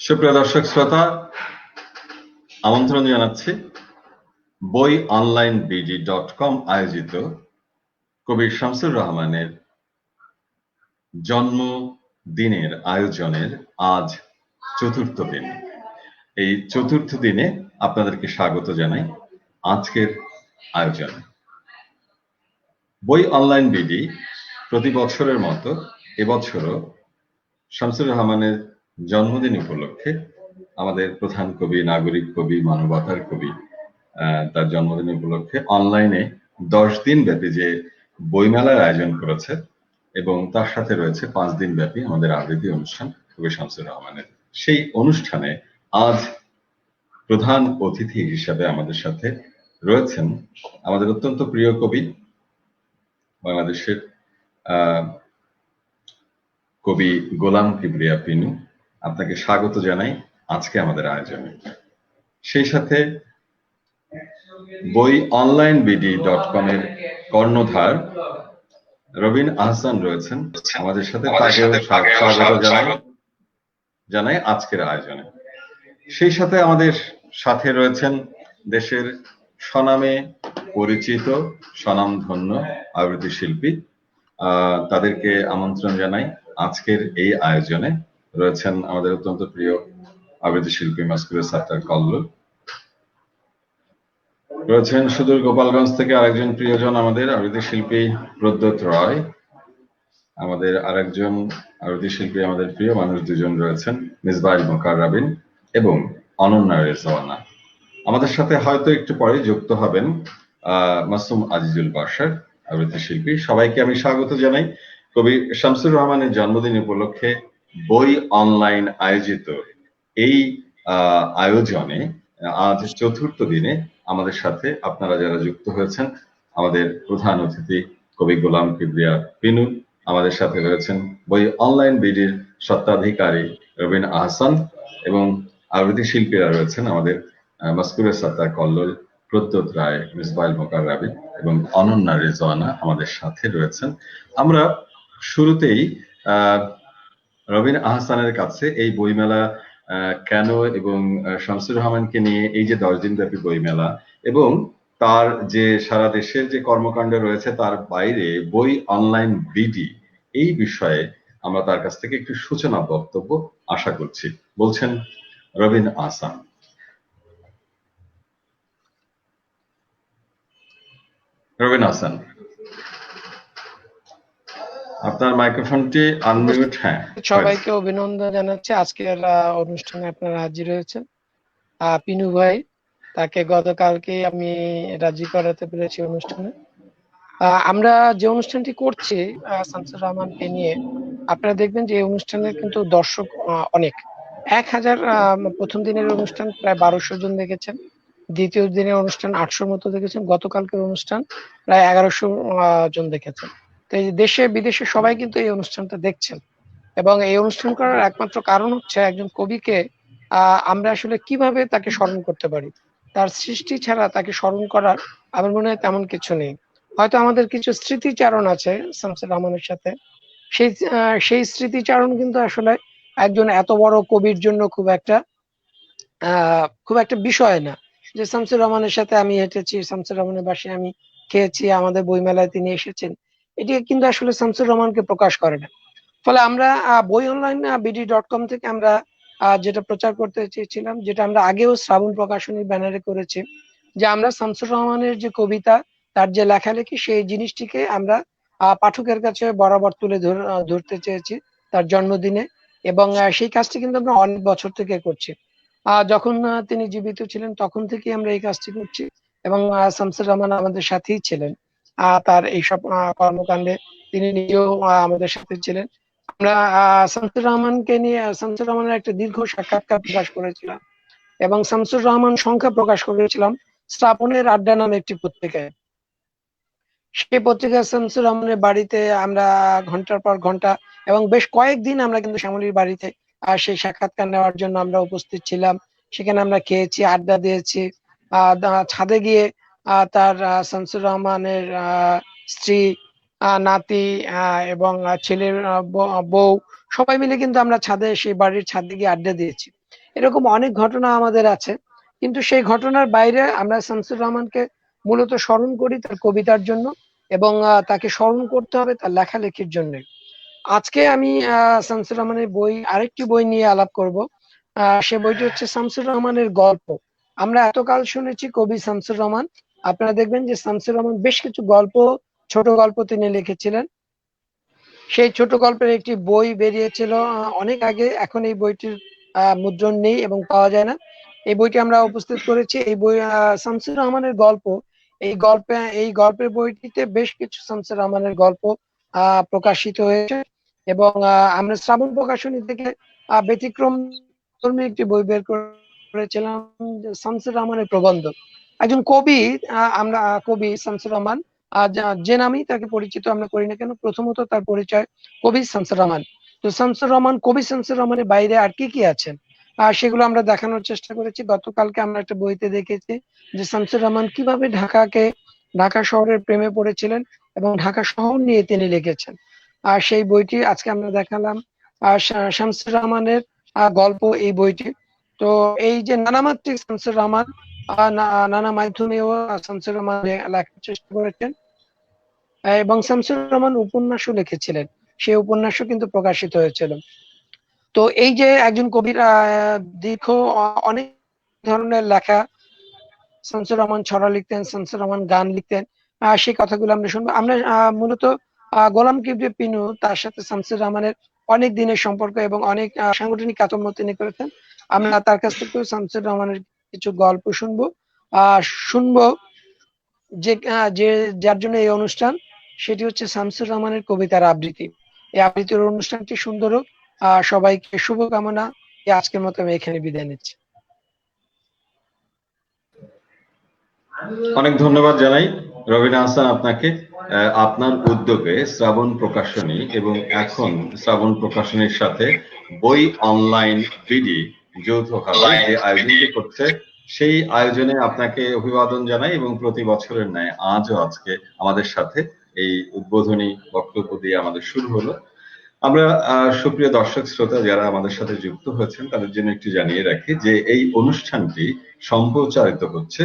সুপ্রিয় দর্শক শ্রোতা, আমন্ত্রণ জানাচ্ছি বই অনলাইন বিডি.কম আয়োজিত কবি শামসুর রহমানের জন্মদিনের আয়োজনের আজ চতুর্থ দিন। এই চতুর্থ দিনে আপনাদেরকে স্বাগত জানাই আজকের আয়োজনে। বই অনলাইন বিডি প্রতি বছরের মতো এবছরও শামসুর রহমানের জন্মদিন উপলক্ষে আমাদের প্রধান কবি, নাগরিক কবি, মানবতার কবি তার জন্মদিন উপলক্ষে অনলাইনে 10 দিন ব্যাপী যে বইমেলার আয়োজন করেছে এবং তার সাথে রয়েছে 5 দিন ব্যাপী আমাদের আবৃত্তি অনুষ্ঠান কবি শামসুর রহমানের। সেই অনুষ্ঠানে আজ প্রধান অতিথি হিসাবে আমাদের সাথে রয়েছেন আমাদের অত্যন্ত প্রিয় কবি, বাংলাদেশের কবি গোলাম কিবরিয়া পিনু। আপনাকে স্বাগত জানাই আজকে আমাদের আয়োজনে। সেই সাথে বই অনলাইন বিডি.কম এর কর্ণধার রবিন আহসান রয়েছেন আমাদের সাথে, তাকেও স্বাগত জানাই আজকের আয়োজনে। সেই সাথে আমাদের সাথে রয়েছেন দেশের স্বনামে পরিচিত স্বনামধন্য আবৃত্তি শিল্পী, তাদেরকে আমন্ত্রণ জানাই আজকের এই আয়োজনে। রয়েছেন আমাদের অত্যন্ত প্রিয় আবৃত্তি শিল্পী মাসকুরে সাত্তার কল্লোল, রয়েছেন সুদূর গোপালগঞ্জ থেকে আরেকজন প্রিয়জন আমাদের আবৃত্তি শিল্পী প্রদ্যোৎ রয়, আমাদের আরেকজন আবৃত্তি শিল্পী আমাদের প্রিয় মানুষ দুজন রয়েছেন মিসবাইল মোকাররাবিন এবং অনন্যা রেজওয়ানা। আমাদের সাথে হয়তো একটু পরে যুক্ত হবেন মাসুম আজিজুল বাশার আবৃত্তি শিল্পী। সবাইকে আমি স্বাগত জানাই কবি শামসুর রহমানের জন্মদিন উপলক্ষে বই অনলাইন আয়োজিত এই আয়োজনে আজ চতুর্থ দিনে আমাদের সাথে আপনারা যারা যুক্ত হয়েছেন, আমাদের প্রধান অতিথি কবি গোলাম কিবরিয়া পিনু, আমাদের সাথে রয়েছেন বই অনলাইন বিডির স্বত্বাধিকারী রবিন আহসান এবং আবৃত্তি শিল্পীরা রয়েছেন আমাদের মাসকুরে সাত্তার কল্লোল, প্রদ্যোৎ রায়, মিসবাইল মোকাররাবিন এবং অনন্যা রেজওয়ানা আমাদের সাথে রয়েছেন। আমরা শুরুতেই রবিন আহসানের কাছে এই বইমেলা কেন এবং শামসুর রহমানকে নিয়ে এই যে 10 দিন ব্যাপী বইমেলা এবং তার যে সারা দেশের যে কর্মকাণ্ড রয়েছে তার বাইরে বই অনলাইন বিডি, এই বিষয়ে আমরা তার কাছ থেকে একটু সূচনা বক্তব্য আশা করছি। বলছেন রবিন আহসান। রবিন আহসান, আপনার মাইক্রোফোনটি আনমিউট। হ্যাঁ, সবাইকে অভিনন্দন জানাচ্ছি আজকের অনুষ্ঠানে আপনারা হাজির হয়েছেন। পিনু ভাই, তাকে গতকালকে আমি রাজি করাতে পেরেছি অনুষ্ঠানে। আমরা যে অনুষ্ঠানটি করছি শামসুর রহমানকে নিয়ে, আপনারা দেখবেন যে এই অনুষ্ঠানে কিন্তু দর্শক অনেক। 1000 প্রথম দিনের অনুষ্ঠান প্রায় 1200 জন দেখেছেন, দ্বিতীয় দিনের অনুষ্ঠান 800 মতো দেখেছেন, গতকালকের অনুষ্ঠান প্রায় 1100 জন দেখেছেন। তো এই দেশে বিদেশে সবাই কিন্তু এই অনুষ্ঠানটা দেখছেন এবং এই অনুষ্ঠান করার একমাত্র কারণ হচ্ছে একজন কবিকে আমরা আসলে কিভাবে তাকে স্মরণ করতে পারি। তার সৃষ্টি ছাড়া তাকে স্মরণ করার আমার মনে হয় তেমন কিছু নেই। হয়তো আমাদের কিছু স্মৃতিচারণ আছে শামসুর রহমানের সাথে, সেই স্মৃতিচারণ কিন্তু আসলে একজন এত বড় কবির জন্য খুব একটা বিষয় না। যে শামসুর রহমানের সাথে আমি হেঁটেছি, শামসুর রহমানের বাসায় আমি খেয়েছি, আমাদের বইমেলায় তিনি এসেছেন, এটি কিন্তু আসলে শামসুর রহমানকে প্রকাশ করে না। ফলে আমরা বই অনলাইন বিডি.কম থেকে আমরা যেটা প্রচার করতে চেয়েছিলাম, যেটা আমরা আগেও শ্রাবণ প্রকাশনীর ব্যানারে করেছি, যে আমরা শামসুর রহমানের যে কবিতা, তার যে লেখালেখি, সেই জিনিসটিকে আমরা পাঠকের কাছে বরাবর তুলে ধরতে চেয়েছি তার জন্মদিনে। এবং সেই কাজটি কিন্তু আমরা অনেক বছর থেকে করছি। যখন তিনি জীবিত ছিলেন তখন থেকে আমরা এই কাজটি করছি এবং শামসুর রহমান আমাদের সাথেই ছিলেন। তার এইসব কর্মকাণ্ডে তিনি নিজেও আমাদের সাথে ছিলেন। আমরা শামসুর রহমানকে নিয়ে শামসুর রহমানের একটা দীর্ঘ সাক্ষাৎকার প্রকাশ করেছিলাম এবং শামসুর রহমান সংখ্যা প্রকাশ করেছিলাম শ্রাবণের আড্ডা নামে একটি পত্রিকায়। সেই পত্রিকায় শামসুর রহমানের বাড়িতে আমরা ঘন্টার পর ঘন্টা এবং বেশ কয়েকদিন আমরা কিন্তু শ্যামলীর বাড়িতে সেই সাক্ষাৎকার নেওয়ার জন্য আমরা উপস্থিত ছিলাম। সেখানে আমরা খেয়েছি, আড্ডা দিয়েছি, ছাদে গিয়ে তার শামসুর রহমানের স্ত্রী, নাতি এবং ছেলের বউ সবাই মিলে কিন্তু আমরা সেই বাড়ির ছাদে গিয়ে আড্ডা দিয়েছি। এরকম অনেক ঘটনা আমাদের আছে, কিন্তু সেই ঘটনার বাইরে আমরা শামসুর রহমানকে মূলত স্মরণ করি তার কবিতার জন্য, এবং তাকে স্মরণ করতে হবে তার লেখালেখির জন্য। আজকে আমি শামসুর রহমানের আরেকটি বই নিয়ে আলাপ করব। সে বইটি হচ্ছে শামসুর রহমানের গল্প। আমরা এতকাল শুনেছি কবি শামসুর রহমান, আপনারা দেখবেন যে শামসুর রহমান বেশ কিছু গল্প, ছোট গল্প তিনি লিখেছিলেন। সেই ছোট গল্পের একটি বই বেরিয়েছিল অনেক আগে, এখন এই বইটির মুদ্রণ নেই এবং পাওয়া যায় না। এই বইটি আমরা উপস্থিত করেছি। এই বই শামসুর রহমানের গল্প। এই গল্পের বইটিতে বেশ কিছু শামসুর রহমানের গল্প প্রকাশিত হয়েছে, এবং আমরা শ্রাবণ প্রকাশনী থেকে ব্যতিক্রম ধর্মী একটি বই বের করেছিলাম, শামসুর রহমানের প্রবন্ধ। একজন কবি, আমরা কবি শামসুর রহমান যে নামেই তাকে পরিচিত আমরা করি না কেন, প্রথমত তার পরিচয় কবি শামসুর রহমান। তো শামসুর রহমান, কবি শামসুর রহমানের বাইরে আর কি কি আছেন সেগুলো আমরা দেখানোর চেষ্টা করেছি। গতকালকে আমরা একটা বইতে দেখেছি যে শামসুর রহমান কিভাবে ঢাকা শহরের প্রেমে পড়েছিলেন এবং ঢাকা শহর নিয়ে তিনি লিখেছেন। আর সেই বইটি আজকে আমরা দেখালাম। আর শামসুর রহমানের গল্প এই বইটি। তো এই যে নানামাত্রিক শামসুর রহমান, নানা মাধ্যমেও শামসুর রহমান লেখার চেষ্টা করেছেন, এবং শামসুর রহমান উপন্যাসও লিখেছিলেন। সেই উপন্যাসও কিন্তু প্রকাশিত হয়েছিল। তো এই যে একজন কবির দীর্ঘ অনেক ধরনের লেখা, শামসুর রহমান ছড়া লিখতেন, শামসুর রহমান গান লিখতেন, সেই কথাগুলো আমরা শুনবো। আমরা মূলত গোলাম কিবরিয়া পিনু, তার সাথে শামসুর রহমানের অনেক দিনের সম্পর্ক এবং অনেক সাংগঠনিক কাতম্য তিনি করেছেন। আমরা তার কাছ থেকে শামসুর রহমানের কিছু গল্প শুনবো। শুনবো যে যার জন্য এই অনুষ্ঠান, সেটি হচ্ছে শামসুর রহমানের কবিতার আবৃত্তি। এই আবৃত্তির অনুষ্ঠানটি সুন্দর হোক। সবাইকে শুভকামনা। আজকের মতো আমি এখানে বিদায় নিচ্ছি। অনেক ধন্যবাদ জানাই রবিনা হাসান আপনাকে। আপনার উদ্যোগে শ্রাবণ প্রকাশনী এবং এখন শ্রাবণ প্রকাশনীর সাথে বই অনলাইন বিডি যৌথভাবে যে আয়োজনটি করছে, সেই আয়োজনে আপনাকে অভিবাদন জানাই এবং প্রতি বছরের ন্যায় আজকে আমাদের সাথে এই উদ্বোধনী বক্তব্য দিয়ে আমাদের শুরু হলো। আমরা সুপ্রিয় দর্শক শ্রোতা যারা আমাদের সাথে যুক্ত হয়েছেন তাদের জন্য একটু জানিয়ে রাখি যে এই অনুষ্ঠানটি সম্প্রচারিত হচ্ছে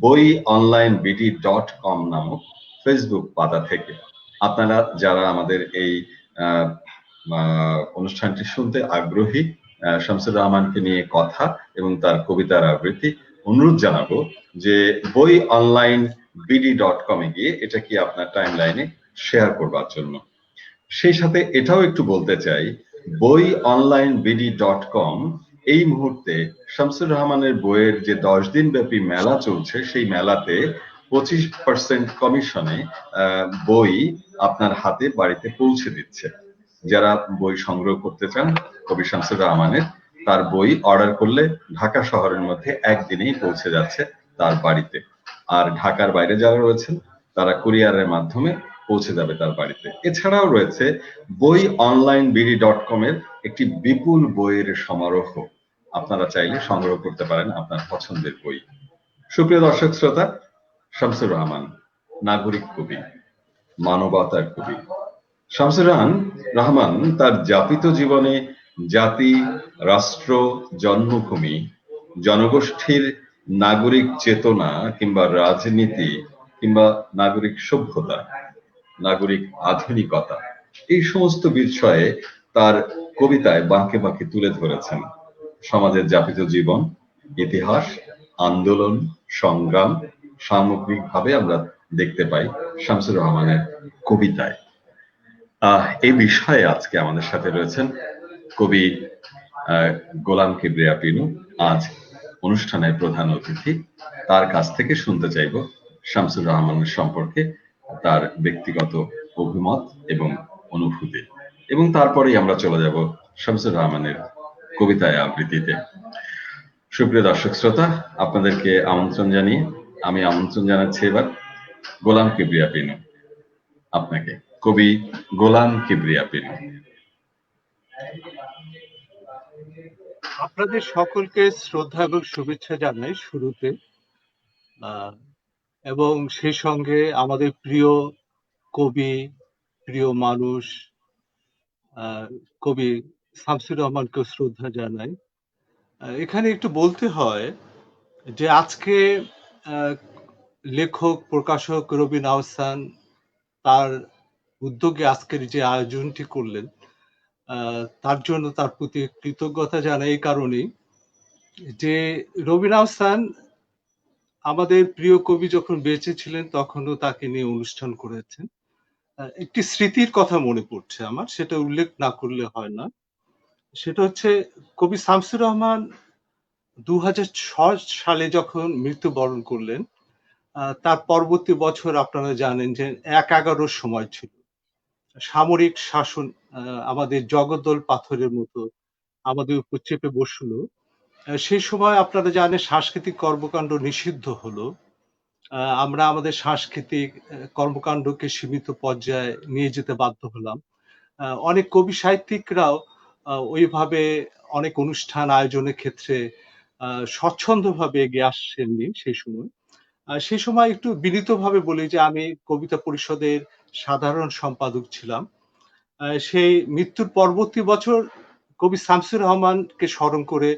বই অনলাইন বিডি.কম নামক ফেসবুক পাতা থেকে। আপনারা যারা আমাদের এই অনুষ্ঠানটি শুনতে আগ্রহী, শামসুর রহমানকে নিয়ে কথা এবং তার কবিতার আবৃত্তি, অনুরোধ জানাবো যে বই অনলাইন বিডি.কম এ গিয়ে এটা কি আপনার টাইম লাইনে শেয়ার করবার জন্য। সেই সাথে এটাও একটু বলতে চাই, বই অনলাইন বিডি.কম এই মুহূর্তে শামসুর রহমানের বইয়ের যে 10 দিন ব্যাপী মেলা চলছে, সেই মেলাতে 25% কমিশনে বই আপনার হাতে বাড়িতে পৌঁছে দিচ্ছে। যারা বই সংগ্রহ করতে চান কবি শামসুর রহমানের, তার বই অর্ডার করলে ঢাকা শহরের মধ্যে একদিনেই পৌঁছে যাচ্ছে তার বাড়িতে। আর ঢাকার বাইরে যারা রয়েছেন তারা কুরিয়ারের মাধ্যমে পৌঁছে যাবে তার বাড়িতে। এছাড়াও রয়েছে বই অনলাইন বিডি.কম এর একটি বিপুল বইয়ের সমারোহ। আপনারা চাইলে সংগ্রহ করতে পারেন আপনার পছন্দের বই। সুপ্রিয় দর্শক শ্রোতা, শামসুর রহমান নাগরিক কবি, মানবতার কবি। শামসুর রহমান তার যাপিত জীবনে জাতি, রাষ্ট্র, জন্মভূমি, জনগোষ্ঠীর নাগরিক চেতনা কিংবা রাজনীতি কিংবা নাগরিক সভ্যতা, নাগরিক আধুনিকতা, এই সমস্ত বিষয়ে তার কবিতায় বাঁকে বাঁকে তুলে ধরেছেন। সমাজের যাপিত জীবন, ইতিহাস, আন্দোলন, সংগ্রাম সামগ্রিকভাবে আমরা দেখতে পাই শামসুর রহমানের কবিতায়। এই বিষয়ে আজকে আমাদের সাথে রয়েছেন কবি গোলাম কিবরিয়া পিনু, আজ অনুষ্ঠানের প্রধান অতিথি। তার কাছ থেকে শুনতে চাইব শামসুর রহমানের সম্পর্কে তার ব্যক্তিগত অভিমত এবং অনুভূতি, এবং তারপরেই আমরা চলে যাব শামসুর রহমানের কবিতায় আবৃত্তিতে। সুপ্রিয় দর্শক শ্রোতা, আপনাদেরকে আমন্ত্রণ জানাচ্ছি এবার গোলাম কিবরিয়া পিনু আপনাকে। কবি গোলাম কিবরিয়া পিনু। আপনাদের সকলকে শ্রদ্ধা এবং শুভেচ্ছা জানাই শুরুতে, এবং সেই সঙ্গে আমাদের প্রিয় কবি, প্রিয় মানুষ কবি শামসুর রহমানকে শ্রদ্ধা জানাই। এখানে একটু বলতে হয় যে আজকে আহ, লেখক প্রকাশক রবিন আহসান তার উদ্যোগে আজকের যে আয়োজনটি করলেন, তার জন্য তার প্রতি কৃতজ্ঞতা জানাই এই কারণেই যে রবিন আহসান আমাদের প্রিয় কবি যখন বেঁচে ছিলেন তখনও তাকে নিয়ে অনুষ্ঠান করেছেন। একটি স্মৃতির কথা মনে পড়ছে আমার, সেটা উল্লেখ না করলে হয় না। সেটা হচ্ছে কবি শামসুর রহমান 2006 সালে যখন মৃত্যুবরণ করলেন, তার পরবর্তী বছর আপনারা জানেন যে 1/11 সময় ছিল। সামরিক শাসন আমাদের জগদ্দল পাথরের মতো আমাদের উপর চেপে বসলো। সেই সময় আপনারা জানেন সাংস্কৃতিক কর্মকাণ্ড নিষিদ্ধ হলো। আমরা আমাদের সাংস্কৃতিক কর্মকাণ্ডকে সীমিত পর্যায়ে নিয়ে যেতে বাধ্য হলাম। অনেক কবি সাহিত্যিকরাও ওইভাবে অনেক অনুষ্ঠান আয়োজনের ক্ষেত্রে স্বচ্ছন্দভাবে এগিয়ে আসছেননি সেই সময়। সেই সময় একটু বিনীতভাবে বলি যে আমি কবিতা পরিষদের সাধারণ সম্পাদক ছিলাম। সেই মৃত্যুর পরবর্তী বছর কবি শামসুর রহমানকে স্মরণ করে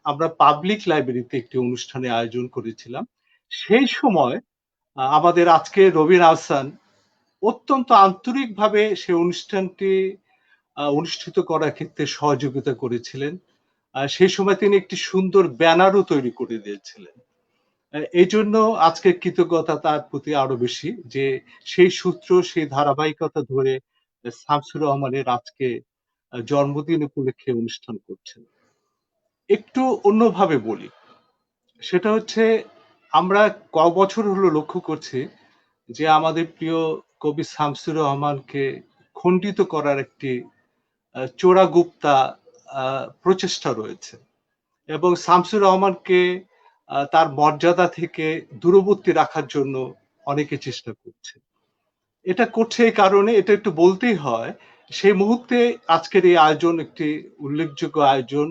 আমরা পাবলিক লাইব্রেরিতে একটি অনুষ্ঠানের আয়োজন করেছিলাম। সেই সময় আমাদের আজকে রবিন আহসান অত্যন্ত আন্তরিকভাবে সেই অনুষ্ঠানটি অনুষ্ঠিত করার ক্ষেত্রে সহযোগিতা করেছিলেন। সেই সময় তিনি একটি সুন্দর ব্যানারও তৈরি করে দিয়েছিলেন। এই জন্য আজকের কৃতজ্ঞতা তার প্রতি আরো বেশি যে সেই সূত্র, সেই ধারাবাহিকতা ধরে শামসুর রহমানের আজকে জন্মদিন উপলক্ষে অনুষ্ঠান করছেন। একটু অন্যভাবে বলি, সেটা হচ্ছে আমরা বছর হলো লক্ষ্য করছি যে আমাদের প্রিয় কবি শামসুর রহমানকে খণ্ডিত করার একটি চোরাগুপ্তা প্রচেষ্টা রয়েছে এবং শামসুর রহমানকে তার মর্যাদা থেকে দূরবর্তী রাখার জন্য অনেকে চেষ্টা করছে। এটা করছে এই কারণে, এটা একটু বলতেই হয়, সেই মুহূর্তে আজকের এই আয়োজন একটি উল্লেখযোগ্য আয়োজন।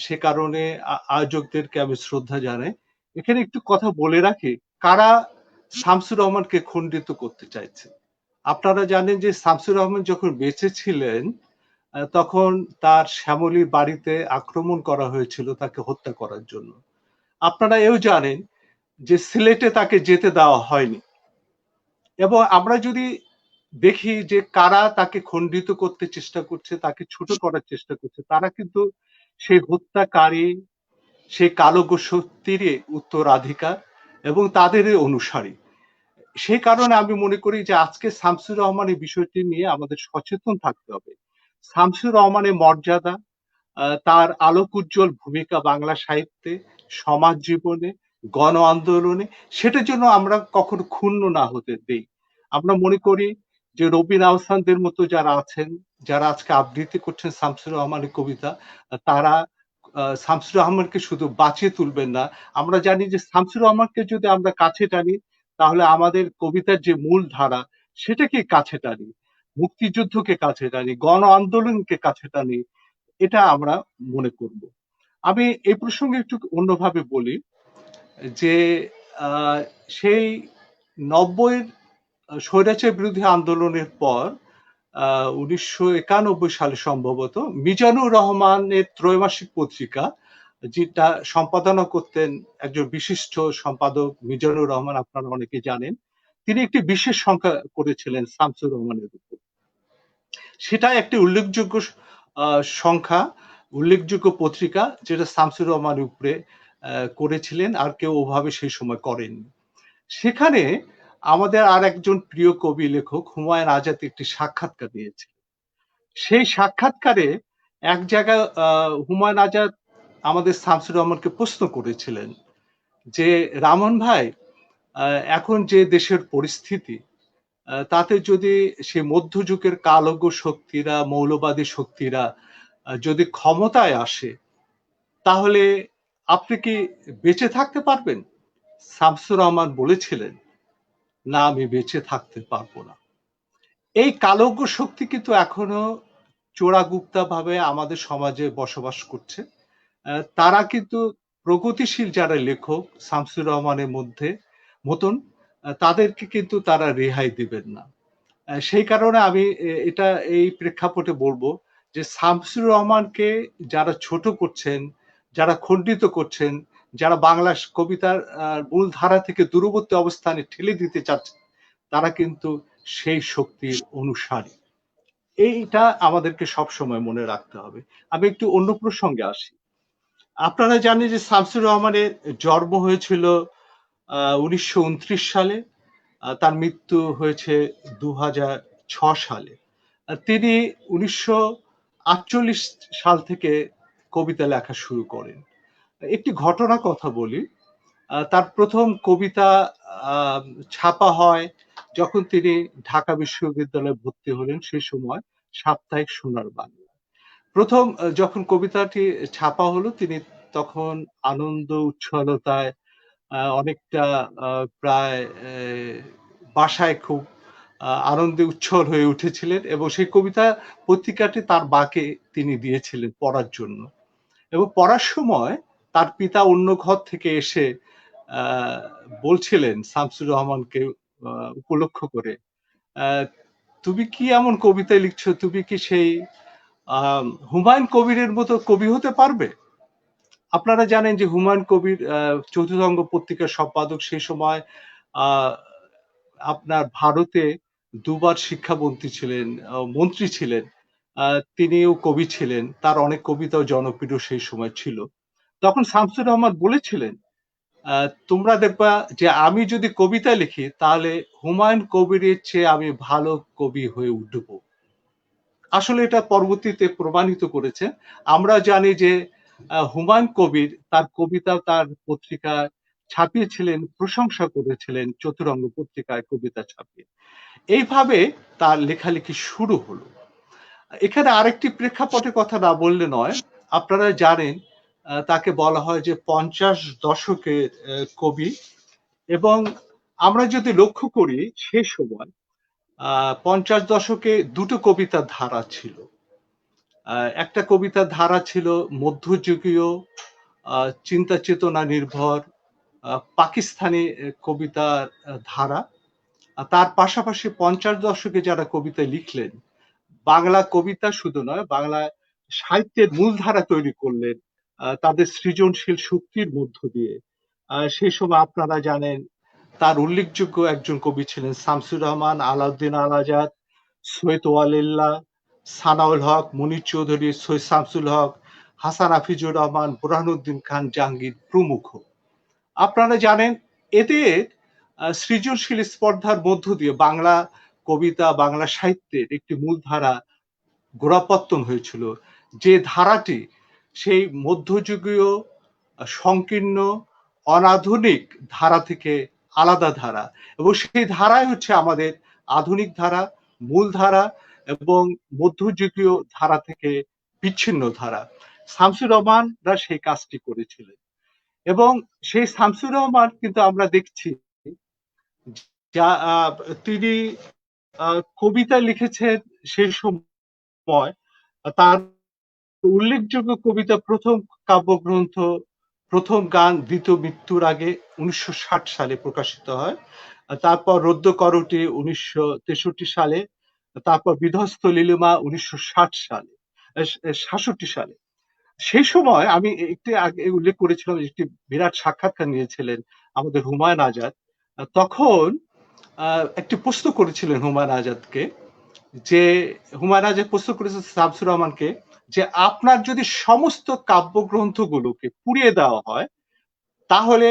সে কারণে আয়োজকদেরকে আমি শ্রদ্ধা জানাই। এখানে একটু কথা বলে রাখি, কারা শামসুর রহমানকে খণ্ডিত করতে চাইছে। আপনারা জানেন যে শামসুর রহমান যখন বেঁচে ছিলেন তখন তার শ্যামলীর বাড়িতে আক্রমণ করা হয়েছিল তাকে হত্যা করার জন্য। আপনারা এও জানেন যে সিলেটে তাকে যেতে দেওয়া হয়নি। এবং আমরা যদি দেখি যে কারা তাকে খণ্ডিত করতে চেষ্টা করছে, তাকে ছোট করার চেষ্টা করছে, তারা কিন্তু সেই হত্যাকারী, সেই কালো শক্তিরই উত্তরাধিকার এবং তাদের অনুসারী। সেই কারণে আমি মনে করি যে আজকে শামসুর রহমানের বিষয়টি নিয়ে আমাদের সচেতন থাকতে হবে। শামসুর রহমানের মর্যাদা, তার আলোক উজ্জ্বল ভূমিকা বাংলা সাহিত্যে, সমাজ জীবনে, গণ আন্দোলনে, সেটার জন্য আমরা কখনো ক্ষুণ্ণ না হতে দেই। আমরা মনে করি যে রবিন আহসানদের মতো যারা আছেন, যারা আজকে আবৃত্তি করছেন শামসুর রহমানের কবিতা, তারা শামসুর রহমানকে শুধু বাঁচিয়ে তুলবেন না, আমরা জানি যে শামসুর রহমানকে যদি আমরা কাছে টানি তাহলে আমাদের কবিতার যে মূল ধারা সেটাকে কাছে টানি, মুক্তিযুদ্ধকে কাছে টানি, গণ আন্দোলনকে কাছে টানি, এটা আমরা মনে করব। আমি এই প্রসঙ্গে একটু অন্যভাবে বলি যে সেই 90-এর স্বৈরাচার বিরোধী আন্দোলনের পর 1991 সালে সম্ভবত মিজানুর রহমানের ত্রৈমাসিক পত্রিকা, যেটা সম্পাদনা করতেন একজন বিশিষ্ট সম্পাদক মিজানুর রহমান, আপনারা অনেকে জানেন, তিনি একটি বিশেষ সংখ্যা করেছিলেন শামসুর রহমানের উপর। সেটা একটি উল্লেখযোগ্য সংখ্যা, উল্লেখযোগ্য পত্রিকা, যেটা শামসুর রহমানের উপরে করেছিলেন, আর কেউ ওভাবে সেই সময় করেননি। সেখানে আমাদের আর একজন প্রিয় কবি লেখক হুমায়ুন আজাদ একটি সাক্ষাৎকার দিয়েছে। সেই সাক্ষাৎকারে এক জায়গায় হুমায়ুন আজাদ আমাদের শামসুর রহমানকে প্রশ্ন করেছিলেন যে রামন ভাই, এখন যে দেশের পরিস্থিতি, তাতে যদি সে মধ্যযুগের কালজ্ঞ শক্তিরা, মৌলবাদী শক্তিরা যদি ক্ষমতায় আসে তাহলে আপনি কি বেঁচে থাকতে পারবেন? শামসুর রহমান বলেছিলেন, না, আমি বেঁচে থাকতে পারবো না। এই কালজ্ঞ শক্তি কিন্তু এখনো চোরাগুপ্তা ভাবে আমাদের সমাজে বসবাস করছে। তারা কিন্তু প্রগতিশীল যারা লেখক শামসুর রহমানের মতন, তাদেরকে কিন্তু তারা রেহাই দিবেন না। সেই কারণে আমি এটা এই প্রেক্ষাপটে বলবো যে শামসুর রহমানকে যারা ছোট করছেন, যারা খণ্ডিত করছেন, যারা বাংলা কবিতার মূল ধারা থেকে দূরবর্তী অবস্থানে ঠেলে দিতে চাচ্ছে, তারা কিন্তু সেই শক্তির অনুসারী। এইটা আমাদেরকে সবসময় মনে রাখতে হবে। আমি একটু অন্য প্রসঙ্গে আসি। আপনারা জানেন যে শামসুর রহমানের জন্ম হয়েছিল 1929 সালে, তার মৃত্যু হয়েছে 2006 সালে। তিনি 1948 সাল থেকে কবিতা লেখা শুরু করেন। একটি ঘটনার কথা বলি। তার প্রথম কবিতা ছাপা হয় যখন তিনি ঢাকা বিশ্ববিদ্যালয়ে ভর্তি হলেন, সেই সময় সাপ্তাহিক সোনার বাংলা। প্রথম যখন কবিতাটি ছাপা হলো, তিনি তখন আনন্দ উচ্ছলতায় অনেকটা প্রায় বাসায় খুব আনন্দে উচ্ছল হয়ে উঠেছিলেন, এবং সেই কবিতা পত্রিকাটি তার মাকে তিনি দিয়েছিলেন পড়ার জন্য। এবং পড়ার সময় তার পিতা অন্য ঘর থেকে এসে বলছিলেন শামসুর রহমানকে উপলক্ষ করে, তুমি কি এমন কবিতা লিখছো, তুমি কি সেই হুমায়ুন কবিরের মতো কবি হতে পারবে? আপনারা জানেন যে হুমায়ুন কবির চতুরঙ্গ পত্রিকার সম্পাদক, সেই সময় আপনার ভারতে দুবার শিক্ষামন্ত্রী ছিলেন, মন্ত্রী ছিলেন, তিনিও কবি ছিলেন, তার অনেক কবিতাও জনপ্রিয় সেই সময় ছিল। তখন শামসুর রহমান বলেছিলেন, তোমরা দেখবা যে আমি যদি কবিতা লিখি তাহলে হুমায়ুন কবিরের চেয়ে আমি ভালো কবি হয়ে উঠব। আসলে এটা পরবর্তীতে প্রমাণিত করেছে। আমরা জানি যে হুমায়ুন কবির তার কবিতা তার পত্রিকায় ছাপিয়েছিলেন, প্রশংসা করেছিলেন চতুরঙ্গ পত্রিকায় কবিতা ছাপিয়ে। এইভাবে তার লেখালেখি শুরু হলো। এখানে আরেকটি প্রেক্ষাপটের কথা না বললে নয়। আপনারা জানেন তাকে বলা হয় যে 50 দশকের কবি, এবং আমরা যদি লক্ষ্য করি সে সময় 50 দশকে দুটো কবিতার ধারা ছিল। একটা কবিতার ধারা ছিল মধ্যযুগীয় চিন্তা চেতনা নির্ভর পাকিস্তানি কবিতার ধারা। তার পাশাপাশি 50 দশকে যারা কবিতা লিখলেন, বাংলা কবিতা শুধু নয়, বাংলা সাহিত্যের মূলধারা তৈরি করলেন তাদের সৃজনশীল শক্তির মধ্য দিয়ে। সেই সময় আপনারা জানেন তার উল্লেখযোগ্য একজন কবি ছিলেন শামসুর রহমান, আলাউদ্দিন আল আজাদ, সৈয়দ ওয়ালিল্লাহ, সানাউল হক, মুনির চৌধুরী, সৈয়দ শামসুল হক, হাসান হাফিজুর রহমান, বুরহানুদ্দিন খান জাহাঙ্গীর প্রমুখ। আপনারা জানেন এদের সৃজনশীল স্পর্ধার মধ্য দিয়ে বাংলা কবিতা, বাংলা সাহিত্যের একটি মূলধারা গোড়াপত্তন হয়েছিল, যে ধারাটি সেই মধ্যযুগীয় সংকীর্ণ অনাধুনিক ধারা থেকে আলাদা ধারা, এবং সেই ধারাই হচ্ছে আমাদের আধুনিক ধারা, মূল ধারা, এবং মধ্যযুগীয় ধারা থেকে বিচ্ছিন্ন ধারা। শামসুর রহমানরা সেই কাজটি করেছিলেন, এবং সেই শামসুর রহমান কিন্তু আমরা দেখছি যা তিনি কবিতা লিখেছেন সেই সময়। তার উল্লেখযোগ্য কবিতা প্রথম কাব্যগ্রন্থ প্রথম গান দ্বিতীয় মৃত্যুর আগে 1960 সালে প্রকাশিত হয়। তারপর রদ্য করটি 1963 সালে, তারপর বিধ্বস্ত লীলিমা 1960 সালে, 66 সালে। সেই সময় আমি একটু আগে উল্লেখ করেছিলাম, একটি বিরাট সাক্ষাৎকার নিয়েছিলেন আমাদের হুমায়ুন আজাদ। তখন একটি প্রশ্ন করেছিলেন হুমায়ুন আজাদকে, যে হুমায়ুন আজাদ প্রশ্ন করেছেন শামসুর রহমানকে, যে আপনার যদি সমস্ত কাব্যগ্রন্থগুলোকে পুড়িয়ে দেওয়া হয় তাহলে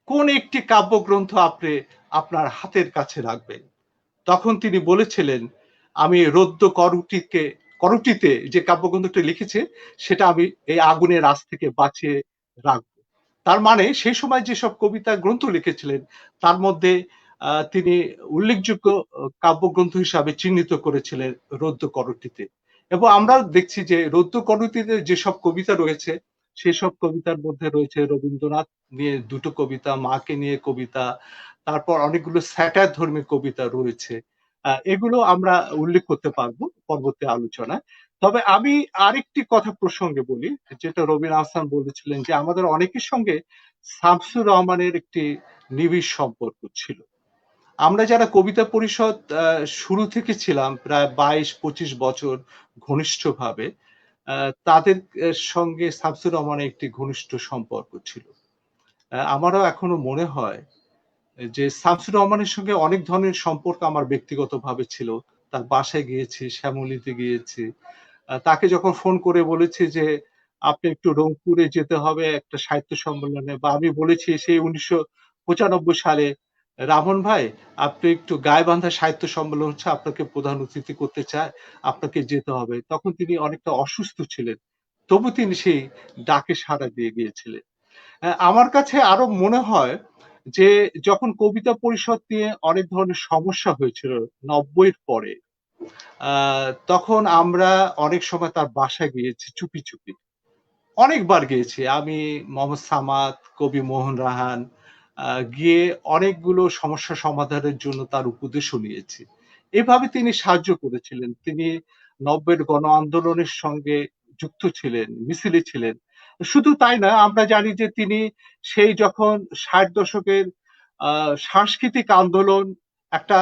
কোন একটি কাব্যগ্রন্থ আপনি আপনার হাতের কাছে রাখবেন? তখন তিনি বলেছিলেন, আমি রদ্য করটিতে যে কাব্যগ্রন্থটি লিখেছে সেটা আমি এই আগুনের আঁচ থেকে বাঁচিয়ে রাখবো। তার মানে সেই সময় যেসব কবিতা গ্রন্থ লিখেছিলেন তার মধ্যে তিনি উল্লেখযোগ্য কাব্যগ্রন্থ হিসাবে চিহ্নিত করেছিলেন রদ্য করটিতে। এবং আমরা দেখছি যে রদ্য করটিতে যেসব কবিতা রয়েছে সেসব কবিতার মধ্যে রয়েছে রবীন্দ্রনাথ নিয়ে দুটো কবিতা, মাকে নিয়ে কবিতা, তারপর অনেকগুলো স্যাটার ধর্মী কবিতা রয়েছে। এগুলো আমরা উল্লেখ করতে পারবো পরবর্তী আলোচনায়। তবে আমি আরেকটি কথা প্রসঙ্গে বলি, যেটা রবিন আহসান বলেছিলেন, যে আমাদের অনেকের সঙ্গে শামসুর রহমানের একটি নিবিড় সম্পর্ক ছিল। আমরা যারা কবিতা পরিষদ শুরু থেকে ছিলাম প্রায় 22-25 বছর ঘনিষ্ঠভাবে, তাদের সঙ্গে শামসুর রহমানের একটি ঘনিষ্ঠ সম্পর্ক ছিল। আমারও এখনো মনে হয় যে শামসুর রহমানের সঙ্গে অনেক ধরনের সম্পর্ক আমার ব্যক্তিগতভাবে ছিল। তার বাসায় গিয়েছি, শ্যামলীতে গিয়েছি। তাকে যখন ফোন করে বলেছি যে আপনি একটু রংপুরে যেতে হবে একটা সাহিত্য সম্মেলনে, বা আমি বলেছি সেই 1995 সালে, রামন ভাই আপনি একটু গাইবান্ধা সাহিত্য সম্মেলন হচ্ছে, আপনাকে প্রধান অতিথি করতে চায়, আপনাকে যেতে হবে। তখন তিনি অনেকটা অসুস্থ ছিলেন, তবু তিনি সেই ডাকে সাড়া দিয়ে গিয়েছিলেন। আমার কাছে আরো মনে হয় যে যখন কবিতা পরিষদ নিয়ে অনেক ধরনের সমস্যা হয়েছিল 90-এর পরে, তখন আমরা অনেক সময় তার বাসায় গিয়েছি চুপি চুপি, অনেকবার গিয়েছি আমি, মোহাম্মদ সামাদ, কবি মোহন রাহান, গিয়ে অনেকগুলো সমস্যা সমাধানের জন্য তার উপদেশও নিয়েছি। এভাবে তিনি সাহায্য করেছিলেন। তিনি 90-এর গণ আন্দোলনের সঙ্গে যুক্ত ছিলেন, মিছিলে ছিলেন। শুধু তাই না, আমরা জানি যে তিনি সেই যখন 60 দশকের সাংস্কৃতিক আন্দোলন একটা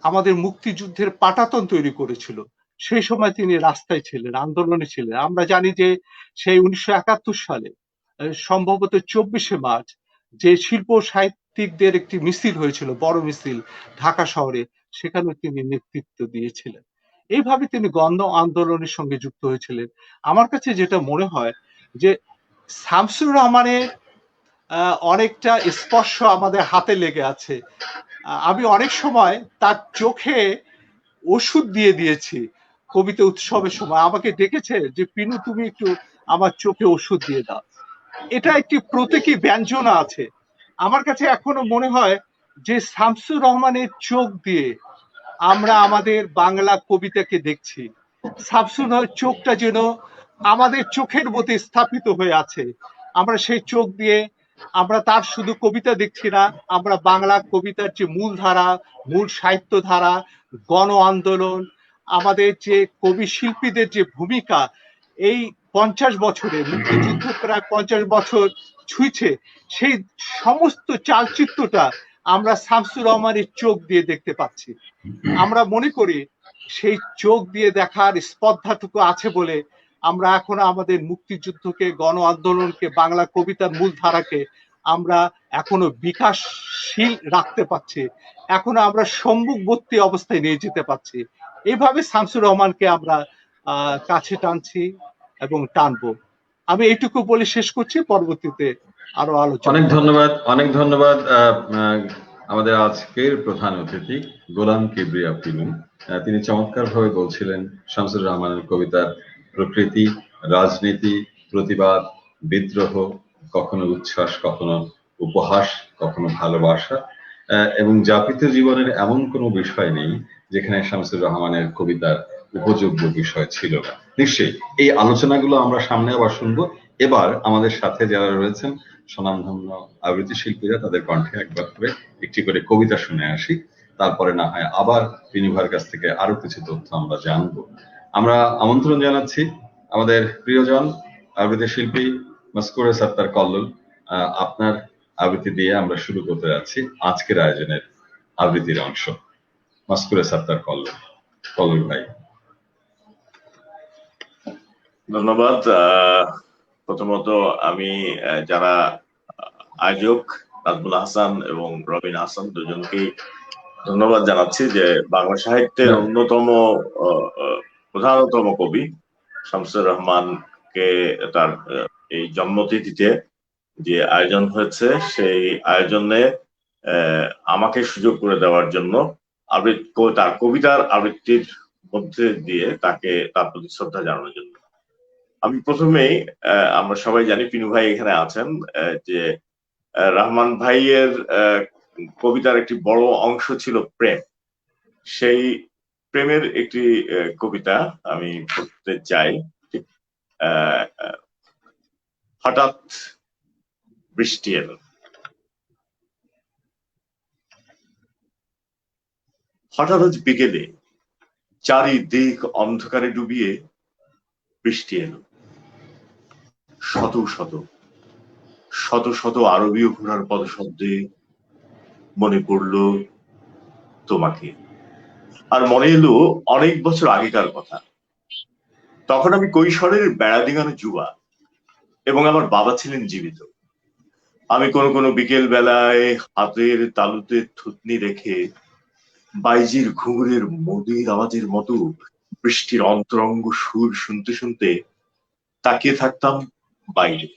আমাদের মুক্তিযুদ্ধের পাটাতন তৈরি করেছিল, সেই সময় তিনি রাস্তায় ছিলেন, আন্দোলনে ছিলেন। আমরা জানি যে সেই 1971 সালে সম্ভবত 24শে মার্চ যে শিল্প সাহিত্যিকদের একটি মিছিল হয়েছিল, বড় মিছিল ঢাকা শহরে, সেখানে তিনি নেতৃত্ব দিয়েছিলেন। এইভাবে তিনি গণ আন্দোলনের সঙ্গে যুক্ত হয়েছিলেন। আমার কাছে যেটা মনে হয় যে শামসুর রহমানের অনেকটা স্পর্শ আমাদের হাতে লেগে আছে। আমি অনেক সময় তার চোখে ওষুধ দিয়ে দিয়েছি কবিতা উৎসবের সময়। আমাকে ডেকেছে যে পিনু তুমি একটু আমার চোখে ওষুধ দিয়ে দাও। এটা একটি প্রতীকী ব্যঞ্জনা আছে। আমার কাছে এখনো মনে হয় যে শামসুর রহমানের চোখ দিয়ে আমরা আমাদের বাংলা কবিতাকে দেখছি। শামসুর রহমানের চোখটা যেন আমাদের চোখের মধ্যে স্থাপিত হয়ে আছে। আমরা সেই চোখ দিয়ে আমরা তার শুধু কবিতা দেখছি না, আমরা বাংলা কবিতার যে মূল ধারা, মূল সাহিত্য ধারা, গণ আন্দোলন, আমাদের যে কবি শিল্পীদের যে ভূমিকা, এই 50 বছরে মুক্তিযুদ্ধ প্রায় 50 বছর ছুঁইছে, সেই সমস্ত চালচিত্রটা আমরা শামসুর রহমানের চোখ দিয়ে দেখতে পাচ্ছি। আমরা মনে করি সেই চোখ দিয়ে দেখার স্পর্ধাটুকু আছে বলে আমরা এখনো আমাদের মুক্তিযুদ্ধকে, গণ আন্দোলনকে, বাংলা কবিতার মূল ধারাকে আমরা এখনো বিকাশশীল রাখতে পারছি, এখনো আমরা সম্মুখবর্তী অবস্থায় নিয়ে যেতে পারছি। এইভাবে শামসুর রহমানকে আমরা কাছে টানছি এবং টানবো। আমি এইটুকু বলে শেষ করছি, পরবর্তীতে আরো আলোচনা। অনেক ধন্যবাদ আমাদের আজকের প্রধান অতিথি গোলাম কিবরিয়া পিনু। তিনি চমৎকার ভাবে বলছিলেন শামসুর রহমানের কবিতার প্রকৃতি, রাজনীতি, প্রতিবাদ, বিদ্রোহ, কখনো উচ্ছ্বাস, কখনো উপহাস, কখনো ভালোবাসা, এবং যাপিত জীবনের এমন কোনো বিষয় নেই যেখানে শামসুর রহমানের কবিতার উপযোগ্য বিষয় ছিল না। নিশ্চয়ই এই আলোচনাগুলো আমরা সামনে আবার শুনবো। এবার আমাদের সাথে যারা রয়েছেন স্বনামধন্য আবৃত্তি শিল্পীরা, তাদের কণ্ঠে একবার করে একটি করে কবিতা শুনে আসি, তারপরে না হয় আবার পিনুভার কাছ থেকে আরো কিছু তথ্য আমরা জানবো। আমরা আমন্ত্রণ জানাচ্ছি আমাদের প্রিয়জন আবৃত্তি শিল্পী মাসকুরে সাত্তার কল্লোল। আপনার আবৃত্তি দিয়ে আমরা শুরু করতে যাচ্ছি আজকের আয়োজনের আবৃত্তির অংশ। মাসকুরে সাত্তার কল্লোল, কল্লোল ভাই। ধন্যবাদ। প্রথমত আমি যারা আয়োজক নাজমুল হাসান এবং রবিন হাসান দুজনকেই ধন্যবাদ জানাচ্ছি যে বাংলা সাহিত্যের অন্যতম প্রধানতম কবি শামসুর রহমানকে তার এই জন্মতিথিতে যে আয়োজন হয়েছে, সেই আয়োজনে আমাকে সুযোগ করে দেওয়ার জন্য, তার কবিতার আবৃত্তির মধ্যে দিয়ে তাকে তার প্রতি শ্রদ্ধা জানানোর জন্য। আমি প্রথমেই, আমরা সবাই জানি পিনু ভাই এখানে আছেন, যে রহমান ভাইয়ের কবিতার একটি বড় অংশ ছিল প্রেম। সেই প্রেমের একটি কবিতা আমি পড়তে চাই। হঠাৎ বৃষ্টি এলো। হঠাৎ আজ বিকেলে চারিদিক অন্ধকারে ডুবিয়ে বৃষ্টি এলো। শত শত শত শত আরবীয় ঘোড়ার পদশব্দে মনে পড়ল তোমাকে। আর মনে এলো অনেক বছর আগেকার কথা। তখন আমি কৈশোরের বেড়াদিগানো যুবা এবং আমার বাবা ছিলেন জীবিত। আমি কোনো কোনো বিকেল বেলায় হাতের তালুতে থুতনি রেখে বাইজির ঘুঙুরের মদির আওয়াজের মতো বৃষ্টির অন্তরঙ্গ সুর শুনতে শুনতে তাকিয়ে থাকতাম বাইরে।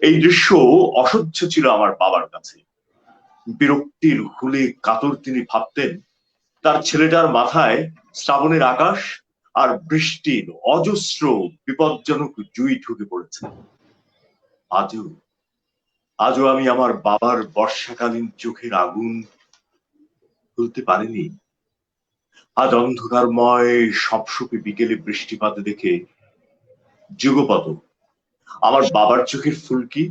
এই দৃশ্য অসহ্য ছিল আমার বাবার কাছে। বিরক্তির হুলে কাতর তিনি ভাবতেন তার ছেলেটার মাথায় শ্রাবণের আকাশ আর বৃষ্টির অজস্র বিপজ্জনক জুই ঢুকে পড়েছে। আজও আজও আমি আমার বাবার বর্ষাকালীন চোখের আগুন ভুলতে পারিনি। আজ অন্ধকারময় সপসপে বিকেলে বৃষ্টিপাতে দেখে যুগপত আমার বাবার চোখের ফুলকি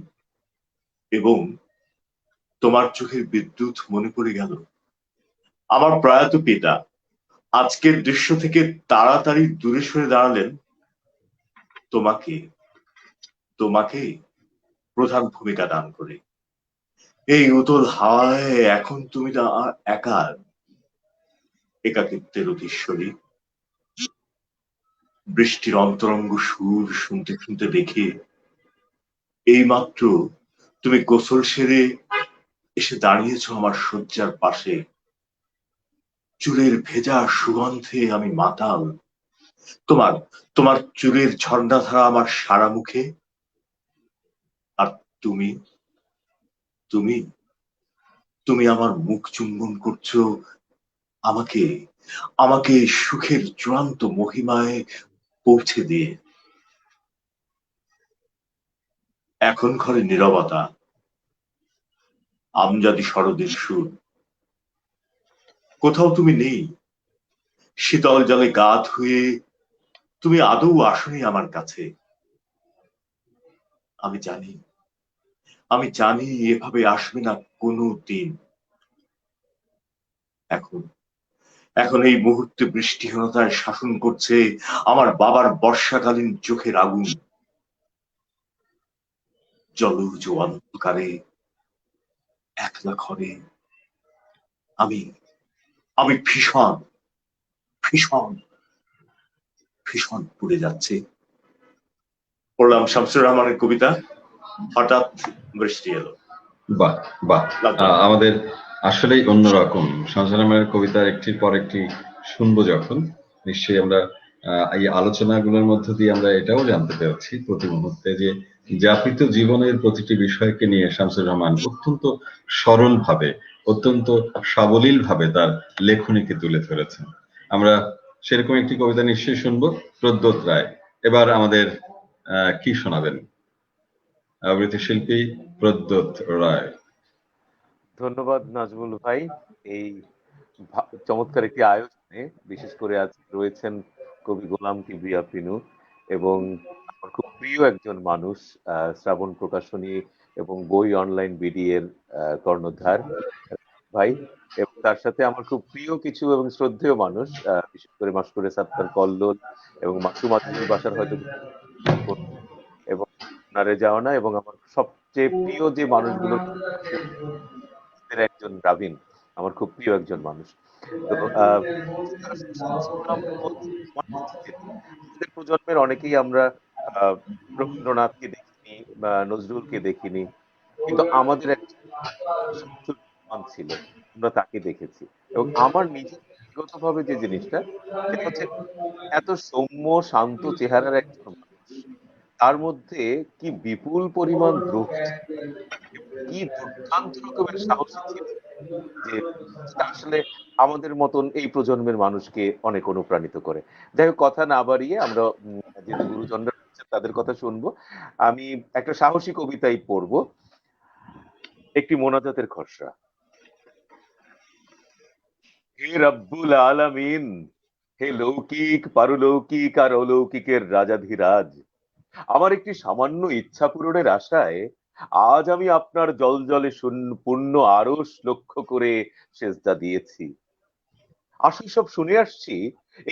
এবং তোমার চোখের বিদ্যুৎ মনে পড়ে গেল। আমার প্রয়াত পিতা আজকের দৃশ্য থেকে তাড়াতাড়ি দূরে সরে দাঁড়ালেন। তোমাকে তোমাকে প্রধান ভূমিকা দান করে এই উতল হাওয়ায় এখন তুমি একা, একাকিত্বের অধীশ্বরী। বৃষ্টির অন্তরঙ্গ সুর শুনতে শুনতে দেখে এইমাত্র তুমি গোসল সেরে এসে দাঁড়িয়েছ আমার শয্যার পাশে। চুলের ভেজা সুগন্ধে আমি মাতাল। তোমার তোমার চুলের ঝর্ণাধারা আমার সারা মুখে। আর তুমি তুমি তুমি আমার মুখ চুম্বন করছো আমাকে আমাকে সুখের চূড়ান্ত মহিমায় পৌঁছে দিয়ে। এখন ঘরে নীরবতা, আমজাদি শরদের সুর। কোথাও তুমি নেই। শীতল জলে গা ধুয়ে তুমি আদৌ আসনি আমার কাছে। আমি জানি আমি জানি এভাবে আসবে না কোনো দিন। এখন এখন এই মুহূর্তে বৃষ্টিহীনতায় শাসন করছে আমার বাবার বর্ষাকালীন চোখের আগুন। জলজ অন্ধকারে একলা ঘরে আমি আমি ভীষণ ভীষণ ভীষণ পুড়ে যাচ্ছে। পড়লাম শামসুর রহমানের কবিতা হঠাৎ বৃষ্টি এলো। বাহ বাহ, আমাদের আসলেই অন্যরকম। শামসুর রহমানের কবিতার একটির পর একটি শুনবো যখন, নিশ্চয়ই আমরা এই আলোচনাগুলোর মধ্য দিয়ে আমরা এটাও জানতে পেরেছি প্রতি মুহূর্তে যে যাপিত জীবনের প্রতিটি বিষয়কে নিয়ে শামসুর রহমান অত্যন্ত সরল ভাবে, অত্যন্ত সাবলীল ভাবে তার লেখনীকে তুলে ধরেছেন। আমরা সেরকম একটি কবিতা নিশ্চয়ই শুনবো, প্রদ্যোৎ রায়। এবার আমাদের কি শোনাবেন আবৃত্তি শিল্পী প্রদ্যোৎ রায়? ধন্যবাদ নাজমুল ভাই, এই চমৎকার একটি আয়োজনে। বিশেষ করে আজ রয়েছেন কবি গোলাম কিবরিয়া পিনু এবং আমার খুব প্রিয় একজন মানুষ, শ্রাবণ প্রকাশনী এবং বই অনলাইন বিডি এর কর্ণধার ভাই, এবং তার সাথে আমার খুব প্রিয় কিছু এবং শ্রদ্ধেয় মানুষ, বিশেষ করে মাসকুরে সাত্তার কল্লোল এবং মাসুম আজিজুর বাসার হয়তো এবং নারে যাওনা, এবং আমার সবচেয়ে প্রিয় যে মানুষগুলোর একজন রাবিন, আমার খুব প্রিয় একজন মানুষ। তো আমাদের প্রজন্মের অনেকেই আমরা রবীন্দ্রনাথকে দেখিনি বা নজরুলকে দেখিনি, কিন্তু আমাদের একজন ছিল, আমরা তাকে দেখেছি। এবং আমার নিজের ব্যক্তিগতভাবে যে জিনিসটা, সেটা হচ্ছে এত সৌম্য শান্ত চেহারার একজন মানুষ, তার মধ্যে কি বিপুল পরিমাণ দ্রোহ, কি দুর্দান্ত রকমের সাহসী ছিল, যে আসলে আমাদের মতন এই প্রজন্মের মানুষকে অনেক অনুপ্রাণিত করে। যাই হোক, কথা না বাড়িয়ে আমরা যেহেতু গুরুজনরা তাদের কথা শুনবো, আমি একটা সাহসী কবিতাই পড়বো, একটি মোনাজাতের খসড়া। হে রব্বুল আলামিন, হে লৌকিক পারলৌকিক আর অলৌকিকের রাজাধিরাজ, আমার একটি সামান্য ইচ্ছা পূরণের আশায় আজ আমি আপনার জলজলে পূর্ণ আরশ লক্ষ্য করে সেজদা দিয়েছি। আসলে সব শুনে আসছি,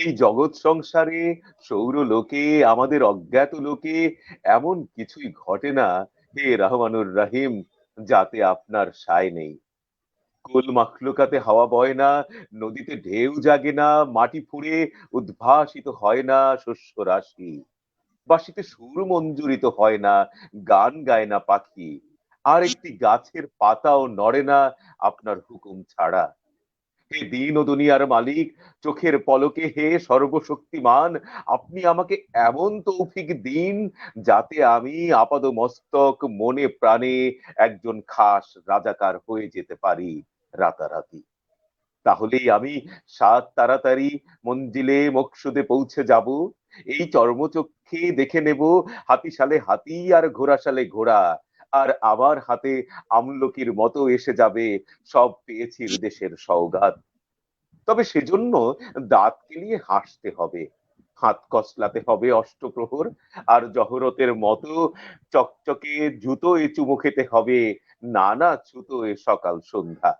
এই জগৎ সংসারে সৌর লোকে আমাদের অজ্ঞাত লোকে এমন কিছুই ঘটে না হে রহমানুর রহিম, যাতে আপনার সায় নেই। কুল মাখলুকাতে হাওয়া বয় না, নদীতে ঢেউ জাগে না, মাটি ফুঁড়ে উদ্ভাসিত হয় না শস্য রাশি, বাঁশিতে সুর মঞ্জুরিত হয় না, গান গায় না পাখি, আর একটি গাছের পাতাও নড়ে না আপনার হুকুম ছাড়া। হে দিন ও দুনিয়ার মালিক, চোখের পলকে হে সর্বশক্তিমান, আপনি আমাকে এমন তৌফিক দিন যাতে আমি আপাদ মস্তক মনে প্রাণে একজন খাস রাজাকার হয়ে যেতে পারি রাতারাতি। তাহলেই আমি সাত তাড়াতাড়ি মঞ্জিলে মকসুদে পৌঁছে যাব। এই চর্মচক্ষে দেখে নেব হাতিশালে হাতি আর ঘোড়াশালে ঘোড়া, আর আমার হাতে আমলকির মতো এসে যাবে সব পেয়েছি দেশের সওগাত। তবে সেজন্য দাঁত কেলিয়ে হাসতে হবে, হাত কসলাতে হবে অষ্টপ্রহর, আর জহরতের মতো চকচকে জুতোয় চুমু খেতে হবে নানা ছুতোয় সকাল সন্ধ্যা,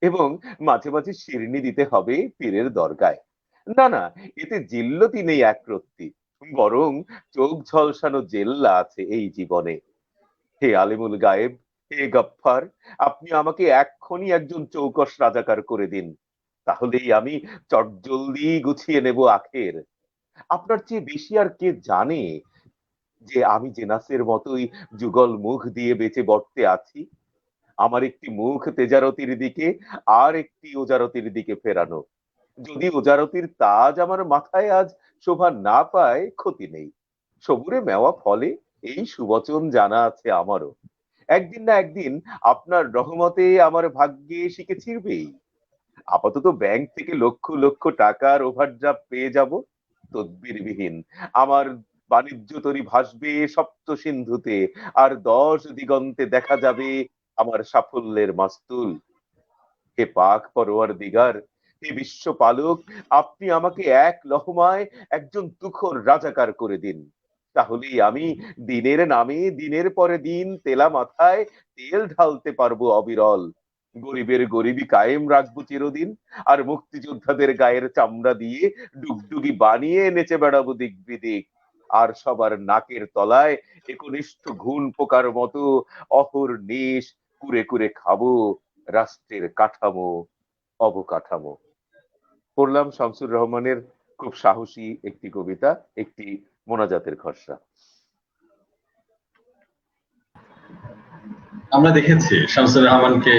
এবং মাঝে মাঝে শিরনি দিতে হবে পীরের দরগায়। না না, এতে জিল্লতি নেই একরত্তি, বরং চোখ ঝলসানো জেল্লা আছে এই জীবনে। হে আলিমুল গায়েব, হে গফফার, আপনি আমাকে এক্ষুনি একজন চৌকস রাজাকার করে দিন, তাহলেই আমি চটজলদি গুছিয়ে নেব আখের। আপনার চেয়ে বেশি আর কে জানে যে আমি জেনাসের মতোই যুগল মুখ দিয়ে বেঁচে বর্তে আছি। আমার একটি মুখ তেজারতির দিকে, আর একটি ওজারতির দিকে ফেরানো। যদি ওজারতির তাজ আমার মাথায় আজ শোভা না পায়, ক্ষতি নেই, সবুরে মেওয়া ফলে, এই সুবচন জানা আছে আমারও। একদিন না একদিন আপনার রহমতে আমার ভাগ্যে শিখে ছিড়বেই। আপাতত ব্যাংক থেকে লক্ষ লক্ষ টাকার ওভারড্রাফট পেয়ে যাব তদবিরবিহীন। আমার বাণিজ্য তরী ভাসবে সপ্ত সিন্ধুতে, আর 10 দিগন্তে দেখা যাবে আমার সাফল্যের মাস্তুল। হে পাক পরোয়ার দিগার, হে বিশ্ব পালক, আপনি আমাকে এক লহমায় একজন তুখর রাজাকার করে দিন, তাহলেই আমি দিনের নামে দিনের পরে দিন তেলা মাথায় তেল ঢালতে পারবো অবিরল। গরিবের গরিবি কায়েম রাখবো চিরদিন, আর মুক্তিযোদ্ধাদের গায়ের চামড়া দিয়ে ডুগডুগি বানিয়ে নেচে বেড়াবো দিক বিদিক, আর সবার নাকের তলায় একনিষ্ঠ ঘুণ পোকার মতো অহর্নিশ কুরে কুরে খাবো রাষ্ট্রের কাঠামো অবকাঠামো। পড়লাম শামসুর রহমানের খুব সাহসী একটি কবিতা, একটি মোনাজাতের খসড়া। আমরা দেখেছি শামসুর রহমানকে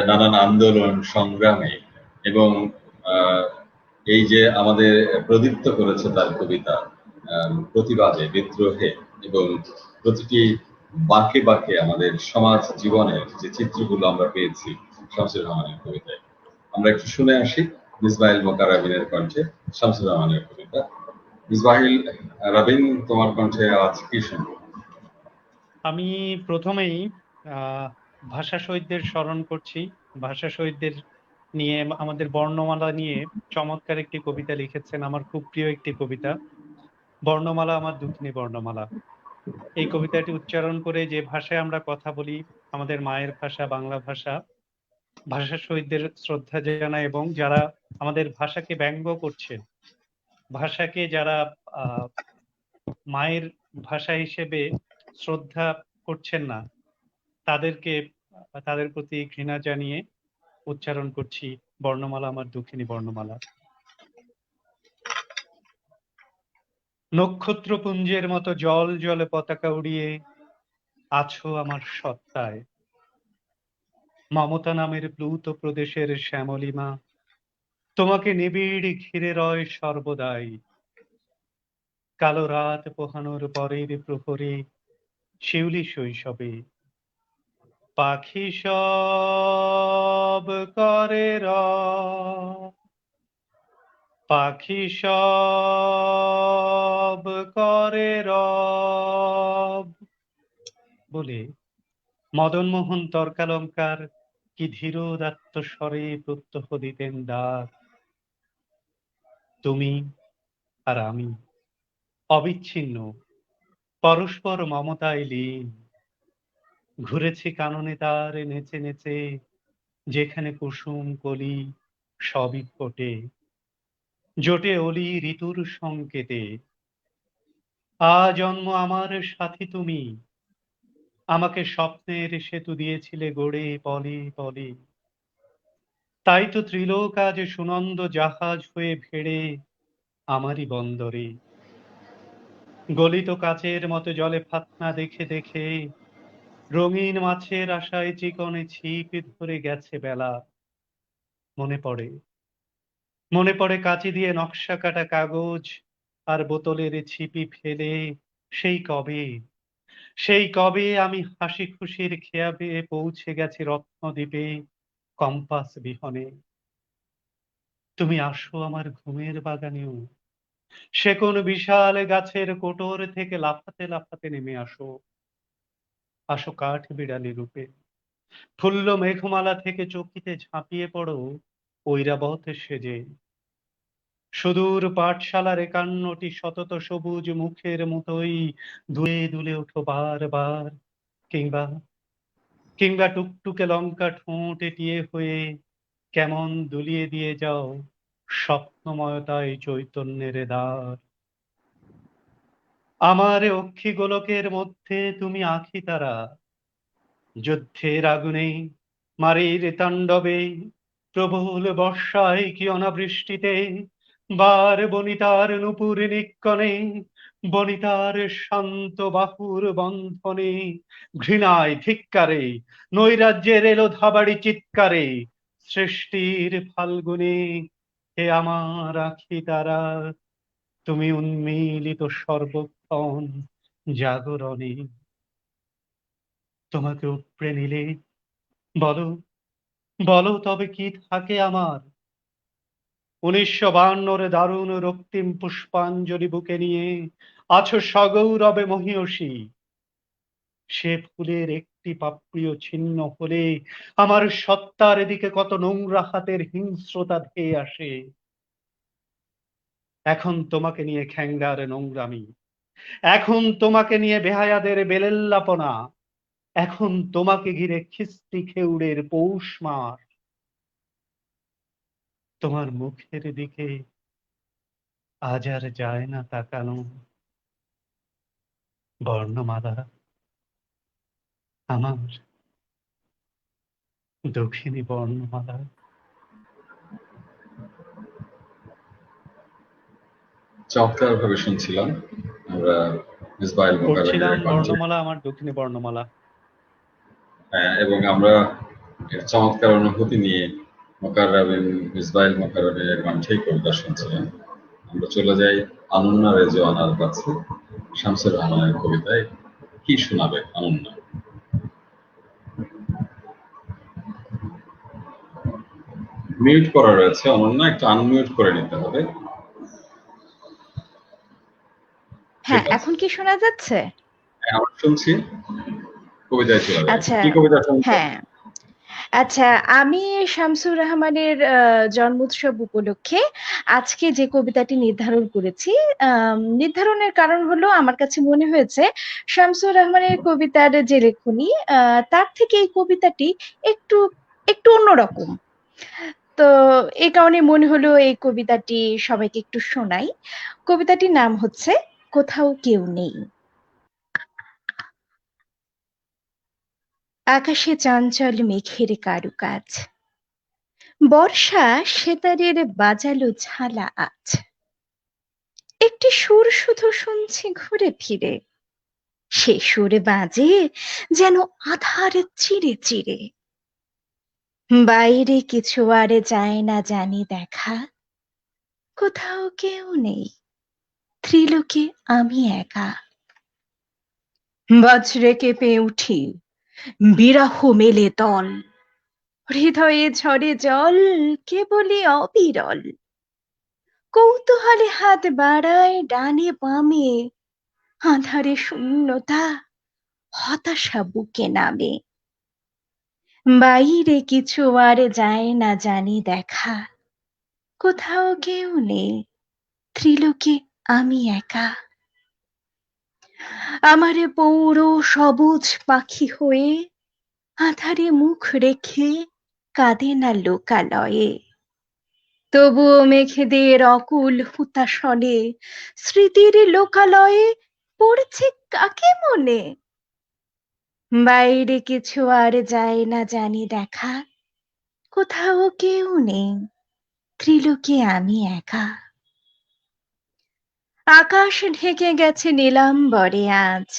নানান আন্দোলন সংগ্রামে এবং এই যে আমাদের প্রদীপ্ত করেছে তার কবিতা, প্রতিবাদে, বিদ্রোহে এবং প্রতিটি বাঁকে বাঁকে আমাদের সমাজ জীবনের যে চিত্রগুলো আমরা পেয়েছি শামসুর রহমানের কবিতায়। আমরা একটু শুনে আসি মিসবাহিল মোকার রাবিনের কণ্ঠে শামসুর রহমানের কবিতা। মিসবাহিল রাবিন, তোমার কণ্ঠে আজ কি শুনবো? আমি প্রথমেই ভাষা শহীদদের স্মরণ করছি। ভাষা শহীদদের নিয়ে, আমাদের বর্ণমালা নিয়ে চমৎকার একটি কবিতা লিখেছেন, আমার খুব প্রিয় একটি কবিতা, বর্ণমালা আমার দুঃখিনী বর্ণমালা। এই কবিতাটি উচ্চারণ করে যে ভাষায় আমরা কথা বলি, আমাদের মায়ের ভাষা বাংলা ভাষা, ভাষা শহীদদের শ্রদ্ধা জানাই, এবং যারা আমাদের ভাষাকে ব্যঙ্গ করছেন, ভাষাকে যারা মায়ের ভাষা হিসেবে শ্রদ্ধা করছেন না, তাদেরকে, তাদের প্রতি ঘৃণা জানিয়ে উচ্চারণ করছি বর্ণমালা আমার দুঃখিনী বর্ণমালা। নক্ষত্রপুঞ্জের মতো জল জলে পতাকা উড়িয়ে আছো আমার সত্তায়, মমতা নামের প্লুত প্রদেশের শ্যামলিমা, তোমাকে নিবিড় ঘিরে রয় সর্বদাই। কালো রাত পোহানোর পরের প্রহরে শিউলি শৈশবে পাখি সব করে পাখি সব করে বলে মদনমোহন তর্কালঙ্কার কি ধীরোদাত্ত স্বরে প্রত্যহ দিতেন ডাক। তুমি আর আমি অবিচ্ছিন্ন, পরস্পর মমতায় লীন, ঘুরেছি কাননে তার নেচে নেচে, যেখানে কুসুম কলি সবই ফোটে, জোটে অলি ঋতুর সংকেতে। জন্ম আমার সাথী তুমি, আমাকে স্বপ্নের সেতু দিয়েছিলে গড়ে পলে পলে। তাই তো ত্রিলোক আজ সুনন্দ জাহাজ হয়ে ভেড়ে আমারই বন্দরে, গলিত কাচের মতো জলে ফাতনা দেখে দেখে রঙিন মাছের আশায় চিকনে ছিপ ধরে গেছে বেলা। মনে পড়ে, মনে পড়ে কাঁচি দিয়ে নকশা কাটা কাগজ আর বোতলের ছিপি ফেলে সেই কবে, সেই কবে আমি হাসি খুশির খেয়াবে পৌঁছে গেছি রত্নদ্বীপে কম্পাস বিহনে। তুমি আসো আমার ঘুমের বাগানেও, সে কোন বিশাল গাছের কোটর থেকে লাফাতে লাফাতে নেমে আসো। আসো কাঠ বিড়ালি রূপে, ফুল্ল মেঘমালা থেকে চকিতে ঝাঁপিয়ে পড়ো ঐরাবত সেজে। সুদূর পাঠশালার ৫১টি শতত সবুজ মুখের মতোই দুলে দুলে ওঠো বারবার, কিংবা কিংবা টুকটুকে লঙ্কা ঠোঁট এঁটিয়ে হয়ে কেমন দুলিয়ে দিয়ে যাও স্বপ্নময়তায় চৈতন্যের দ্বার। আমার অক্ষি গোলকের মধ্যে তুমি আঁখি তারা, যুদ্ধের আগুনে মারির তাণ্ডবে প্রবল বর্ষায় কি অনাবৃষ্টিতে বার বনিতার নুপুর নিক্কণে, বনিতার শান্ত বাহুর বন্ধনে ঘৃণায় ধিক্কারে নৈরাজ্যের এলো ধাবাড়ি চিৎকারে সৃষ্টির ফাল্গুনে হে আমার আঁখি তারা, তুমি উন্মীলিত সর্বক্ষণ জাগরণে। তোমাকে উপড়ে নিলে বলো, বলো তবে কি থাকে আমার? ১৯৫২ দারুণ রক্তিম পুষ্পাঞ্জলি বুকে নিয়ে আছো সগৌরবে মহীয়সী। সে ফুলের একটি পাপড়িও ছিন্ন হলে আমার সত্তার দিকে কত নোংরা হাতের হিংস্রতা ধেয়ে আসে। এখন তোমাকে নিয়ে খ্যাঙ্গার নোংরামি, এখন তোমাকে নিয়ে বেহায়াদের বেলেল্লাপনা, এখন তোমাকে ঘিরে খিস্তি খেউড়ের পৌষ মাস। তোমার মুখের দিকে আজ আর যায় না তাকানো। বর্ণমালা আমার দক্ষিণী বর্ণমালা। চমৎকার ভাবে শুনছিলাম আমরা মিসবাহ পড়ছিলাম মোকাররমের কণ্ঠে। বর্ণমালা আমার দক্ষিণী বর্ণমালা। এবং আমরা এর চমৎকার অনুভূতি নিয়ে মোকাররম মিসবাহ মোকাররমের কণ্ঠেই কবিতা শুনছিলাম। আমরা চলে যাই অনন্যা রেজওয়ানার কাছে, শামসুর রহমানের কবিতায় কি শোনাবে অনন্যা? মিউট করা রয়েছে অনন্যা, একটু আনমিউট করে নিতে হবে। হ্যাঁ, এখন কি শোনা যাচ্ছে? হ্যাঁ, আমরা শুনছি, কবিতায় চলে যাই। আচ্ছা, কি কবিতা শুনছেন? হ্যাঁ, আচ্ছা, আমি শামসুর রাহমানের জন্মোৎসব উপলক্ষে আজকে যে কবিতাটি নির্ধারণ করেছি, নির্ধারণের কারণ হলো আমার কাছে মনে হয়েছে শামসুর রাহমানের কবিতার যে লেখনী, তার থেকে এই কবিতাটি একটু একটু অন্যরকম। তো এই কারণে মনে হলো এই কবিতাটি সবাইকে একটু শোনাই। কবিতাটির নাম হচ্ছে কোথাও কেউ নেই। আকাশে চঞ্চল মেঘের কারুকাজ, বর্ষা সেতারের বাজালো ঝালা আজ। একটি সুর শুধু শুনছি ঘুরে ফিরে, সে সুর বাজে যেন আধার চিরে চিরে। বাইরে কিছু আর যায় না জানি দেখা, কোথাও কেউ নেই, ত্রিলোকে আমি একা। বজ্রে কেঁপে উঠি, বিরহ মেলে দল, হৃদয়ে ঝরে জল কেবলই অবিরল। কৌতূহলে হাত বাড়ায় ডানে বামে, আঁধারে শূন্যতা হতাশা বুকে নামে। বাইরে কিছু আর যায় না জানি দেখা, কোথাও কেউ নেই, ত্রিলোকে আমি একা। আমারে পৌর সবুজ পাখি হয়ে আঁধারে মুখ রেখে কাঁদে না লোকালয়ে। তবুও মেঘেদের অকুল হুতাশনে স্মৃতির লোকালয়ে পড়ছে কাকে মনে। বাইরে কিছু আর যায় না জানি দেখা, কোথাও কেউ নেই, ত্রিলোকে আমি একা। আকাশ ঢেকে গেছে নীলাম্বরে আজ,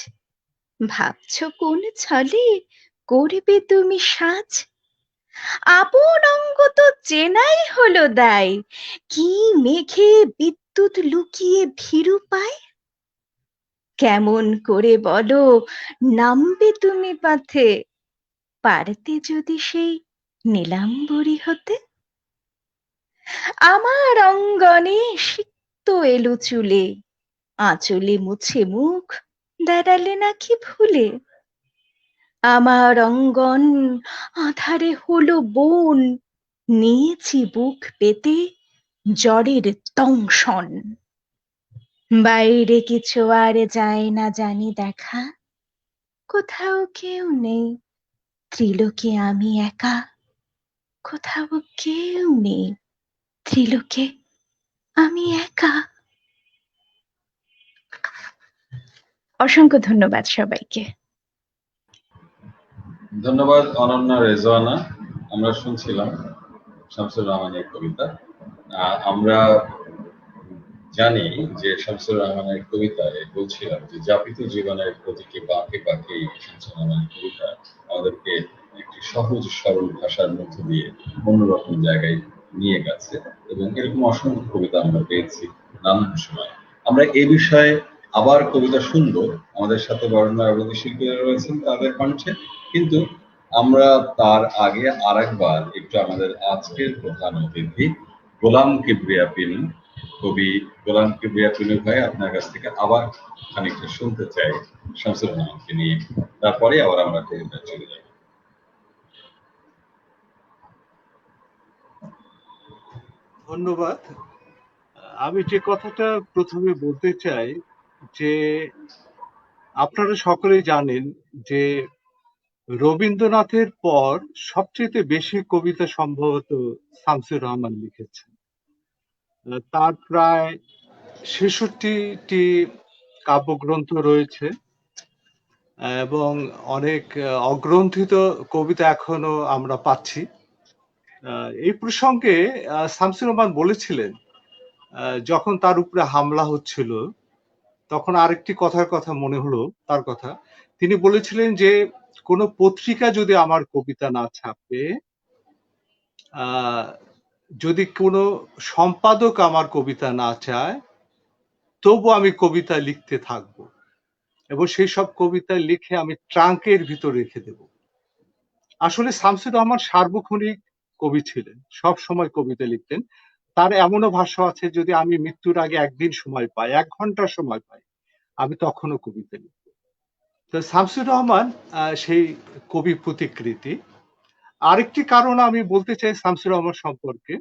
ভাবছ কোন ছলে করবে তুমি সাজ? আপন অঙ্গ তো চেনাই হলো দায়, কি মেঘে বিদ্যুৎ লুকিয়ে ভীরু পায়? কেমন করে বলো নামবে তুমি পথে, পারতে যদি সেই নীলাম্বরী হতে? আমার অঙ্গনে সিক্ত এলো চুলে, আঁচলে মুছে মুখ দাঁড়ালে নাকি ভুলে? আমার অঙ্গন আধারে হলো বন, নিয়েছি বুক পেতে জ্বরের দংশন। বাইরে কিছু আর যায় না জানি দেখা, কোথাও কেউ নেই, ত্রিলোকে আমি একা। কোথাও কেউ নেই, ত্রিলোকে আমি একা। অসংখ্য ধন্যবাদ সবাইকে। ধন্যবাদ অনন্যা রেজওয়ানা। আমরা শুনছিলাম শামসুর রহমানের কবিতা। আমরা জানি যে শামসুর রহমানের কবিতায় বলছিলাম যে যাপিত জীবনের প্রতিটি বাঁকে বাঁকে শামসুর রহমানের কবিতা আমাদেরকে একটি সহজ সরল ভাষার মধ্য দিয়ে অন্যরকম জায়গায় নিয়ে গেছে, এবং এরকম অসংখ্য কবিতা আমরা পেয়েছি নানান সময়। আমরা এই বিষয়ে আবার কবিতা শুনবো, আমাদের সাথে বরেণ্য আবৃত্তি শিল্পীরা রয়েছেন তাদের কণ্ঠে, কিন্তু আমরা তার আগে আরেকবার একটু আমাদের আজকের প্রধান অতিথি গোলাম কিবরিয়া পিনু, কবি গোলাম কিবরিয়া পিনু ভাই, আপনার কাছ থেকে আবার খানিকটা শুনতে চাই শামসুর রহমানকে নিয়ে, তারপরে আবার আমরা কবিতা চলে যাব। ধন্যবাদ। আমি যে কথাটা প্রথমে বলতে চাই যে আপনারা সকলেই জানেন যে রবীন্দ্রনাথের পর সবচেয়ে বেশি কবিতা সম্ভবত শামসুর রহমান লিখেছেন। তার প্রায় ৬৬টি কাব্যগ্রন্থ রয়েছে এবং অনেক অগ্রন্থিত কবিতা এখনো আমরা পাচ্ছি। এই প্রসঙ্গে শামসুর রহমান বলেছিলেন যখন তার উপরে হামলা হচ্ছিল তখন আরেকটি কথার কথা মনে হলো তার কথা। তিনি বলেছিলেন যে কোনো পত্রিকা যদি আমার কবিতা না ছাপে, যদি কোনো সম্পাদক আমার কবিতা না চায়, তবু আমি কবিতা লিখতে থাকবো এবং সেই সব কবিতা লিখে আমি ট্রাঙ্কের ভিতর রেখে দেব। আসলে শামসুর রহমান সার্বক্ষণিক কবি ছিলেন, সব সময় কবিতা লিখতেন। তার এমনও ভাষ্য আছে, যদি আমি মৃত্যুর আগে একদিন সময় পাই, ১ ঘন্টা সময় পাই, আমি তখনও কবিতা লিখব। তো শামসুর রহমান সেই কবি প্রতিকৃতি। আরেকটি কারণ আমি বলতে চাই শামসুর রহমান সম্পর্কে,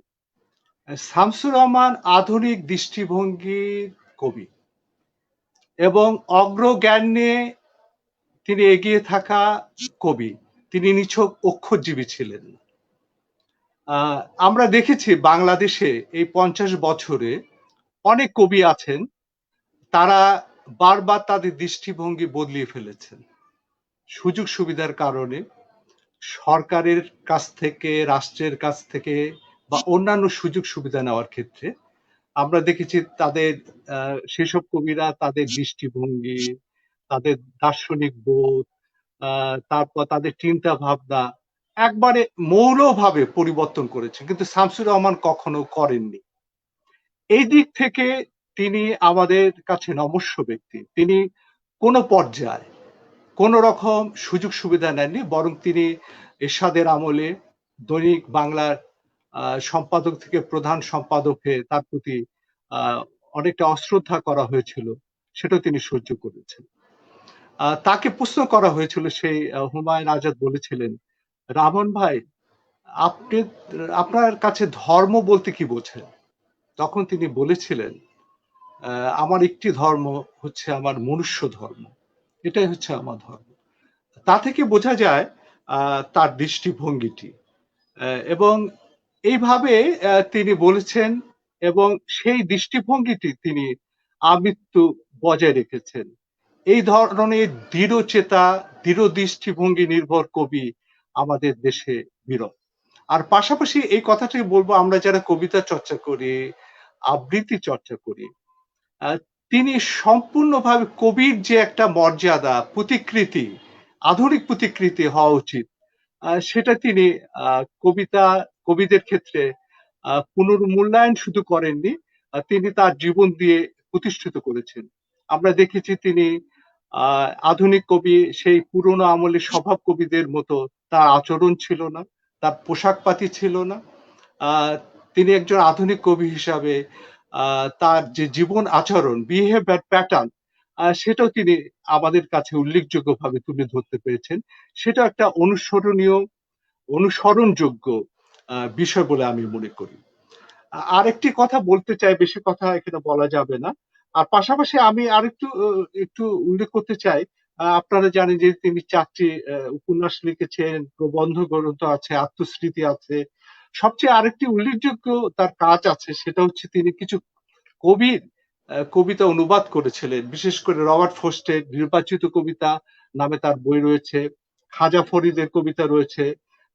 শামসুর রহমান আধুনিক দৃষ্টিভঙ্গির কবি এবং অগ্রজ্ঞান নিয়ে তিনি এগিয়ে থাকা কবি। তিনি নিছক অক্ষরজীবী ছিলেন। আমরা দেখেছি বাংলাদেশে এই ৫০ বছরে অনেক কবি আছেন, তারা বারবার তাদের দৃষ্টিভঙ্গি বদলিয়ে ফেলেছেন সুযোগ সুবিধার কারণে, সরকারের কাছ থেকে, রাষ্ট্রের কাছ থেকে বা অন্যান্য সুযোগ সুবিধা নেওয়ার ক্ষেত্রে। আমরা দেখেছি তাদের সেসব কবিরা তাদের দৃষ্টিভঙ্গি, তাদের দার্শনিক বোধ, তারপর তাদের চিন্তা ভাবনা একবারে মৌলভাবে পরিবর্তন করেছে, কিন্তু শামসুর রহমান কখনো করেননি। এই দিক থেকে তিনি আমাদের কাছে নমস্য ব্যক্তি। তিনি কোনো পর্যায়ে কোন রকম সুযোগ সুবিধা নেননি, বরং তিনি এরশাদের আমলে দৈনিক বাংলার সম্পাদক থেকে প্রধান সম্পাদক হয়ে তার প্রতি অনেকটা অশ্রদ্ধা করা হয়েছিল, সেটাও তিনি সহ্য করেছেন। তাকে প্রশ্ন করা হয়েছিল, সেই হুমায়ুন আজাদ বলেছিলেন, রামন ভাই আপনি আপনার কাছে ধর্ম বলতে কি বোঝেন? তখন তিনি বলেছিলেন, আমার একটি ধর্ম হচ্ছে আমার মনুষ্য ধর্ম, এটাই হচ্ছে আমার ধর্ম। তা থেকে বোঝা যায় তার দৃষ্টিভঙ্গিটি, এবং এইভাবে তিনি বলেছেন এবং সেই দৃষ্টিভঙ্গিটি তিনি আমৃত্যু বজায় রেখেছেন। এই ধরনের দৃঢ়চেতা, দৃঢ় দৃষ্টিভঙ্গি নির্ভর কবি আমাদের দেশে বিরল। আর পাশাপাশি এই কথাটাই বলবো, আমরা যারা কবিতা চর্চা করি, আবৃত্তি চর্চা করি, আহ, তিনি সম্পূর্ণভাবে কবির যে একটা মর্যাদা, প্রতিকৃতি, আধুনিক প্রতিকৃতি হওয়া উচিত, সেটা তিনি কবিদের ক্ষেত্রে পুনর্মূল্যায়ন শুধু করেননি, তিনি তার জীবন দিয়ে প্রতিষ্ঠিত করেছেন। আমরা দেখেছি তিনি আধুনিক কবি সেই পুরনো আমলের স্বভাব কবিদের মতো তার আচরণ ছিল না, তার পোশাক পাতি ছিল না। তিনি একজন আধুনিক কবি হিসাবে তার যে জীবন আচরণ, বিহেভিয়ার প্যাটার্ন, সেটাও তিনি আমাদের কাছে উল্লেখযোগ্যভাবে তুলে ধরতে পেরেছেন। সেটা একটা অনুসরণযোগ্য বিষয় বলে আমি মনে করি। আরেকটি কথা বলতে চাই, বেশি কথা এখানে বলা যাবে না। আর পাশাপাশি আমি একটু উল্লেখ করতে চাই, আপনারা জানেন যে তিনি 4টি উপন্যাস লিখেছেন, প্রবন্ধ গ্রন্থ আছে, আত্মস্মৃতি আছে। সবচেয়ে আরেকটি উল্লেখযোগ্য তার কাজ আছে, সেটা হচ্ছে তিনি কিছু কবিতা অনুবাদ করেছিলেন। বিশেষ করে রবার্ট ফ্রস্টের নির্বাচিত কবিতা নামে তার বই রয়েছে, খাজা ফরিদের কবিতা রয়েছে,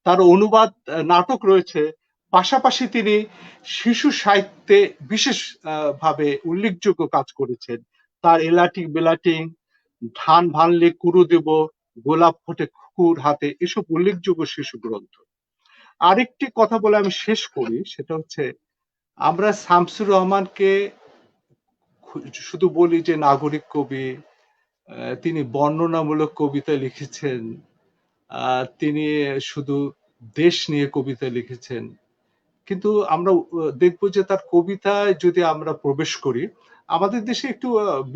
তার অনুবাদ নাটক রয়েছে। পাশাপাশি তিনি শিশু সাহিত্যে বিশেষ ভাবে উল্লেখযোগ্য কাজ করেছেন। তার এলাটিং বেলাটিং, ধান ভানলে কুরু দেব, গোলাপ ফোটে কুকুর হাতে, এসব উল্লেখযোগ্য শিশু গ্রন্থ। আরেকটি কথা বলে আমি শেষ করি, সেটা হচ্ছে আমরা শামসুর রহমানকে শুধু বলি যে নাগরিক কবি, তিনি বর্ণনামূলক কবিতা লিখেছেন, তিনি শুধু দেশ নিয়ে কবিতা লিখেছেন, কিন্তু আমরা দেখবো যে তার কবিতায় যদি আমরা প্রবেশ করি, আমাদের দেশে একটু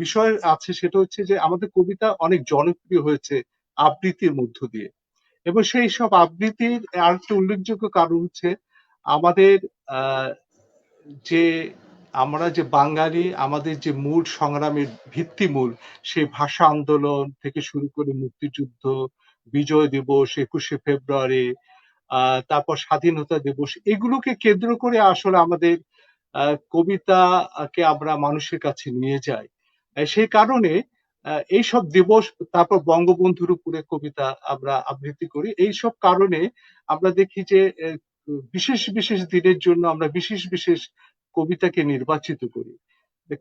বিষয় আছে, সেটা হচ্ছে যে আমাদের কবিতা অনেক জনপ্রিয় হয়েছে আবৃত্তির মধ্য দিয়ে। এবং সেই সব আবৃত্তির আরেকটা উল্লেখযোগ্য কারণ হচ্ছে আমাদের যে আমরা যে বাঙালি, আমাদের যে মূল সংগ্রামের ভিত্তিমূল, সেই ভাষা আন্দোলন থেকে শুরু করে মুক্তিযুদ্ধ, বিজয় দিবস, 21শে ফেব্রুয়ারি, তারপর স্বাধীনতা দিবস, এগুলোকে কেন্দ্র করে আসলে আমাদের কবিতাকে আমরা মানুষের কাছে নিয়ে যাই। সেই কারণে এইসব দিবস, তারপর বঙ্গবন্ধুর উপরে কবিতা আমরা আবৃত্তি করি। এইসব কারণে আমরা দেখি যে বিশেষ বিশেষ দিনের জন্য আমরা বিশেষ বিশেষ কবিতাকে নির্বাচিত করি।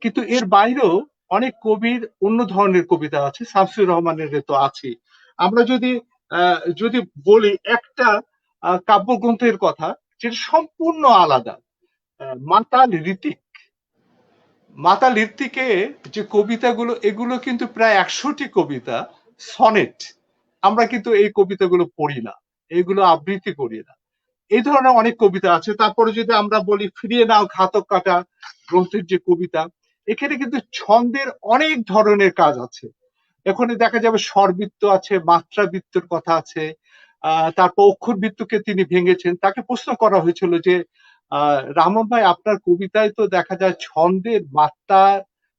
কিন্তু এর বাইরেও অনেক কবির অন্য ধরনের কবিতা আছে, শামসুর রহমানের তো আছে। আমরা যদি বলি একটা কাব্যগ্রন্থের কথা, যেটা সম্পূর্ণ আলাদা, মাতাল ঋত্বিকে যে কবিতাগুলো, এগুলো কিন্তু প্রায় 100টি কবিতা, সনেট। আমরা কিন্তু এই কবিতাগুলো পড়ি না, এইগুলো আবৃত্তি করি না। এই ধরনের অনেক কবিতা আছে। তারপরে যদি আমরা বলি ফিরিয়ে নাও ঘাতক কাটা গ্রন্থের যে কবিতা, এখানে কিন্তু ছন্দের অনেক ধরনের কাজ আছে। এখানে দেখা যাবে স্বরবৃত্ত আছে, মাত্রাবৃত্তের কথা আছে, তারপর অক্ষরবৃত্তকে তিনি ভেঙেছেন। তাকে প্রশ্ন করা হয়েছিল যে রামন ভাই, আপনার কবিতায় তো দেখা যায় ছন্দের মাত্রা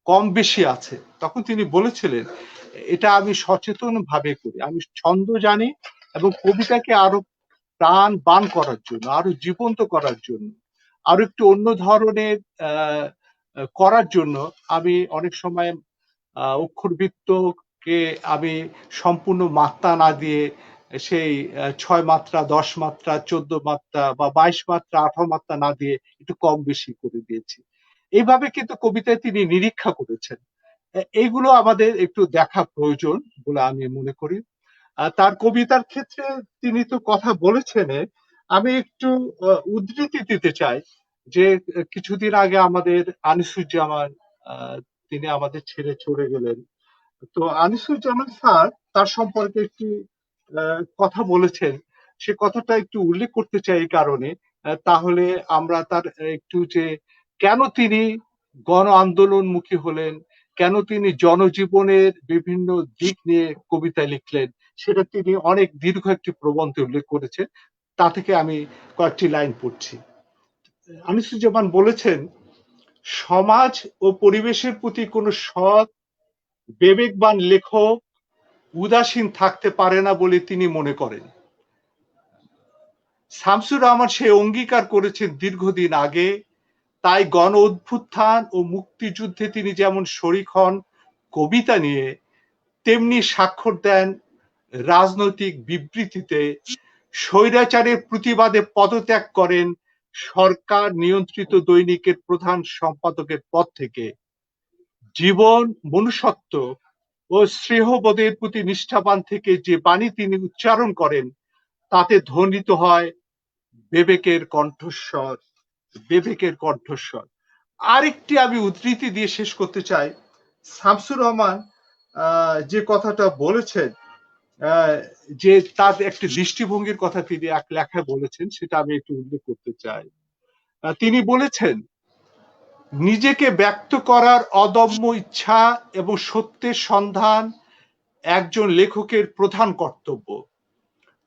কম বেশি আছে। তখন তিনি বলেছিলেন, এটা আমি সচেতন ভাবে করি, আমি ছন্দ জানি এবং কবিতাকে আরো প্রাণবান করার জন্য, আরো জীবন্ত করার জন্য, আরো একটু অন্য ধরনের করার জন্য আমি অনেক সময় অক্ষরবৃত্তকে আমি সম্পূর্ণ মাত্রা না দিয়ে সেই 6 মাত্রা, 10 মাত্রা, 14 মাত্রা বা 22 মাত্রা, 18 মাত্রা না দিয়ে একটু কম বেশি করে দিয়েছি। এইভাবে কিন্তু কবিতায় তিনি নিরীক্ষা করেছেন। এইগুলো আমাদের একটু দেখা প্রয়োজন বলে আমি মনে করি। তার কবিতার ক্ষেত্রে তিনি তো কথা বলেছেন, আমি একটু উদ্ধৃতি দিতে চাই যে কিছুদিন আগে আমাদের আনিসুজ্জামান, তিনি আমাদের ছেড়ে চলে গেলেন। তো আনিসুজ্জামান স্যার তার সম্পর্কে একটি কথা বলেছেন, সে কথাটা একটু উল্লেখ করতে চাই এই কারণে, তাহলে আমরা তার একটু যে কেন তিনি গণ আন্দোলনমুখী হলেন, কেন তিনি জনজীবনের বিভিন্ন দিক নিয়ে কবিতা লিখলেন, সেটা তিনি অনেক দীর্ঘ একটি প্রবন্ধে উল্লেখ করেছেন। তা থেকে আমি কয়েকটি লাইন পড়ছি। আনিসুজ্জামান বলেছেন, সমাজ ও পরিবেশের প্রতি কোনো সৎ বিবেকবান লেখক উদাসীন থাকতে পারে না বলে তিনি মনে করেন। শামসুর রহমান সে অঙ্গীকার করেছেন দীর্ঘদিন আগে। তাই গণ অভ্যুত্থান ও মুক্তিযুদ্ধে তিনি যেমন শরিক হন কবিতা নিয়ে, তেমনি স্বাক্ষর দেন রাজনৈতিক বিবৃতিতে, স্বৈরাচারের প্রতিবাদে পদত্যাগ করেন সরকার নিয়ন্ত্রিত দৈনিকের প্রধান সম্পাদকের পদ থেকে। জীবন, মনুষ্যত্ব ও স্নেহবোধের প্রতি নিষ্ঠাবান থেকে যে বাণী তিনি উচ্চারণ করেন তাতে ধ্বনিত হয় বিবেকের কণ্ঠস্বর, বিবেকের কণ্ঠস্বর। আরেকটি আমি উদ্ধৃতি দিয়ে শেষ করতে চাই। শামসুর রহমান যে কথাটা বলেছেন, যে তার একটি দৃষ্টিভঙ্গির কথা তিনি এক লেখায় বলেছেন, সেটা আমি একটু উল্লেখ করতে চাই। তিনি বলেছেন, নিজেকে ব্যক্ত করার অদম্য ইচ্ছা এবং সত্যের সন্ধান একজন লেখকের প্রধান কর্তব্য।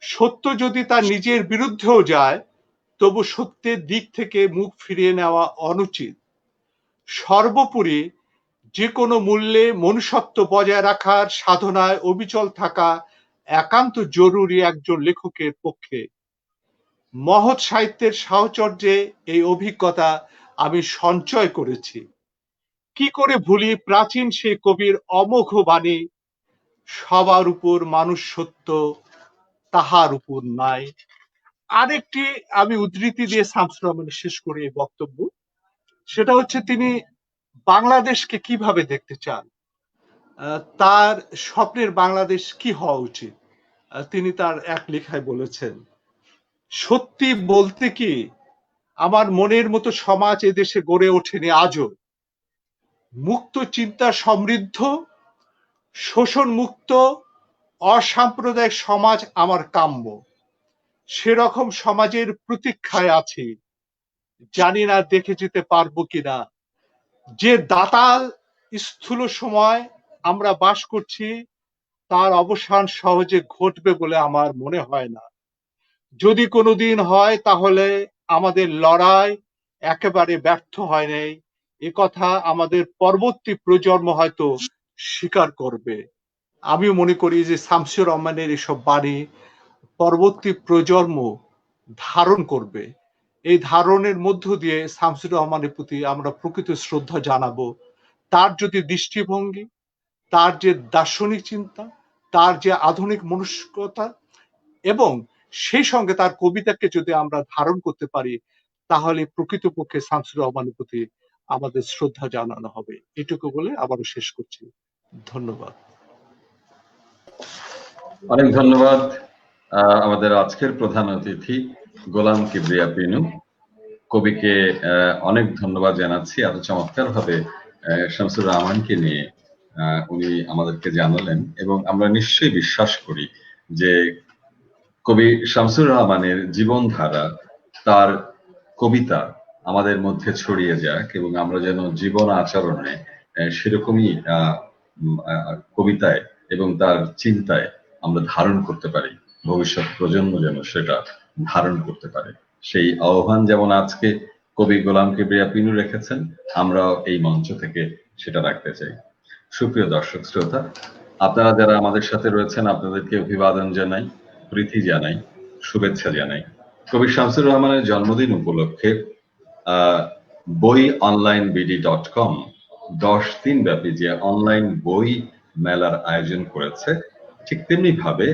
সত্য যদি তার নিজের বিরুদ্ধেও যায়, তবু সত্যের দিক থেকে মুখ ফিরিয়ে নেওয়া অনুচিত। সর্বোপরি যে কোনো মূল্যে মনুষ্যত্ব বজায় রাখার সাধনায় অবিচল থাকা একান্ত জরুরি একজন লেখকের পক্ষে। মহৎ সাহিত্যের সাহচর্যে এই অভিজ্ঞতা আমি সঞ্চয় করেছি। কি করে ভুলি প্রাচীন সেই কবির অমোঘ বাণী, সবার উপর মানুষ সত্য, তাহার উপর নাই। আরেকটি আমি উদ্ধৃতি দিয়ে শামসুর রহমানের শেষ করি এই বক্তব্য। সেটা হচ্ছে, তিনি বাংলাদেশকে কিভাবে দেখতে চান, তার স্বপ্নের বাংলাদেশ কি হওয়া উচিত। তিনি তার এক লেখায় বলেছেন, সত্যি বলতে কি আমার মনের মতো সমাজ এদেশে গড়ে ওঠেনি আজও। মুক্ত চিন্তা সমৃদ্ধ, শোষণ মুক্ত, অসাম্প্রদায়িক সমাজ আমার কাম্য। সেরকম সমাজের প্রতীক্ষায় আছি, জানি না দেখে যেতে পারবো কিনা। যে দাতাল স্থূল সময় আমরা বাস করছি, তার অবসান সহজে ঘটবে বলে আমার মনে হয় না। যদি কোনোদিন হয়, তাহলে আমাদের লড়াই একেবারে ব্যর্থ হয় নাই, এ কথা আমাদের পরবর্তী প্রজন্ম হয়তো স্বীকার করবে। আমি মনে করি যে শামসুর রহমানের এসব বাণী পরবর্তী প্রজন্ম ধারণ করবে। এই ধারণের মধ্য দিয়ে শামসুর রহমানের প্রতি আমরা প্রকৃত শ্রদ্ধা জানাবো। তার যদি দৃষ্টিভঙ্গি, তার যে দার্শনিক চিন্তা, তার যে আধুনিক মনস্কতা, এবং সেই সঙ্গে তার কবিতাকে যদি আমরা ধারণ করতে পারি, তাহলে প্রকৃতপক্ষে শামসুর রহমানের প্রতি আমাদের শ্রদ্ধা জানানো হবে। এটুকু বলে আবারও শেষ করছি। ধন্যবাদ। অনেক ধন্যবাদ আমাদের আজকের প্রধান অতিথি গোলাম কিবরিয়া পিনু। কবিকে অনেক ধন্যবাদ জানাচ্ছি, এত চমৎকার ভাবে শামসুর রহমানকে নিয়ে উনি আমাদেরকে জানালেন, এবং আমরা নিশ্চয়ই বিশ্বাস করি যে কবি শামসুর রহমানের জীবনধারা, তার কবিতা আমাদের মধ্যে ছড়িয়ে যাক, এবং আমরা যেন জীবন আচরণে সেরকমই কবিতায় এবং তার চিন্তায় আমরা ধারণ করতে পারি, ভবিষ্যৎ প্রজন্ম যেন সেটা ধারণ করতে পারে। সেই আহ্বান যেমন আজকে কবি গোলাম কিবরিয়া পিনু রেখেছেন, আমরাও এই মঞ্চ থেকে সেটা রাখতে চাই। সুপ্রিয় দর্শক শ্রোতা, আপনারা যারা আমাদের সাথে রয়েছেন, আপনাদেরকে অভিবাদন জানাই, প্রীতি জানাই, শুভেচ্ছা জানাই। কবি শামসুর রহমানের জন্মদিন উপলক্ষে boyonlinebd.com 10 দিন ব্যাপী যে অনলাইন বই মেলার আয়োজন করেছে, ঠিক তেমনি ভাবে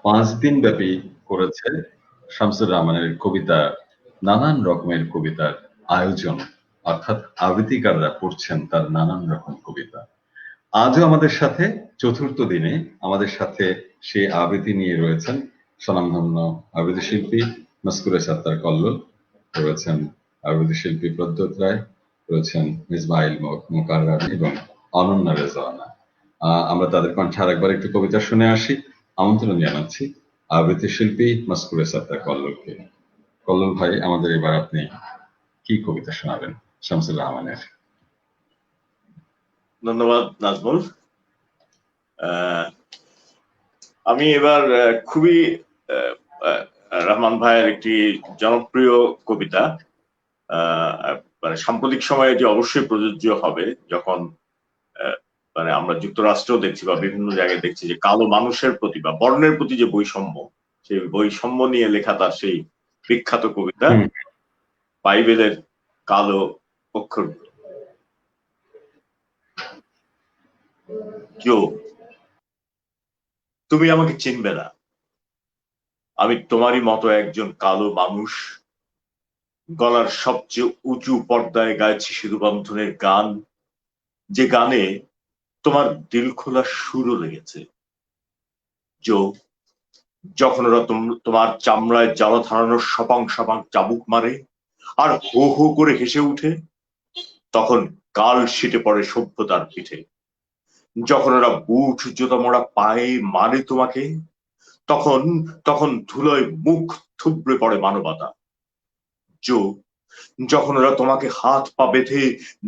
5 দিন ব্যাপী করেছে শামসুর রহমানের কবিতা, নানান রকমের কবিতার আয়োজন, অর্থাৎ আবৃত্তিকাররা পড়ছেন তার নানান রকম কবিতা। আজও আমাদের সাথে চতুর্থ দিনে আমাদের সাথে সেই আবৃত্তি নিয়ে রয়েছেন স্বনামধন্য আবৃত্তি শিল্পী মাসকুরে সাত্তার কল্লোল, রয়েছেন আবৃত্তি শিল্পী প্রদ্যোৎ রায়, রয়েছেন মিসবাইল মোকাররম এবং অনন্যা রেজওয়ানা। আমরা তাদের কণ্ঠে আরেকবার একটু কবিতা শুনে আসি। আমন্ত্রণ জানাচ্ছি আবৃত্তি শিল্পী মাসকুরে সাত্তার কল্লোলকে। কল্লোল ভাই, আমাদের এবার আপনি কি কবিতা শোনাবেন শামসুর রহমানের? ধন্যবাদ নাজমুল। আমি এবার খুবই রহমান ভাইয়ের একটি জনপ্রিয় কবিতা, মানে সাম্প্রতিক সময়ে এটি অবশ্যই প্রযোজ্য হবে, যখন মানে আমরা যুক্তরাষ্ট্রেও দেখছি বা বিভিন্ন জায়গায় দেখছি যে কালো মানুষের প্রতি বা বর্ণের প্রতি যে বৈষম্য, সেই বৈষম্য নিয়ে লেখা তার সেই বিখ্যাত কবিতা বাইবেলের কালো অক্ষর। তুমি আমাকে চিনবে না, আমি তোমারই মতো একজন কালো মানুষ, গলার সবচেয়ে উঁচু পর্দায় গাইছি সিধু বন্ধনের গান, যে গানে তোমার দিল খোলা সুরও লেগেছে। জো, যখন ওরা তোমার চামড়ায় জ্বালা ধরানোর সপাং সপাং চাবুক মারে আর হো হো করে হেসে উঠে, তখন কাল সিটে পড়ে সভ্যতার পিঠে। যখন ওরা বুট জুতা মোড়া পায়ে মানে তোমাকে, তখন তখন ধুলোয় মুখ থুবড়ে পড়ে মানবতা। জো, যখন ওরা তোমাকে হাত পা বেঁধে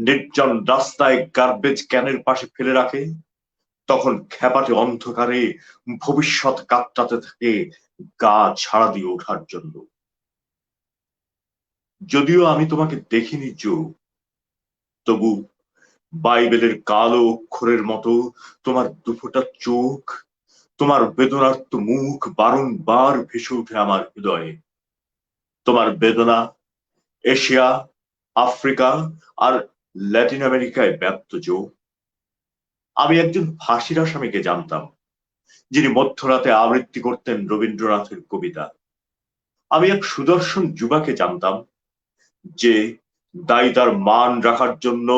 নির্জন রাস্তায় গার্বেজ ক্যানের পাশে ফেলে রাখে, তখন খ্যাপাটে অন্ধকারে ভবিষ্যৎ কাঁপটাতে থাকে গা ছাড়া দিয়ে ওঠার জন্য। যদিও আমি তোমাকে দেখিনি জো, তবু বাইবেলের কালো অক্ষরের মতো তোমার দুফোঁটা চোখ, তোমার বেদনার্ত মুখ বারংবার ভেসে উঠে আমার হৃদয়ে। তোমার বেদনা এশিয়া, আফ্রিকা আর ল্যাটিন আমেরিকায় ব্যাপ্ত জো। আমি একজন ফাঁসির আসামিকে জানতাম, যিনি মধ্যরাতে আবৃত্তি করতেন রবীন্দ্রনাথের কবিতা। আমি এক সুদর্শন যুবাকে জানতাম, যে দায়ী তার মান রাখার জন্য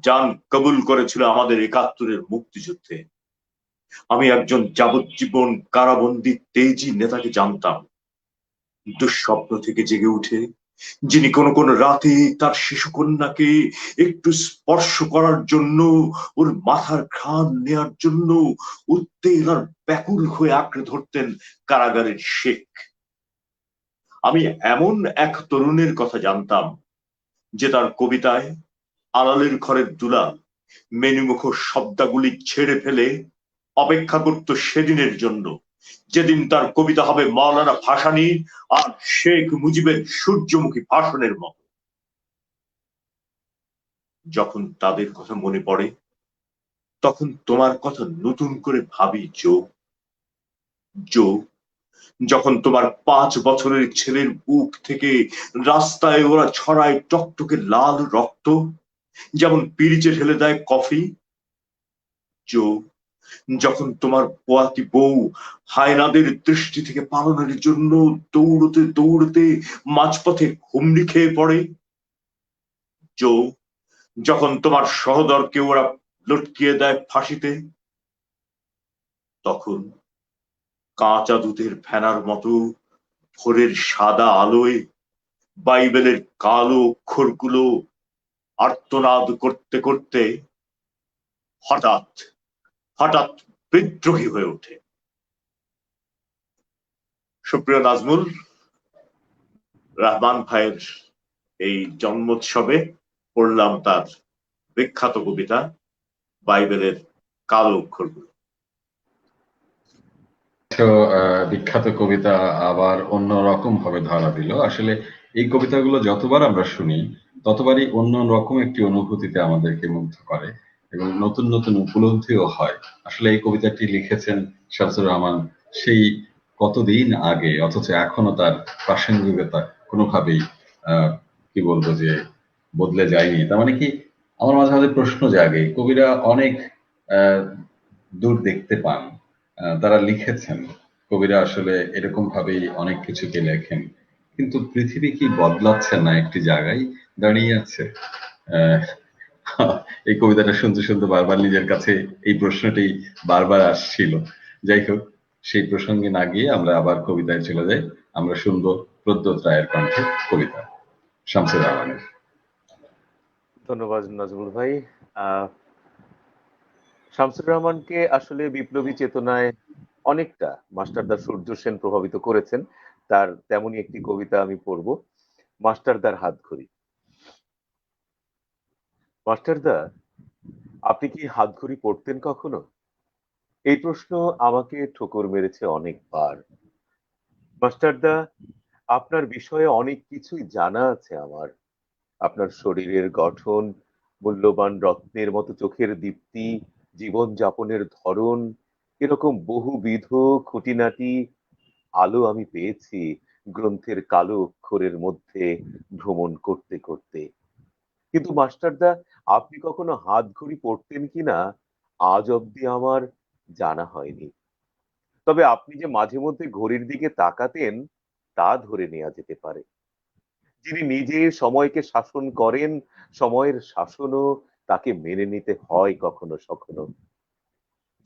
জান কবুল করেছিল আমাদের ৭১-এর মুক্তিযুদ্ধে। আমি একজন যাবজ্জীবন কারাবন্দী তেজি নেতাকে জানতাম, দুঃস্বপ্ন থেকে জেগে উঠে যিনি কোন কোন রাতে তার শিশুকন্যাকে একটু স্পর্শ করার জন্য, ওর মাথার ঘ্রাণ নেয়ার জন্য উত্তেল আর ব্যাকুল হয়ে আঁকড়ে ধরতেন কারাগারের শেখ। আমি এমন এক তরুণের কথা জানতাম, যে তার কবিতায় আড়ালের ঘরের দুলাল মেনুমুখ শব্দাগুলি ছেড়ে ফেলে অপেক্ষা করত সেদিনের জন্য, যেদিন তার কবিতা হবে মাওলানা ভাসানী আর শেখ মুজিবের সূর্যমুখী ভাষণের মতো। যখন তাদের কথা মনে পড়ে, তখন তোমার কথা নতুন করে ভাবি জো। জো, যখন তোমার ৫ বছরের ছেলের বুক থেকে রাস্তায় ওরা ছড়ায় টকটকে লাল রক্ত, যেমন পিরিচে ঢেলে দেয় কফি। জো, যখন তোমার পোয়াতি বউ হায়নাদের দৃষ্টি থেকে পালানোর জন্য দৌড়তে দৌড়তে মাঝপথে হুমড়ি খেয়ে পড়ে। জো, যখন তোমার সহোদরকে ওরা লটকিয়ে দেয় ফাঁসিতে, তখন কাঁচা দুধের ফেনার মতো ভোরের সাদা আলোয় বাইবেলের কালো অক্ষরগুলো আর্তনাদ করতে করতে হঠাৎ হঠাৎ বিদ্রোহী হয়ে ওঠে। সুপ্রিয় নাজমুল, রহমান ভাইয়ের এই জন্মোৎসবে পড়লাম তার বিখ্যাত কবিতা বাইবেলের কালো অক্ষরগুলো। বিখ্যাত কবিতা আবার অন্য রকম ভাবে ধরা দিল। আসলে এই কবিতাগুলো যতবার আমরা শুনি, ততবারই অন্য রকম একটি অনুভূতিতে আমাদেরকে মুগ্ধ করে এবং নতুন নতুন উপলব্ধিও হয়। আসলে এই কবিতাটি লিখেছেন শামসুর রহমান সেই কতদিন আগে, অথচ এখনো তার প্রাসঙ্গিকতা কোনোভাবেই কি বলবো যে বদলে যায়নি। তার মানে কি, আমার মাঝে মাঝে প্রশ্ন জাগে, কবিরা অনেক দূর দেখতে পান, তারা লিখেছেন, কবিরা আসলে এরকম ভাবেই অনেক কিছুকে লেখেন, কিন্তু পৃথিবী কি বদলাচ্ছে না, একটি জায়গায় দাঁড়িয়ে আছে? আহ, এই কবিতাটা শুনতে শুনতে বারবার নিজের কাছে এই প্রশ্নটি বারবার আসছিল। যাই হোক, সেই প্রসঙ্গে না গিয়ে আমরা আবার কবিতায় চলে যাই। আমরা শুনবো প্রদ্যোৎ রায়ের কণ্ঠে কবিতা শামসুর রহমানের। ধন্যবাদ নাজমুল ভাই। শামসুর রহমানকে আসলে বিপ্লবী চেতনায় অনেকটা মাস্টারদা সূর্য সেন প্রভাবিত করেছেন। তার তেমনই একটি কবিতা আমি পড়ব, মাস্টারদার হাতঘড়ি। মাস্টারদা, আপনি কি হাতঘড়ি পড়তেন কখনো? এই প্রশ্ন আমাকে ঠোকর মেরেছে অনেকবার। মাস্টারদা, আপনার বিষয়ে অনেক কিছুই জানা আছে আমার। আপনার শরীরের গঠন, মূল্যবান রত্নের মতো চোখের দীপ্তি, জীবন যাপনের ধরন, এরকম বহুবিধ খুঁটিনাটি আলো আমি পেয়েছি গ্রন্থের কালো অক্ষরের মধ্যে ভ্রমণ করতে করতে। কিন্তু মাস্টারদা, আপনি কখনো হাতঘড়ি পড়তেন কিনা আজ অব্দি আমার জানা হয়নি। তবে আপনি যে মাঝে মধ্যে ঘড়ির দিকে তাকাতেন তা ধরে নেওয়া যেতে পারে। যিনি নিজে সময়কে শাসন করেন, সময়ের শাসনও তাকে মেনে নিতে হয় কখনো সখনো।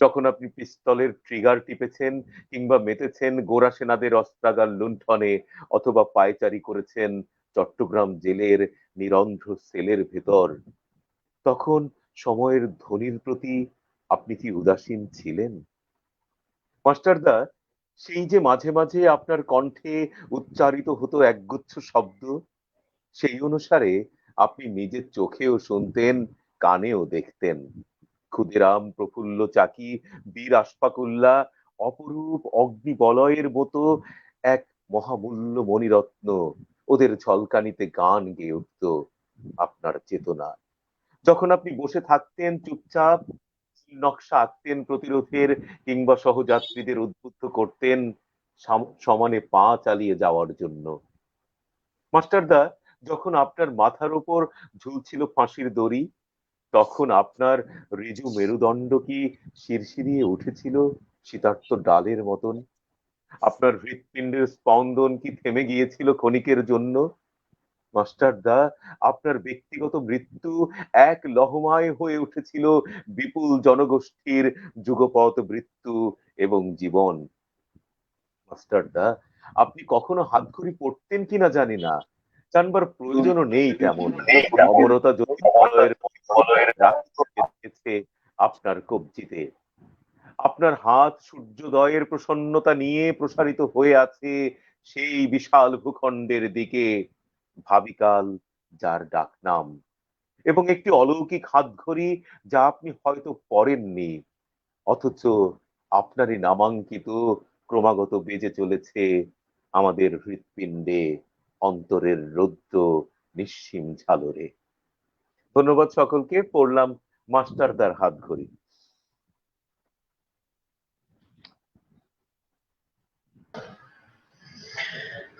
যখন আপনি পিস্তলের ট্রিগার টিপেছেন কিংবা মেতেছেন গোরা সেনাদের অস্ত্রাগার লুণ্ঠনে, অথবা পায়চারি করেছেন চট্টগ্রাম জেলের নিরন্ধ্র সেলের ভেতর, তখন সময়ের ধ্বনির প্রতি আপনি কি উদাসীন ছিলেন? মাস্টারদা, সেই যে মাঝে মাঝে আপনার কণ্ঠে উচ্চারিত হতো একগুচ্ছ শব্দ, সেই অনুসারে আপনি নিজের চোখেও শুনতেন, কানেও দেখতেন। ক্ষুদিরাম, প্রফুল্ল চাকি, বীর আশফাকুল্লাহ, অপরূপ অগ্নিবলয়ের মতো এক মহামূল্য মণিরত্ন ওদের ঝলকানিতে গান গেয়ে উঠত আপনার চেতনা। যখন আপনি বসে থাকতেন চুপচাপ, নকশা আঁকতেন প্রতিরোধের, কিংবা সহযাত্রীদের উদ্বুদ্ধ করতেন সমানে পা চালিয়ে যাওয়ার জন্য। মাস্টারদা, যখন আপনার মাথার উপর ঝুলছিল ফাঁসির দড়ি, তখন আপনার ঋজু মেরুদণ্ড কি শিরশিরিয়ে উঠেছিল শীতার্ত ডালের মতন? আপনার হৃৎপিণ্ডের স্পন্দন কি থেমে গিয়েছিল ক্ষণিকের জন্য? মাস্টারদা, আপনার ব্যক্তিগত মৃত্যু এক লহমায় হয়ে উঠেছিল বিপুল জনগোষ্ঠীর যুগপৎ মৃত্যু এবং জীবন। মাস্টারদা, আপনি কখনো হাতঘড়ি পড়তেন কিনা জানি না, জানবার প্রয়োজনও নেই তেমন। অমরতা জ্যোতির্ময়ের রাখছে আপনার কবজিতে। আপনার হাত সূর্যোদয়ের প্রসন্নতা নিয়ে প্রসারিত হয়ে আছে সেই বিশাল ভূখণ্ডের দিকে, ভাবিকাল যার ডাকনাম, এবং একটি অলৌকিক হাতঘড়ি যা আপনি হয়তো পড়েননি, অথচ আপনারই নামাঙ্কিত ক্রমাগত বেজে চলেছে আমাদের হৃৎপিণ্ডে, অন্তরের রৌদ্র নিঃসীম ঝালরে। ধন্যবাদ সকলকে। পড়লাম মাস্টারদার হাতঘড়ি।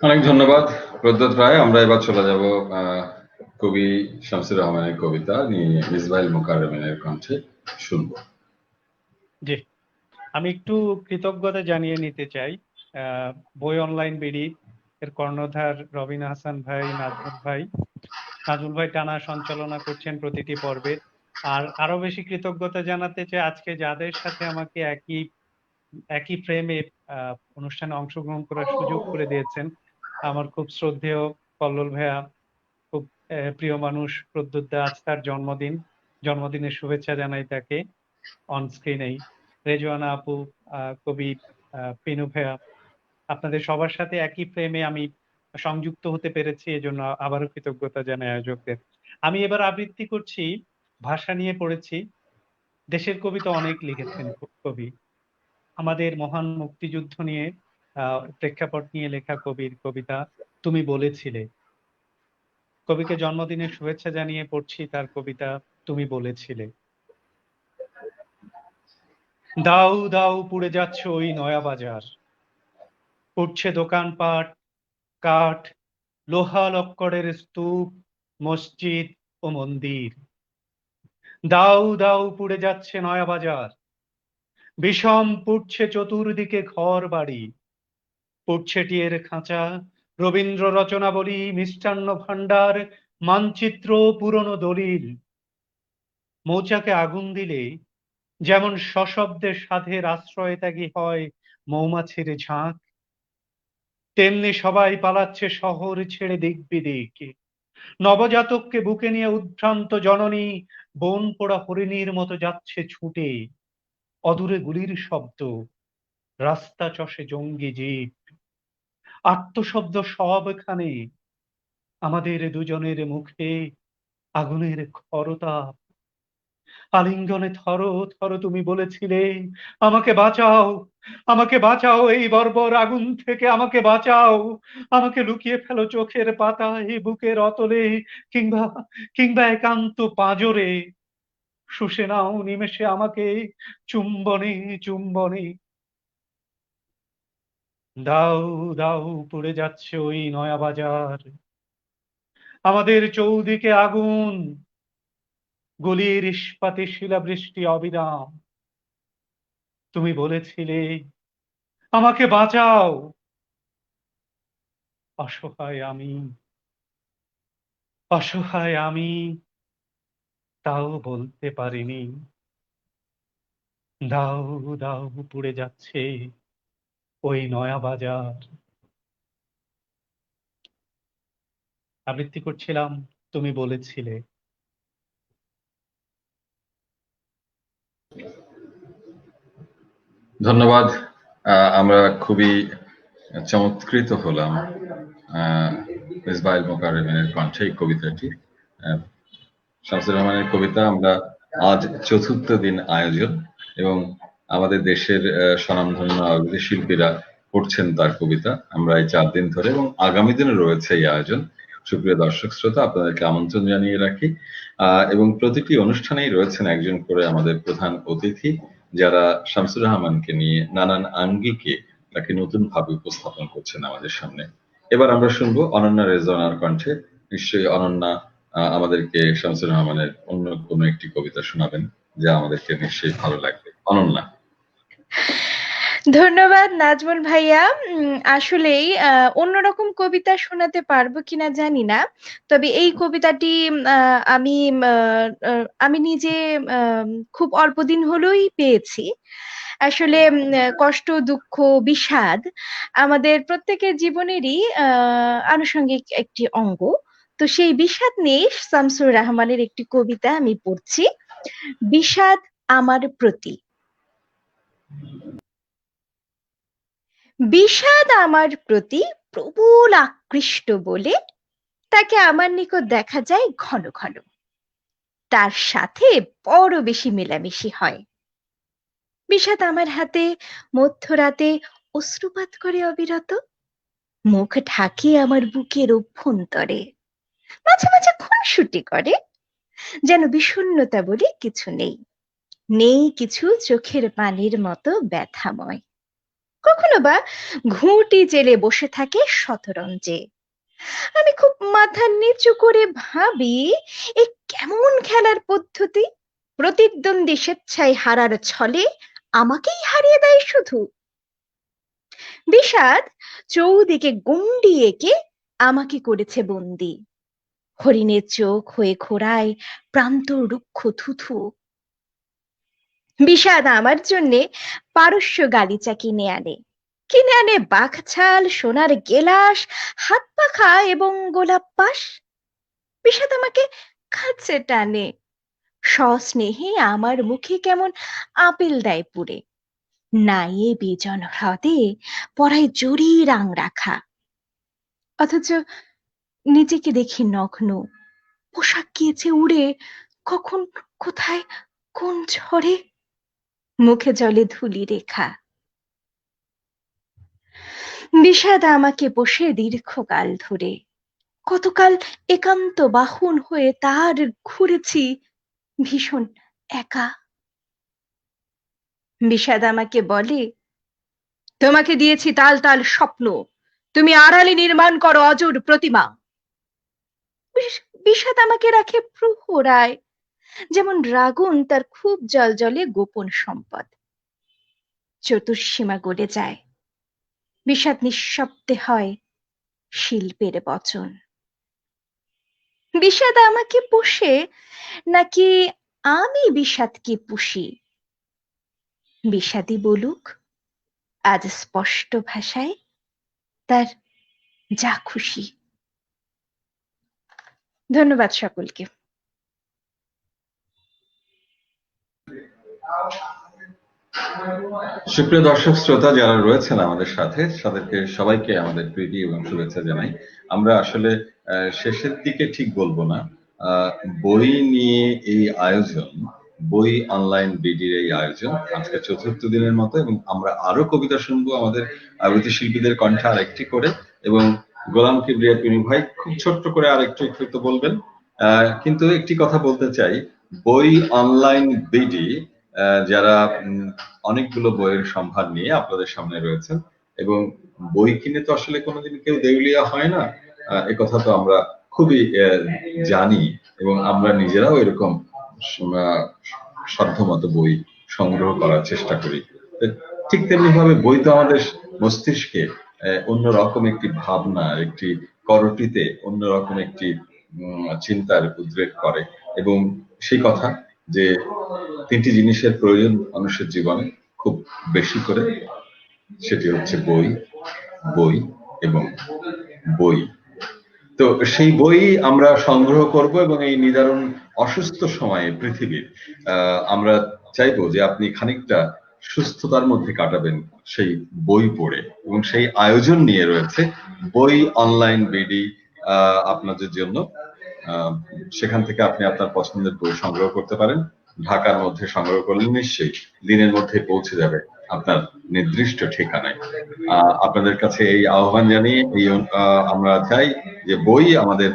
অনেক ধন্যবাদ প্রদ্যোৎ রায়। আমরা এবার চলে যাব কবি শামসুর রহমানের কবিতা নিয়ে মিসবাইল মোকাররমের কণ্ঠে শুনবো। জি, আমি একটু কৃতজ্ঞতা জানিয়ে নিতে চাই বই অনলাইন বিডি এর কর্ণধার রবিন হাসান ভাই, নাজমুল ভাই টানা সঞ্চালনা করছেন প্রতিটি পর্বে। আর আরো বেশি কৃতজ্ঞতা জানাতে চাই আজকে যাদের সাথে আমাকে একই ফ্রেমে অনুষ্ঠানে অংশগ্রহণ করার সুযোগ করে দিয়েছেন। আমার খুব শ্রদ্ধেয় কল্লোল ভাইয়া, খুব প্রিয় মানুষ প্রদ্যোৎ দা, আজ তার জন্মদিনের শুভেচ্ছা জানাই তাকে অন স্ক্রিনেই। রেজওয়ানা আপু, কবি পিনু ভাইয়া, আপনাদের সবার সাথে একই ফ্রেমে আমি সংযুক্ত হতে পেরেছি, এজন্য আবারও কৃতজ্ঞতা জানাই আয়োজকদের। আমি এবার আবৃত্তি করছি, ভাষা নিয়ে পড়েছি। দেশের কবিতা অনেক লিখেছেন কবি, আমাদের মহান মুক্তিযুদ্ধ নিয়ে প্রেক্ষাপট নিয়ে লেখা কবির কবিতা তুমি বলেছিলে। কবিকে জন্মদিনের শুভেচ্ছা জানিয়ে পড়ছি তার কবিতা তুমি বলেছিলে। দাউ দাউ পুড়ে যাচ্ছে ওই নয়া বাজার, পুড়ছে দোকানপাট, কাঠ, লোহা লক্করের স্তূপ, মসজিদ ও মন্দির। দাউ দাউ পুড়ে যাচ্ছে নয়া বাজার, বিষম পুড়ছে চতুর্দিকে ঘর বাড়ি, পুড়ছে টিয়ের খাঁচা, রবীন্দ্র রচনাবলী, মিষ্টান্ন ভাণ্ডার, মানচিত্র, পুরনো দলিল। মৌচাকে আগুন দিলে যেমন সশব্দে সাধের আশ্রয় ত্যাগী হয় মৌমাছির ঝাঁক, তেমনি সবাই পালাচ্ছে শহর ছেড়ে দিক বিদিক। নবজাতককে বুকে নিয়ে উদ্ভ্রান্ত জননী বন পোড়া হরিণীর মতো যাচ্ছে ছুটে। অদূরে গুলির শব্দ, রাস্তা চষে জঙ্গি জিপ, আত্মশব্দ সবখানে, আমাদের দুজনের মুখে আগুনের খরতাপ। আলিঙ্গনে থর থর তুমি বলেছিলে আমাকে বাঁচাও, আমাকে বাঁচাও এই বর্বর আগুন থেকে, আমাকে বাঁচাও, আমাকে লুকিয়ে ফেলো চোখের পাতায়, বুকের অতলে, কিংবা কিংবা একান্ত পাঁজরে। শুষে নাও নিমেষে আমাকে চুম্বনে চুম্বনে। দাউ দাউ পুড়ে যাচ্ছে ওই নয়া বাজার, আমাদের চৌদিকে আগুন, গুলির ইস্পাতে শিলাবৃষ্টি অবিরাম। তুমি বলেছিলে আমাকে বাঁচাও, অসহায় আমি, অসহায় আমি, তাও বলতে পারিনি। দাও দাও পুড়ে যাচ্ছে ওই নয়া বাজার। আবৃত্তি করছিলাম, তুমি বলেছিলে। ধন্যবাদ। আমরা খুবই চমৎকৃত হলাম মিসবাইল মোকাররমের কণ্ঠে এই কবিতাটি। শামসুর রহমানের কবিতা আমরা আজ চতুর্থ দিন আয়োজন, এবং আমাদের দেশের স্বনামধন্য আবৃত্তি শিল্পীরা পড়ছেন তার কবিতা আমরা এই 4 দিন ধরে, এবং আগামী দিনে রয়েছে এই আয়োজন। সুপ্রিয় দর্শক শ্রোতা, আপনাদেরকে আমন্ত্রণ জানিয়ে রাখি। এবং প্রতিটি অনুষ্ঠানেই রয়েছেন একজন করে আমাদের প্রধান অতিথি, যারা শামসুর রহমানকে নিয়ে নানান আঙ্গিকে তাকে নতুন ভাবে উপস্থাপন করছেন আমাদের সামনে। এবার আমরা শুনবো অনন্যা রেজওয়ানার কণ্ঠে। নিশ্চয়ই অনন্যা আমাদেরকে শামসুর রহমানের অন্য কোনো একটি কবিতা শোনাবেন, যা আমাদেরকে নিশ্চয়ই ভালো লাগবে। অনন্যা। ধন্যবাদ নাজমুল ভাইয়া। আসলেই অন্যরকম কবিতা শোনাতে পারবো কিনা জানি না, তবে এই কবিতাটি আমি নিজে খুব অল্প দিন হলোই পেয়েছি। আসলে কষ্ট, দুঃখ, বিষাদ আমাদের প্রত্যেকের জীবনেরই আনুষঙ্গিক একটি অঙ্গ। তো সেই বিষাদ নিয়ে শামসুর রহমানের একটি কবিতা আমি পড়ছি। বিষাদ আমার প্রতি। বিষাদ আমার প্রতি প্রবল আকৃষ্ট বলে তাকে আমার নিকট দেখা যায় ঘন ঘন, তার সাথে বড় বেশি মেলামেশি হয়। বিষাদ আমার হাতে মধ্যরাতে অশ্রুপাত করে অবিরত, মুখ ঢাকিয়ে আমার বুকের অভ্যন্তরে, মাঝে মাঝে খুনসুটি করে, যেন বিষণ্ণতা বলে কিছু নেই, নেই কিছু চোখের পানির মতো ব্যথাময়। কখনো বা ঘুঁটি জেলে বসে থাকে শতরঞ্জে। আমি খুব মাথা নিচু করে ভাবি, এ কেমন খেলার পদ্ধতি? প্রতিদ্বন্দ্বী স্বেচ্ছায় হারার ছলে আমাকেই হারিয়ে দেয় শুধু। বিষাদ চৌদিকে গুন্ডি এঁকে আমাকে করেছে বন্দি, হরিণের চোখ হয়ে ঘোরায় প্রান্ত রুক্ষ থুথু। বিষাদ আমার জন্যে পারস্য গালিচা কিনে আনে বাঘছাল, সোনার গেলাস, হাত পাখা এবং গোলাপ পাশ। বিষাদ আমাকে কাছে টানে, সস্নেহে আমার মুখে কেমন আপেল দেয় পুড়ে, নাইয়ে বিজন হ্রদে পরায় জরি রাং রাখা। অথচ নিজেকে দেখি নগ্ন, পোশাক গিয়েছে উড়ে, কখন কোথায় কোন ঝড়ে, মুখে জলে ধুলি রেখা। বিষাদ আমাকে বসে দীর্ঘকাল ধরে, কতকাল একান্ত বাহন হয়ে তার ঘুরেছি ভীষণ একা। বিষাদ আমাকে বলে, তোমাকে দিয়েছি তাল তাল স্বপ্ন, তুমি আড়ালে নির্মাণ করো অজর প্রতিমা। বিষাদ আমাকে রাখে প্রহরায়, যেমন ড্রাগন তার খুব জলজলে গোপন সম্পদ। চতুর্সীমা গড়ে যায়, বিষাদ নিঃশব্দে হয় শিল্পের বচন। বিষাদ আমাকে পোষে নাকি আমি বিষাদকে পুষি? বিষাদই বলুক আজ স্পষ্ট ভাষায় তার যা খুশি। ধন্যবাদ সকলকে। সুপ্রিয় দর্শক শ্রোতা যারা রয়েছেন আমাদের সাথে, তাদেরকে সবাইকে আমাদের প্রীতি এবং শুভেচ্ছা জানাই। আমরা আসলে শেষের দিকে ঠিক বলবো না, বই নিয়ে এই আয়োজন, বই অনলাইন বিডির এই আয়োজন আজকে চতুর্থ দিনের মতো, এবং আমরা আরো কবিতা শুনবো আমাদের আবৃত্তি শিল্পীদের কণ্ঠে আরেকটি করে। এবং গোলাম কিবরিয়া পিনু ভাই খুব ছোট্ট করে আরেকটু একটু বলবেন। কিন্তু একটি কথা বলতে চাই, বই অনলাইন বিডি যারা অনেকগুলো বইয়ের সম্ভার নিয়ে আপনাদের সামনে রয়েছেন, এবং বই কিনে তো আসলে কোনোদিন কেউ দেউলিয়া হয় না, এ কথা তো আমরা খুবই জানি, এবং আমরা নিজেরাও এরকম সাধ্যমতো বই সংগ্রহ করার চেষ্টা করি। ঠিক তেমনি ভাবে বই তো আমাদের মস্তিষ্কে অন্যরকম একটি ভাবনা, একটি করটিতে অন্যরকম একটি চিন্তার উদ্রেক করে। এবং সেই কথা যে তিনটি জিনিসের প্রয়োজন মানুষের জীবনে খুব বেশি করে, সেটি হচ্ছে বই, বই এবং বই। তো সেই বই আমরা সংগ্রহ করব এবং এই নিদারুণ অসুস্থ সময়ে পৃথিবীর আমরা চাইবো যে আপনি খানিকটা সুস্থতার মধ্যে কাটাবেন সেই বই পড়ে, এবং সেই আয়োজন নিয়ে রয়েছে বই অনলাইন বিডি আপনাদের জন্য। সেখান থেকে আপনি আপনার পছন্দের বই সংগ্রহ করতে পারেন। ঢাকার মধ্যে সংগ্রহ করলে নিশ্চয়ই দিনের মধ্যে পৌঁছে যাবে আপনার নির্দিষ্ট ঠিকানায়। আপনাদের কাছে এই আহ্বান জানিয়ে আমরা চাই যে বই আমাদের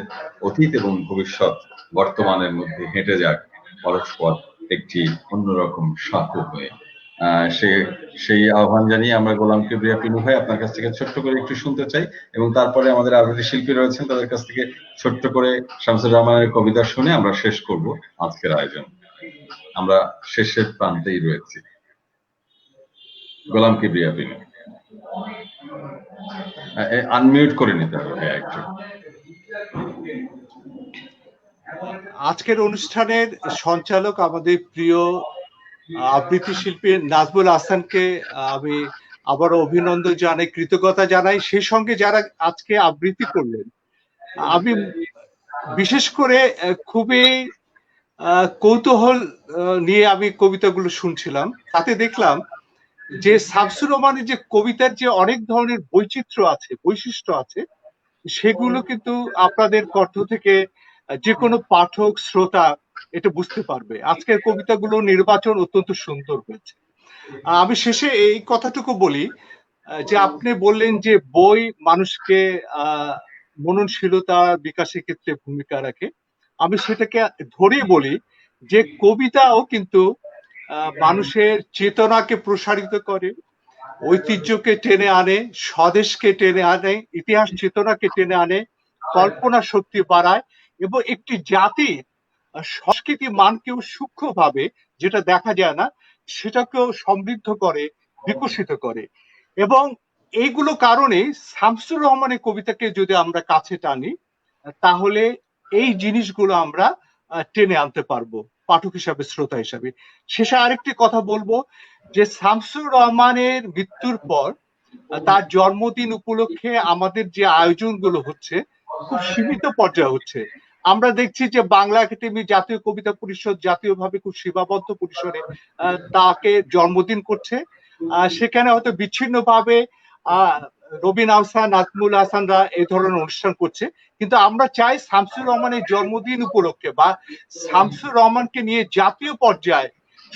অতীত এবং ভবিষ্যৎ বর্তমানের মধ্যে হেঁটে যাক পরস্পর একটি অন্যরকম সাঁকো হয়ে। সেই আহ্বান জানিয়ে আমরা গোলাম কিবরিয়া পিনু ভাই আপনার কাছ থেকে ছোট্ট করে একটু শুনতে চাই, এবং তারপরে আমাদের আবৃত্তি শিল্পী রয়েছেন, তাদের কাছ থেকে ছোট্ট করে শামসুর রহমানের কবিতা শুনে আমরা শেষ করব আজকের আয়োজন। আমরা শেষের প্রান্তেই রয়েছি। গোলাম কিবরিয়া পিনু, আনমিউট করে নিতে হবে একটু। আজকের অনুষ্ঠানের সঞ্চালক আমাদের প্রিয় আবৃত্তি শিল্পী নাজমুল হাসানকে আমি আবারও অভিনন্দন জানাই, কৃতজ্ঞতা জানাই। সেই সঙ্গে যারা আজকে আবৃত্তি করলেন, আমি বিশেষ করে খুবই কৌতূহল নিয়ে আমি কবিতাগুলো শুনছিলাম। তাতে দেখলাম যে শামসুর রহমানের যে কবিতার যে অনেক ধরনের বৈচিত্র্য আছে, বৈশিষ্ট্য আছে, সেগুলো কিন্তু আপনাদের কণ্ঠ থেকে যে কোনো পাঠক শ্রোতা এটা বুঝতে পারবে। আজকের কবিতাগুলো নির্বাচন অত্যন্ত সুন্দর হয়েছে। আমি শেষে এই কথাটুকু বলি যে আপনি বললেন যে বই মানুষকে মননশীলতা বিকাশের ক্ষেত্রে ভূমিকা রাখে। আমি সেটাকে ধরেই বলি যে কবিতাও কিন্তু মানুষের চেতনাকে প্রসারিত করে, ঐতিহ্যকে টেনে আনে, স্বদেশকে টেনে আনে, ইতিহাস চেতনাকে টেনে আনে, কল্পনা শক্তি বাড়ায় এবং একটি জাতির সংস্কৃতি মানকেও সূক্ষ্মভাবে, যেটা দেখা যায় না, সেটাকেও সমৃদ্ধ করে, বিকশিত করে। এবং এইগুলো কারণে শামসুর রহমানের কবিতাকে যদি আমরা কাছে টানি, তাহলে এই জিনিসগুলো আমরা টেনে আনতে পারবো পাঠক হিসাবে, শ্রোতা হিসাবে। শেষে আরেকটি কথা বলবো যে শামসুর রহমানের মৃত্যুর পর তার জন্মদিন উপলক্ষে আমাদের যে আয়োজনগুলো হচ্ছে খুব সীমিত পর্যায়ে হচ্ছে। আমরা দেখছি যে বাংলা একাডেমি, জাতীয় কবিতা পরিষদ জাতীয়ভাবে খুব সীমাবদ্ধ পরিসরে তাকে জন্মদিন করছে। সেখানে হয়তো বিচ্ছিন্নভাবে রবিন আহসান, নাজমুল হাসানরা এই ধরনের অনুষ্ঠান করছে, কিন্তু আমরা চাই শামসুর রহমানের জন্মদিন উপলক্ষে বা শামসুর রহমানকে নিয়ে জাতীয় পর্যায়ে,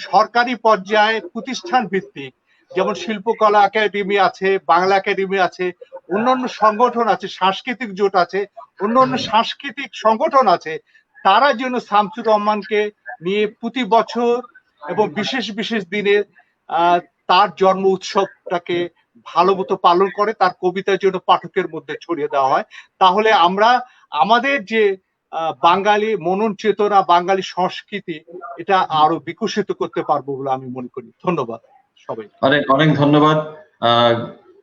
সরকারি পর্যায়ে, প্রতিষ্ঠান ভিত্তিক, যেমন শিল্পকলা একাডেমি আছে, বাংলা একাডেমি আছে, অন্যান্য সংগঠন আছে, সাংস্কৃতিক জোট আছে, অন্যান্য সাংস্কৃতিক সংগঠন আছে, তারা যেন শামসুর রহমানকে নিয়ে প্রতি বছর এবং বিশেষ বিশেষ দিনে তার জন্ম উৎসবটাকে ভালো মতো পালন করে, তার কবিতা যেন পাঠকের মধ্যে ছড়িয়ে দেওয়া হয়। তাহলে আমরা আমাদের যে বাঙালি মনন চেতনা, বাঙালি সংস্কৃতি, এটা আরো বিকশিত করতে পারবো বলে আমি মনে করি। ধন্যবাদ সবাই। অনেক অনেক ধন্যবাদ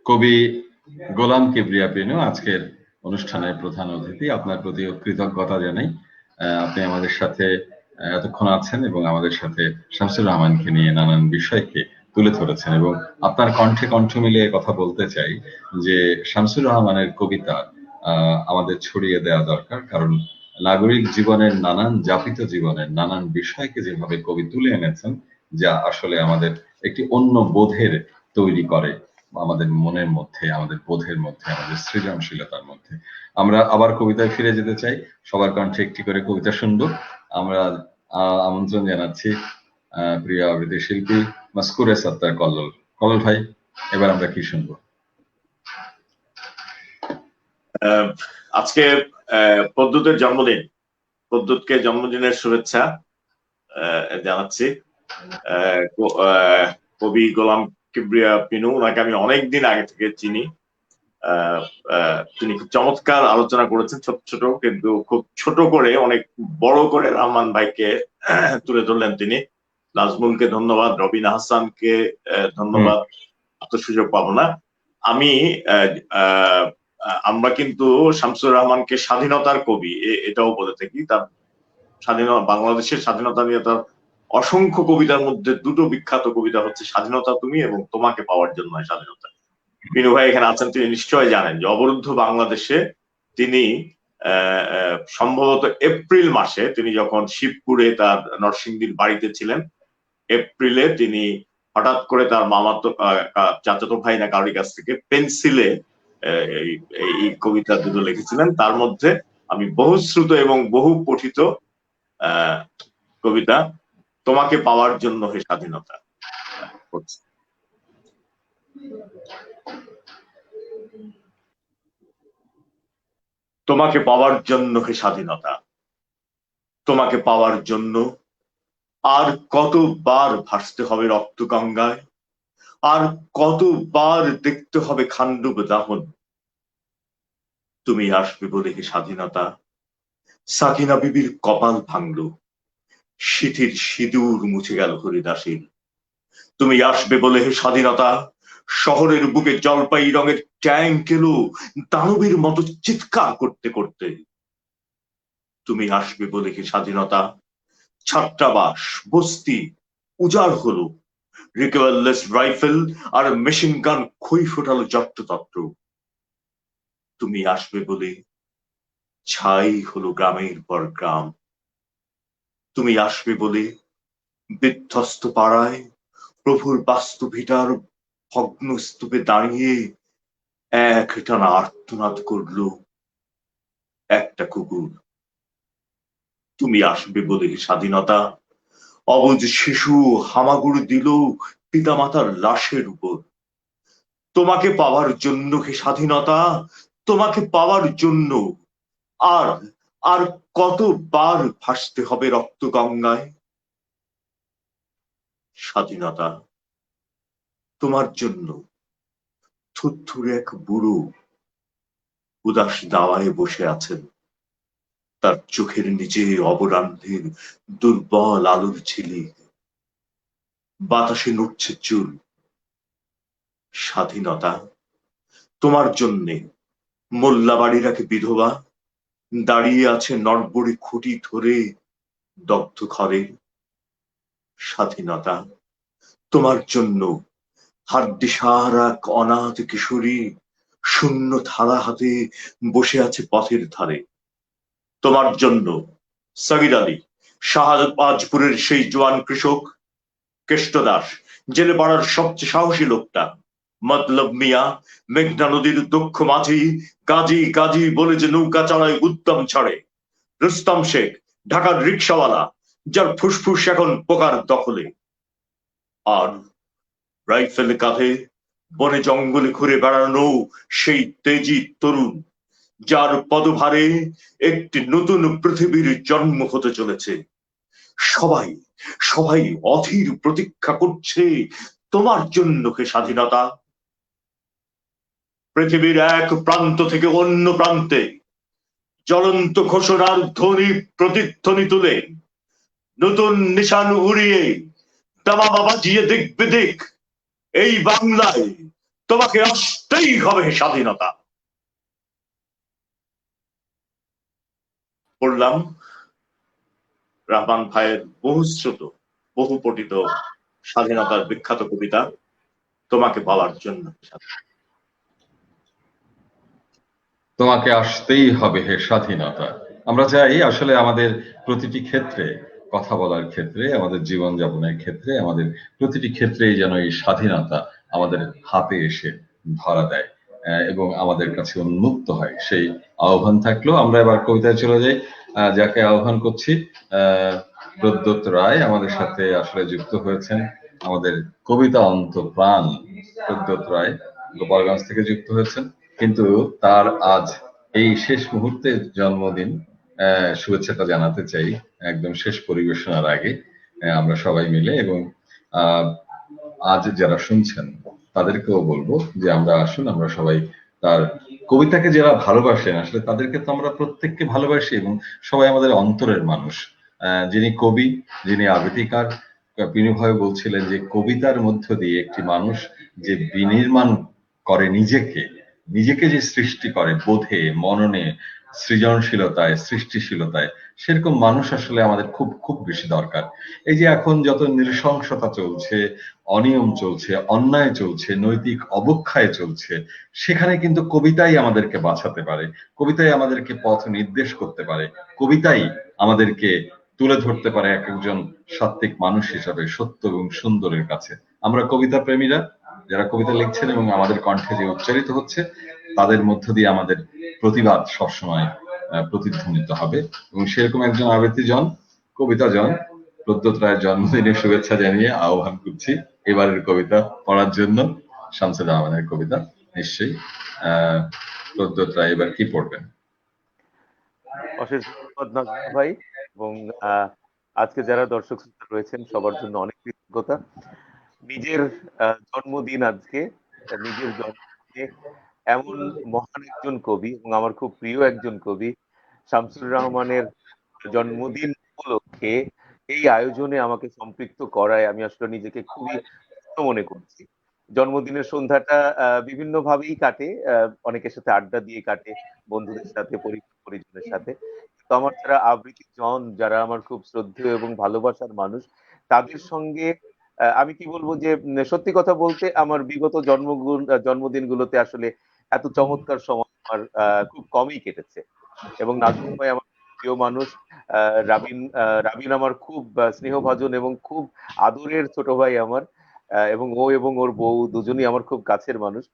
কবি গোলাম কিবরিয়া পিনু, আজকের অনুষ্ঠানের প্রধান অতিথি। আপনার প্রতি কৃতজ্ঞতা জানাই, আপনি আমাদের সাথে এতক্ষণ আছেন এবং আমাদের সাথে শামসুর রহমানকে নিয়ে নানান বিষয়কে তুলে ধরেছেন। এবং আপনার কণ্ঠে কণ্ঠ মিলিয়ে কথা বলতে চাই যে শামসুর রহমানের কবিতা আমাদের ছড়িয়ে দেওয়া দরকার, কারণ নাগরিক জীবনের নানান যাপিত জীবনের নানান বিষয়কে যেভাবে কবি তুলে এনেছেন, যা আসলে আমাদের একটি অন্য বোধের তৈরি করে আমাদের মনের মধ্যে, আমাদের বোধের মধ্যে, আমাদের সৃজনশীলতার মধ্যে। আমরা আবার কবিতায় ফিরে যেতে চাই, সবার কণ্ঠে একটি করে কবিতা শুনবো। আমরা আমন্ত্রণ জানাচ্ছি প্রিয় আবৃত্তি শিল্পী মাসকুরে সত্তার কল্লোল। কল্লোল ভাই, এবার আমরা কি শুনবো? আজকে পদ্মুতের জন্মদিন, পদ্মুতকে জন্মদিনের শুভেচ্ছা জানাচ্ছি। কবি গোলাম কিবরিয়া পিনু, ওনাকে আমি অনেকদিন আগে থেকে চিনি। তিনি খুব চমৎকার আলোচনা করেছেন, ছোট ছোট কিন্তু খুব ছোট করে অনেক বড় করে রহমান ভাইকে তুলে ধরলেন তিনি। নাজমুলকে ধন্যবাদ, রবিন হাসানকে ধন্যবাদ, সুযোগ পাবো না। আমি আমরা কিন্তু শামসুর রহমানকে স্বাধীনতার কবি এটাও বলে থাকি। তার বাংলাদেশের স্বাধীনতা নিয়ে তার অসংখ্য কবিতার মধ্যে দুটো বিখ্যাত কবিতা হচ্ছে স্বাধীনতা তুমি এবং তোমাকে পাওয়ার জন্য স্বাধীনতা। বিনু ভাই এখানে আছেন, তিনি নিশ্চয় জানেন যে অবরুদ্ধ বাংলাদেশে তিনি সম্ভবত এপ্রিল মাসে তিনি যখন শিবপুরে তার নরসিংদীর বাড়িতে ছিলেন, এপ্রিলে তিনি হঠাৎ করে তার মামাতো চাচাতো ভাই না কারোর কাছ থেকে পেন্সিলে এই কবিতা দুটো লিখেছিলেন। তার মধ্যে আমি বহুশ্রুত এবং বহু পঠিত কবিতা তোমাকে পাওয়ার জন্য হে স্বাধীনতা করছি। তোমাকে পাওয়ার জন্য হে স্বাধীনতা, তোমাকে পাওয়ার জন্য আর কতবার ভাসতে হবে রক্ত গঙ্গায়, আর কতবার দেখতে হবে খান্ডব দাহন। তুমি আসবে বলে হে স্বাধীনতা, সাকিনা বিবির কপাল ভাঙল, সিথির সিঁদুর মুছে গেল হরিদাসীর। তুমি আসবে বলে হে স্বাধীনতা, শহরের বুকে জলপাই রঙের ট্যাঙ্ক এলো দানবের মতো চিৎকার করতে করতে। তুমি আসবে বলে হে স্বাধীনতা, ছাত্রাবাস বস্তি উজাড় হলো, রিকভারলেস রাইফেল আর মেশিন গান খই ফোটালো যত্রতত্র। তুমি আসবে বলে ছাই হলো গ্রামের পর গ্রাম। তুমি আসবে বলে বিধ্বস্ত পাড়ায় প্রভুর বাস্তু ভিটার ভগ্ন স্তূপে দাঁড়িয়ে একটানা আর্তনাদ করলো একটা কুকুর। তুমি আসবে বলে স্বাধীনতা, অবুঝ শিশু হামাগুড়ি দিল পিতামাতার লাশের উপর। তোমাকে পাওয়ার জন্য হে স্বাধীনতা, তোমাকে পাওয়ার জন্য আর আর কতবার ভাসতে হবে রক্ত গঙ্গায়। স্বাধীনতা তোমার জন্য থুরথুরে এক বুড়ো উদাস দাওয়ায় বসে আছেন, তার চোখের নিচে অবরান্ধের দুর্বল আলোর ঝিলিক, বাতাসে নড়ছে চুল। স্বাধীনতা তোমার জন্যে মোল্লাবাড়ির এক বিধবা দাঁড়িয়ে আছে নড়বড়ে খুঁটি ধরে দগ্ধ ঘরে। স্বাধীনতা তোমার জন্য হাড্ডিসার এক অনাথ কিশোরী শূন্য থালা হাতে বসে আছে পথের ধারে। তোমার জন্য সাগির আলী শাহবাজপুরের সেই জোয়ান কৃষক, কেষ্টদাস জেলে পাড়ার সবচেয়ে সাহসী লোকটা, মতলব মিয়া মেঘনা নদীর দক্ষ মাঝি গাজী গাজী বলে যে নৌকা চালায় উদ্যম ছাড়ে, রুস্তম শেখ ঢাকার রিক্সাওয়ালা যার ফুসফুস এখন পোকার দখলে, আর রাইফেল কাঁধে বনে জঙ্গলে ঘুরে বেড়ানো সেই তেজি তরুণ যার পদভারে একটি নতুন পৃথিবীর জন্ম হতে চলেছে। সবাই সবাই অধীর প্রতীক্ষা করছে তোমার জন্য হে স্বাধীনতা। পৃথিবীর এক প্রান্ত থেকে অন্য প্রান্তে জ্বলন্ত ঘোষণার ধ্বনি প্রতিধ্বনি তুলে নতুন নিশান উড়িয়ে দামামা বাজিয়ে দেখবে দেখ, এই বাংলায় তোমাকে আসতেই হবে স্বাধীনতা। পড়লাম রহমান ভাইয়ের বহুশ্রুত বহু পঠিত স্বাধীনতার বিখ্যাত কবিতা তোমাকে পাওয়ার জন্য। তোমাকে আসতেই হবে হে স্বাধীনতা। আমরা চাই আসলে আমাদের প্রতিটি ক্ষেত্রে, কথা বলার ক্ষেত্রে, আমাদের জীবনযাপনের ক্ষেত্রে, আমাদের প্রতিটি ক্ষেত্রেই যেন এই স্বাধীনতা আমাদের হাতে এসে ধরা দেয় এবং আমাদের কাছে উন্মুক্ত হয়, সেই আহ্বান থাকলো। আমরা এবার কবিতায় চলে যাই। যাকে আহ্বান করছি, প্রদ্যোৎ রায় আমাদের সাথে আসলে যুক্ত হয়েছেন। আমাদের কবিতা অন্তপ্রাণ প্রদ্যোৎ রায় গোপালগঞ্জ থেকে যুক্ত হয়েছেন, কিন্তু তার আজ এই শেষ মুহূর্তে জন্মদিন। শুভেচ্ছাটা জানাতে চাই একদম শেষ পরিবেশনার আগে আমরা সবাই মিলে, এবং আজ যারা শুনছেন তাদেরকেও বলবো যে আমরা আসুন, আমরা সবাই তার কবিতাকে যারা ভালোবাসেন আসলে তাদেরকে তো আমরা প্রত্যেককে ভালোবাসি, এবং সবাই আমাদের অন্তরের মানুষ। যিনি কবি, যিনি আবৃত্তিকার, পিনু ভাই বলছিলেন যে কবিতার মধ্য দিয়ে একটি মানুষ যে বিনির্মাণ করে নিজেকে, নিজেকে যে সৃষ্টি করে বোধে, মননে, সৃজনশীলতায়, সৃষ্টিশীলতায়, সেরকম মানুষ আসলে আমাদের খুব খুব বেশি দরকার। এই যে এখন যত নৃশংসতা চলছে, অনিয়ম চলছে, অন্যায় চলছে, নৈতিক অবক্ষয় চলছে, সেখানে কিন্তু কবিতাই আমাদেরকে বাঁচাতে পারে, কবিতাই আমাদেরকে পথ নির্দেশ করতে পারে, কবিতাই আমাদেরকে তুলে ধরতে পারে এক একজন সাত্ত্বিক মানুষ হিসাবে সত্য এবং সুন্দরের কাছে। আমরা কবিতা প্রেমীরা যারা কবিতা লিখছেন এবং আমাদের কণ্ঠে যে উচ্চারিত হচ্ছে, তাদের মধ্য দিয়ে আমাদের প্রতিবাদ সবসময় প্রতিধ্বনিত হবে। এবং সেরকম একজন আবৃত্তিজন, কবিতাজন প্রদ্যোৎ রায়ের জন্মদিনের শুভেচ্ছা জানিয়ে আহ্বান করছি এবারের কবিতা পড়ার জন্য। শামসুর রহমানের কবিতা নিশ্চয়ই। প্রদ্যোৎ রায় এবার কি পড়বেন? অশেষ ধন্যবাদ নাজমুল ভাই, এবং আজকে যারা দর্শক শ্রোতা রয়েছেন সবার জন্য অনেক কৃতজ্ঞতা। নিজের জন্মদিন আজকে, নিজের জন্মদিনে এমন মহান একজন কবি এবং আমার খুব প্রিয় একজন কবি শামসুর রহমানের জন্মদিন উপলক্ষে এই আয়োজনে আমাকে সম্পৃক্ত করায় আমি আসলে নিজেকে খুবই ধন্য মনে করছি। জন্মদিনের সন্ধ্যাটা বিভিন্ন ভাবেই কাটে, অনেকের সাথে আড্ডা দিয়ে কাটে, বন্ধুদের সাথে, পরিজনের সাথে। তো আমার যারা আবৃত্তি জন, যারা আমার খুব শ্রদ্ধেয় এবং ভালোবাসার মানুষ, তাদের সঙ্গে আমি কি বলবো যে সত্যি কথা বলতে আমার বিগত জন্মদিনগুলোতে আসলে এত চমৎকার সময় আমার খুব কমই কেটেছে। এবং নাজমুল ভাই আমার প্রিয় মানুষ, রাবিন আমার খুব স্নেহভাজন এবং খুব আদরের ছোট ভাই আমার, এবং ও এবং ওর বউ দুজনই আমার খুব কাছের মানুষ।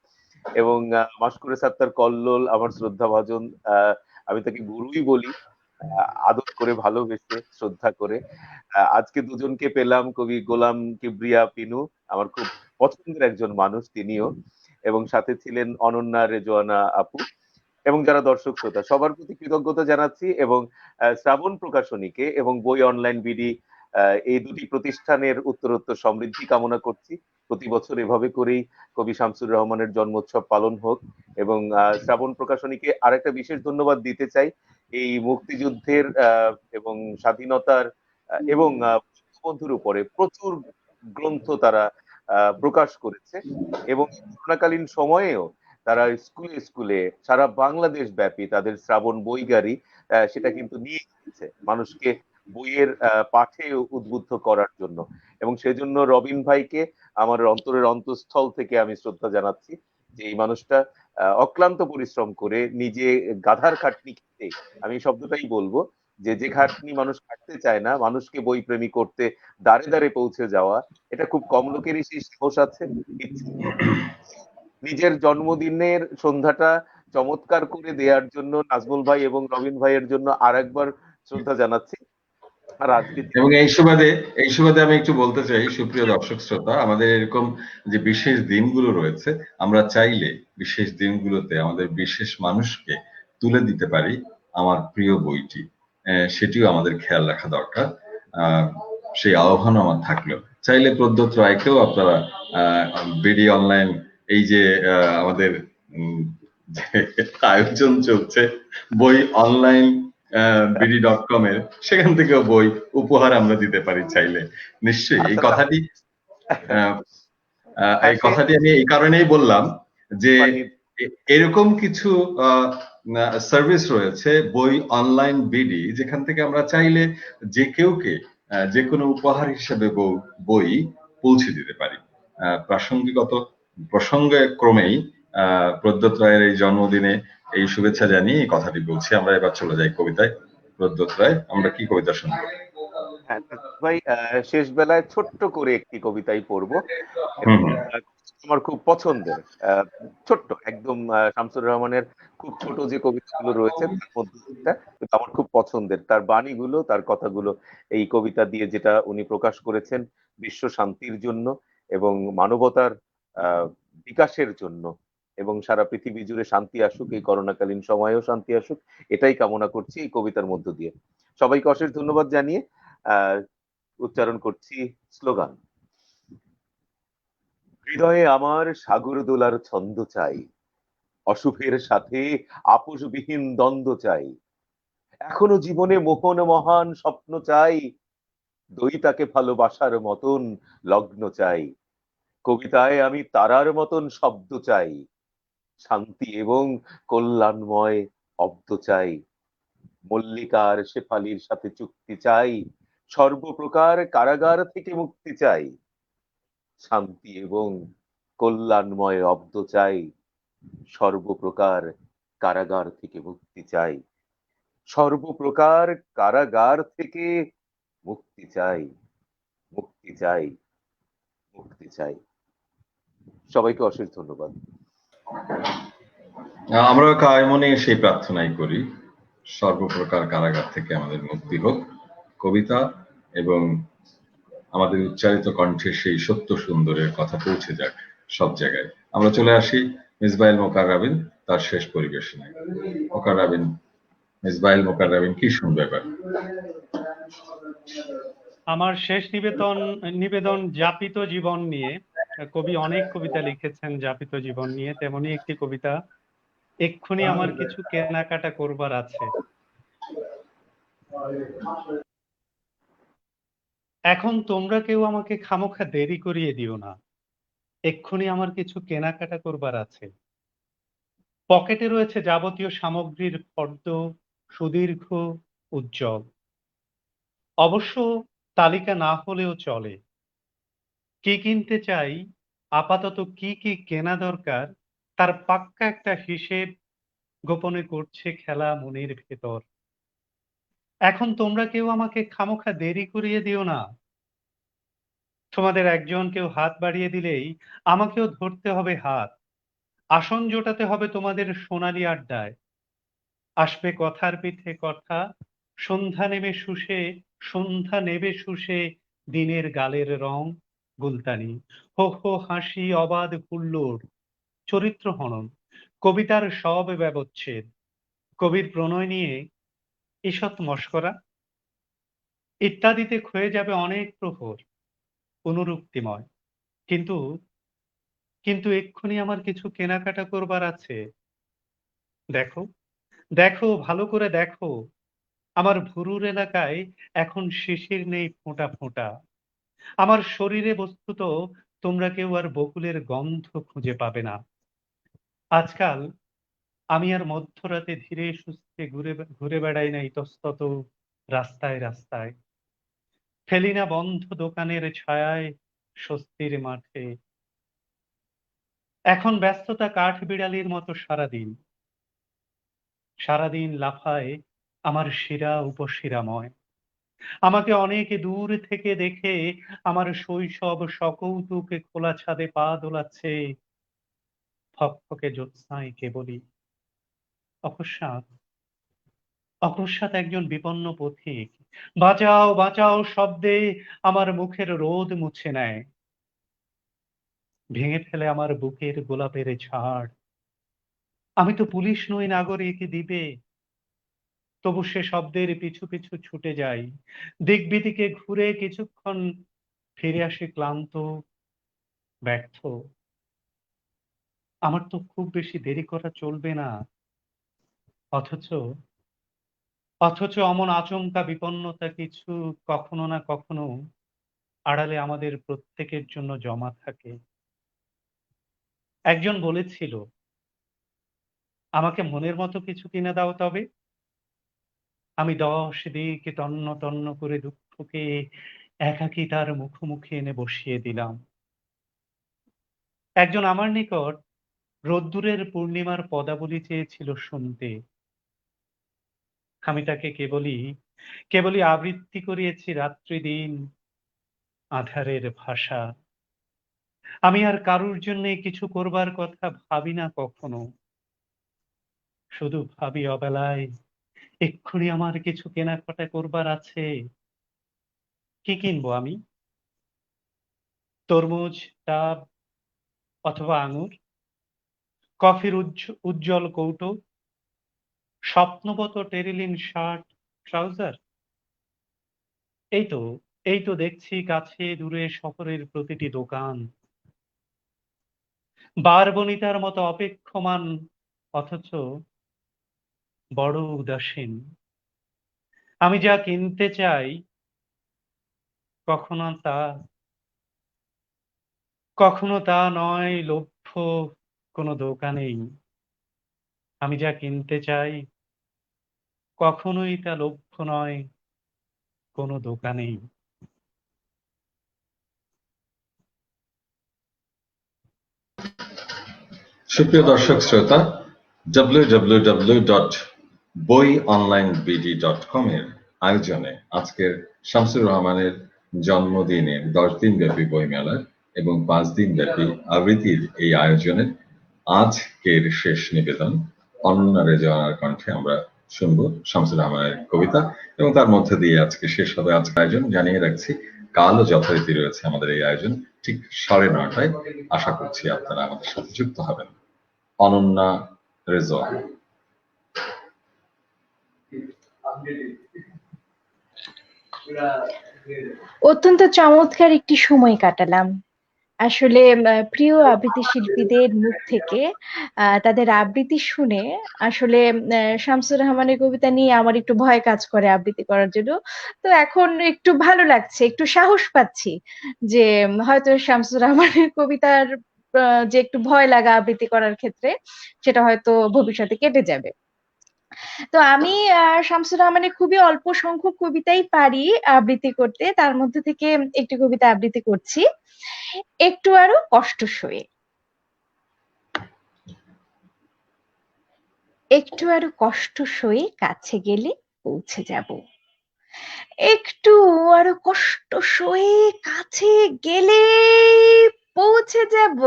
এবং মাসকুরে সাত্তার কল্লোল আমার শ্রদ্ধাভাজন, আমি তাকে গুরুই বলি, আদর করে, ভালোবেসে, শ্রদ্ধা করে। আজকে দুজনকে পেলাম, কবি গোলাম কিবরিয়া পিনু, আমার খুব পছন্দের একজন মানুষ তিনিও, এবং সাথে ছিলেন অনন্যা রেজওয়ানা আপু, এবং যারা দর্শক শ্রোতা সবার প্রতি কৃতজ্ঞতা জানাচ্ছি। এবং শ্রাবণ প্রকাশনীকে এবং বই অনলাইন বিডি, এই দুটি প্রতিষ্ঠানের উত্তরোত্তর সমৃদ্ধি কামনা করছি। প্রতি বছর এভাবে করেই কবি শামসুর রহমানের জন্মোৎসব পালন হোক। এবং শ্রাবণ প্রকাশনীকে আরেকটা বিশেষ ধন্যবাদ দিতে চাই, এই মুক্তিযুদ্ধের এবং স্বাধীনতার এবং বন্ধুর উপরে প্রচুর গ্রন্থ তারা প্রকাশ করেছে, এবং করোনাকালীন সময়েও তারা স্কুলে স্কুলে সারা বাংলাদেশ ব্যাপী তাদের শ্রাবণ বই গাড়ি সেটা কিন্তু নিয়ে গিয়েছে মানুষকে বইয়ের পাঠে উদ্বুদ্ধ করার জন্য। এবং সেজন্য রবিন ভাইকে আমার অন্তরের অন্তঃস্থল থেকে আমি শ্রদ্ধা জানাচ্ছি, যে এই মানুষটা অক্লান্ত পরিশ্রম করে নিজে গাধার খাটনি খেতে, আমি এই শব্দটাই বলবো, যে খাটনি মানুষ খাটতে চায় না, মানুষকে বই প্রেমী করতে দাঁড়ে দাঁড়ে পৌঁছে যাওয়া, এটা খুব কম লোকেরই সেই সাহস আছে। নিজের জন্মদিনের সন্ধ্যাটা চমৎকার করে দেওয়ার জন্য নাজমুল ভাই এবং রবিন ভাইয়ের জন্য আর একবার শ্রদ্ধা জানাচ্ছি। আর আজকে এবং এই সুবাদে আমি একটু বলতে চাই, সুপ্রিয় দর্শক শ্রোতা, আমাদের এরকম যে বিশেষ দিনগুলো রয়েছে, আমরা চাইলে বিশেষ দিনগুলোতে আমাদের বিশেষ মানুষকে তুলে দিতে পারি আমার প্রিয় বইটি, সেটিও আমাদের খেয়াল রাখা দরকার। সেই আহ্বান আমার থাকলো, চাইলে প্রদ্যোৎ রায়কেও আপনারা বিডি অনলাইন, এই যে আমাদের আয়োজন চলছে বই অনলাইন বিডি.com এর, সেখান থেকেও বই উপহার আমরা দিতে পারি চাইলে। নিশ্চয়ই এই কথাটি আমি এই কারণেই বললাম যে এরকম কিছু সার্ভিস রয়েছে বই অনলাইন বিডি, যেখান থেকে আমরা চাইলে যে কেউকে যে কোনো উপহার হিসেবে বই পৌঁছে দিতে পারি। প্রসঙ্গে ক্রমেই প্রদ্যোৎ রায়ের এই জন্মদিনে এই শুভেচ্ছা জানিয়ে এই কথাটি বলছি। আমরা এবার চলে যাই কবিতায়। প্রদ্যোৎ রায়, আমরা কি কবিতা শুনবো? ভাই শেষ বেলায় ছোট্ট করে একটি কবিতাই পড়বো, আমার খুব পছন্দের, ছোট্ট একদম, শামসুর রহমানের খুব ছোট যে কবিতাগুলো রয়েছে তার মধ্যে একটা, কিন্তু আমার খুব পছন্দের, তার বাণীগুলো, তার কথাগুলো এই কবিতা দিয়ে যেটা উনি প্রকাশ করেছেন বিশ্ব শান্তির জন্য এবং মানবতার বিকাশের জন্য, এবং সারা পৃথিবী জুড়ে শান্তি আসুক, এই করোনাকালীন সময়েও শান্তি আসুক, এটাই কামনা করছি এই কবিতার মধ্য দিয়ে। সবাইকে অশেষ ধন্যবাদ জানিয়ে উচ্চারণ করছি স্লোগান। হৃদয়ে আমার সাগর দোলার ছন্দ চাই, অশুভের সাথে আপোষবিহীন দ্বন্দ্ব চাই, এখনো জীবনে মোহন মহান স্বপ্ন চাই, দইটাকে ভালোবাসার মতন লগ্ন চাই, কবিতায় আমি তারার মতন শব্দ চাই, শান্তি এবং কল্যাণময় অব্দ চাই, মল্লিকার শেফালির সাথে চুক্তি চাই, সর্বপ্রকার কারাগার থেকে মুক্তি চাই, শান্তি এবং কল্যাণময় অব্দ চাই, সর্বপ্রকার কারাগার থেকে মুক্তি চাই, সর্বপ্রকার কারাগার থেকে মুক্তি চাই, মুক্তি চাই, মুক্তি চাই। সবাইকে অশেষ ধন্যবাদ। আমরাও কায়মনে সেই প্রার্থনাই করি, সর্বপ্রকার কারাগার থেকে আমাদের মুক্তি হোক, কবিতা এবং আমাদের উচ্চারিত কণ্ঠে সেই সত্য সুন্দরের কথা পৌঁছে যাক সব জায়গায়। আমরা চলে আসি মিসবাইল মোকাররাবিন তার শেষ পরিবেশনায়। মোকাররাবিন, মিসবাইল মোকাররাবিন কি শুনবে এবার? আমার শেষ নিবেদন যাপিত জীবন নিয়ে। কবি অনেক কবিতা লিখেছেন যাপিত জীবন নিয়ে, তেমনি একটি কবিতা, এক্ষুনি আমার কিছু কেনাকাটা করবার আছে। এখন তোমরা কেউ আমাকে খামোখা দেরি করিয়ে দিও না, এক্ষুনি আমার কিছু কেনাকাটা করবার আছে। পকেটে রয়েছে যাবতীয় সামগ্রীর ফর্দ, সুদীর্ঘ, উজ্জ্বল। অবশ্য তালিকা না হলেও চলে। কি কিনতে চাই, আপাতত কি কি কেনা দরকার, তার পাক্কা একটা হিসেব গোপনে করছে খেলা মনের ভেতর। এখন তোমরা কেউ আমাকে খামোখা দেরি করিয়ে দিও না। তোমাদের একজন কেউ হাত বাড়িয়ে দিলেই আমাকেও ধরতে হবে হাত। আসন জোটাতে হবে তোমাদের সোনালী আড্ডায়। আসবে কথার পিঠে কথা, সন্ধ্যা নেবে শুষে দিনের গালের রং গুলতানি। হো হো হাসি, অবাধ হুল্লোড়, চরিত্র হনন, কবিতার সব ব্যবচ্ছেদ, কবির প্রণয় নিয়ে ঈষৎ মশকরা ইত্যাদিতে ক্ষয়ে যাবে অনেক প্রহর, পুনরুক্তিময়। কিন্তু কিন্তু এক্ষুনি আমার কিছু কেনাকাটা করবার আছে। দেখো, দেখো, ভালো করে দেখো, আমার ভুরুর এলাকায় এখন শিশির নেই ফোঁটা ফোঁটা। আমার শরীরে বস্তুত তোমরা কেউ আর বকুলের গন্ধ খুঁজে পাবে না। আজকাল আমি আর মধ্যরাতে ধীরে সুস্থে ঘুরে বেড়াই না ইতস্তত রাস্তায় রাস্তায়। ফেলি না বন্ধ দোকানের ছায়ায় স্বস্তির মাঠে। এখন ব্যস্ততা কাঠ বিড়ালির মতো সারাদিন সারাদিন লাফায় আমার শিরা উপশিরাময়। আমাকে অনেক দূর থেকে দেখে আমার শৈশব সকৌতুকে খোলা ছাদে পা দোলাচ্ছে ফকফকে জ্যোৎস্নায় কেবলই। অকস্মাৎ অকস্মাৎ একজন বিপন্ন পথিক বাঁচাও বাঁচাও শব্দে আমার মুখের রোদ মুছে নেয়, ভেঙে ফেলে আমার বুকের গোলাপের ঝাড়। আমি তো পুলিশ নই, নাগরিক দিবে, তবু সে শব্দের পিছু পিছু ছুটে যাই। দিকবিদিকে ঘুরে কিছুক্ষণ ফিরে আসি ক্লান্ত, ব্যর্থ। আমার তো খুব বেশি দেরি করা চলবে না। অথচ অথচ অমন আচমকা বিপন্নতা কিছু কখনো না কখনো আড়ালে আমাদের প্রত্যেকের জন্য জমা থাকে। একজন বলেছিল, আমাকে মনের মতো কিছু কিনে দাও তবে। আমি 10 দিক তন্ন তন্ন করে দুঃখকে একাকী তার মুখোমুখি এনে বসিয়ে দিলাম। একজন আমার নিকট রোদ্দুরের পূর্ণিমার পদাবলী চেয়েছিল শুনতে। আমি তাকে কেবলই আবৃত্তি করিয়েছি রাত্রি দিন আধারের ভাষা। আমি আর কারুর জন্য কিছু করবার কথা ভাবি না কখনো, শুধু ভাবি অবেলায় এক্ষুনি আমার কিছু কেনাকাটা করবার আছে। কি কিনবো আমি? তরমুজ, ডাব অথবা আঙুর, কফির উজ্জ্বল কৌটো, স্বপ্নবত টেরিলিন শার্ট, ট্রাউজার। এই তো এই তো দেখছি কাছে দূরে শহরের প্রতিটি দোকান বারবনিতার মতো অপেক্ষমান, অথচ বড় উদাসীন। আমি যা কিনতে চাই কখনো তা কখনো তা নয় লভ্য কোনো দোকানেই। আমি যা কিনতে চাই কখনোই তা লভ্য নয় কোনো দোকানেই। সুপ্রিয় দর্শক শ্রোতা, www.boionlinebd.com এর আয়োজনে আজকের শামসুর রহমানের জন্মদিনের 10 দিন ব্যাপী বইমেলার এবং 5 দিন ব্যাপী আবৃত্তির এই আয়োজনের আজকের শেষ নিবেদন অনন্যা রেজওয়ানার কণ্ঠে আমরা শুনবো শামসুর রহমানের কবিতা, এবং তার মধ্যে দিয়ে আজকে শেষ হবে আজকের আয়োজন। জানিয়ে রাখছি, কালও যথারীতি রয়েছে আমাদের এই আয়োজন ঠিক 9:30টায়। আশা করছি আপনারা আমাদের সাথে যুক্ত হবেন। অনন্যা রেজওয়ানা। অত্যন্ত চমৎকার একটি সময় কাটালাম। আসলে প্রিয় আবৃত্তি শিল্পীদের মুখ থেকে তাদের আবৃত্তি শুনে আসলে শামসুর রহমানের কবিতা নিয়ে আমার একটু ভয় কাজ করে আবৃত্তি করার জন্য। তো এখন একটু ভালো লাগছে, একটু সাহস পাচ্ছি যে হয়তো শামসুর রহমানের কবিতার যে একটু ভয় লাগা আবৃত্তি করার ক্ষেত্রে সেটা হয়তো ভবিষ্যতে কেটে যাবে। তো আমি শামসুর রহমানের খুবই অল্প সংখ্যক কবিতাই পারি আবৃত্তি করতে। তার মধ্যে থেকে একটি কবিতা আবৃত্তি করছি, একটু আরো কষ্ট সয়ে। একটু আরো কষ্ট সয়ে কাছে গেলে পৌঁছে যাব। একটু আরো কষ্ট সয়ে কাছে গেলে পৌঁছে যাব।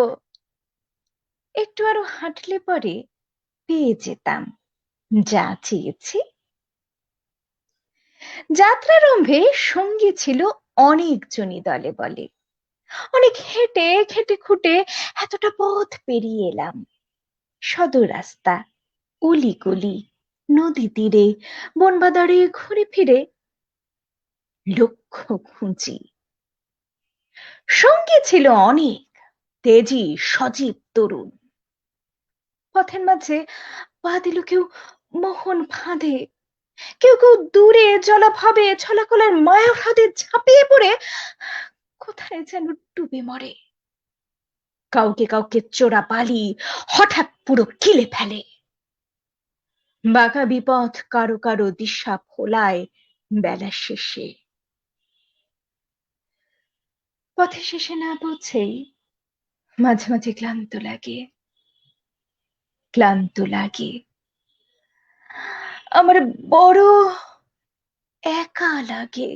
একটু আরো হাঁটলে পরে পেয়ে যেতাম যা চেয়েছি। যাত্রারম্ভে সঙ্গী ছিল অনেকজনই দলে বলে। অনেক হেঁটে খেটে খুঁটে এতটা পথ পেরিয়ে এলাম। সদর রাস্তা, অলি-গলি, নদী তীরে, বনবাদারে ঘুরে ফিরে লক্ষ্য খুঁজি। সঙ্গী ছিল অনেক, তেজি সজীব তরুণ। পথের মাঝে পা দিল কেউ মোহন ফাঁদে, কেউ কেউ দূরে জলাভাবে ছলাকলার মায়া ফাঁদে ঝাঁপিয়ে পড়ে কোথায় যেন ডুবে মরে। কাউকে কাউকে চোরা পালি হঠাৎ পুরো কিলে ফেলে। বাঁকা বিপথ কারো কারো দিশা ফোলায় বেলা শেষে। পথে শেষে না পৌঁছেই মাঝে মাঝে ক্লান্ত লাগে, ক্লান্ত লাগে। আমার বড় একা লাগে।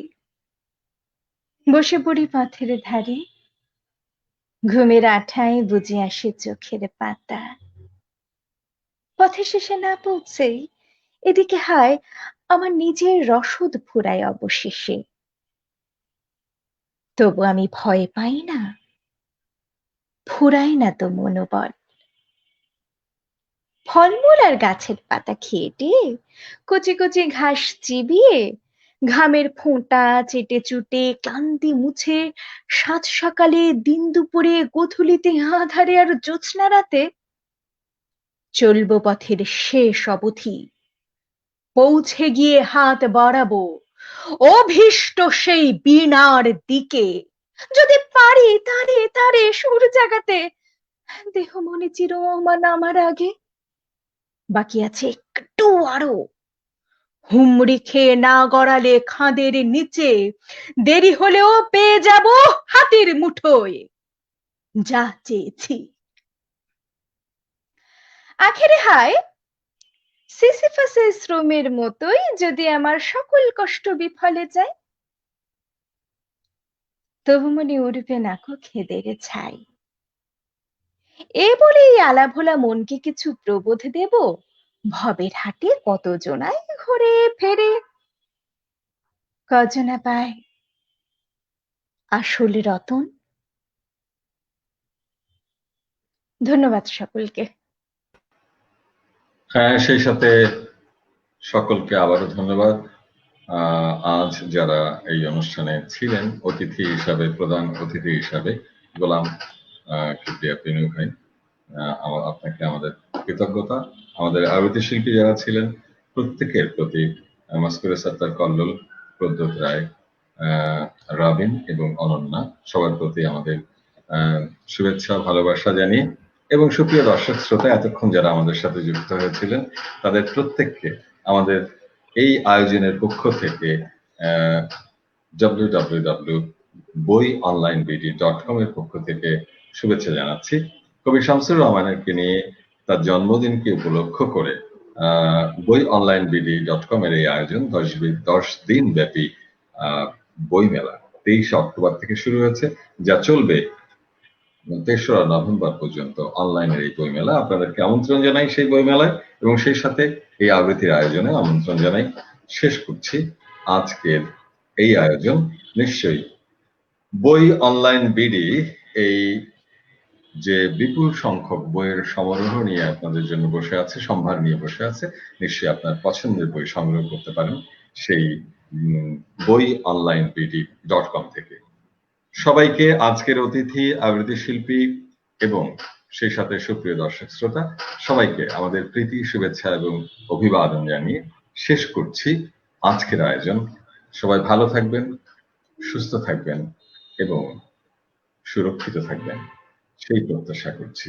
বসে পড়ি পথের ধারে, ঘুমের আঠায় বুঝে আসে চোখের পাতা। পথে শেষে না পৌঁছেই এদিকে হায় আমার নিজের রসদ ফুরায় অবশেষে। তবু আমি ভয় পাই না, ফুরায় না তো মনোবল। ফলমূল আর গাছের পাতা খেয়ে কচি কচি ঘাস চিবিয়ে ঘামের ফোঁটা চেটে চুটে ক্লান্তি মুছে সাত সকালে দিন দুপুরে গোধূলিতে আঁধারে আর জ্যোৎস্না রাতে চলবো পথের শেষ অবধি, পৌঁছে গিয়ে হাত বাড়াবো অভীষ্ট সেই বীণার দিকে। যদি পারি তারে তারে সুর জাগাতে, দেহ মনে চিরমান আমার আগে। বাকি আছে একটু আরো, হুমড়ি খেয়ে না গড়ালে খাদের নিচে দেরি হলেও পেয়ে যাব হাতের মুঠোয় যা চেয়েছি। আখেরে হায় সিসিফাসের শ্রমের মতোই যদি আমার সকল কষ্ট বিফলে যায়, তবু মনে উঠবে না কো খেদের ছাই। এ বলে এই আলাভোলা মনকে কিছু প্রবোধ দেব, ভবের হাটে কত জনাই ঘুরে ফেরে, কজনা পায় আসল রতন। ধন্যবাদ সকলকে। হ্যাঁ, সেই সাথে সকলকে আবারও ধন্যবাদ। আজ যারা এই অনুষ্ঠানে ছিলেন অতিথি হিসাবে, প্রধান অতিথি হিসাবে গোলাম কিবরিয়া পিনু ভাই, আপনাকে আমাদের কৃতজ্ঞতা। আমাদের আবৃত্তি শিল্পী যারা ছিলেন প্রত্যেকের প্রতি, মাসকুরে সত্তার কল্লোল, প্রদ্যোৎ রায়, রবিন এবং অনন্যা, সবার প্রতি আমাদের শুভেচ্ছা ভালোবাসা জানিয়ে, এবং সুপ্রিয় দর্শক শ্রোতা এতক্ষণ যারা আমাদের সাথে যুক্ত হয়েছিলেন তাদের প্রত্যেককে আমাদের এই আয়োজনের পক্ষ থেকে www.boionlinebd.com এর পক্ষ থেকে শুভেচ্ছা জানাচ্ছি। কবি শামসুর রহমানেরকে নিয়ে তার জন্মদিনকে উপলক্ষ করে boionlinebd.com এর এই আয়োজন 10 দিন ব্যাপী বই মেলা 23 অক্টোবর থেকে শুরু হয়েছে, যা চলবে 3রা নভেম্বর পর্যন্ত অনলাইনের এই বই মেলা। আপনাদেরকে আমন্ত্রণ জানাই সেই বই মেলায়, এবং সেই সাথে এই আবৃত্তির আয়োজনে আমন্ত্রণ জানাই। শেষ করছি আজকের এই আয়োজন। নিশ্চয়ই বই অনলাইন বিডি এই যে বিপুল সংখ্যক বইয়ের সমারোহ নিয়ে আপনাদের জন্য বসে আছে, সম্ভার নিয়ে বসে আছে, নিশ্চয়ই আপনার পছন্দের বই সংগ্রহ করতে পারেন সেই boionlinebd.com থেকে। সবাইকে আজকের অতিথি, আবৃত্তি শিল্পী এবং সেই সাথে সুপ্রিয় দর্শক শ্রোতা সবাইকে আমাদের প্রীতি, শুভেচ্ছা এবং অভিবাদন জানিয়ে শেষ করছি আজকের আয়োজন। সবাই ভালো থাকবেন, সুস্থ থাকবেন এবং সুরক্ষিত থাকবেন সেই প্রত্যাশা করছি।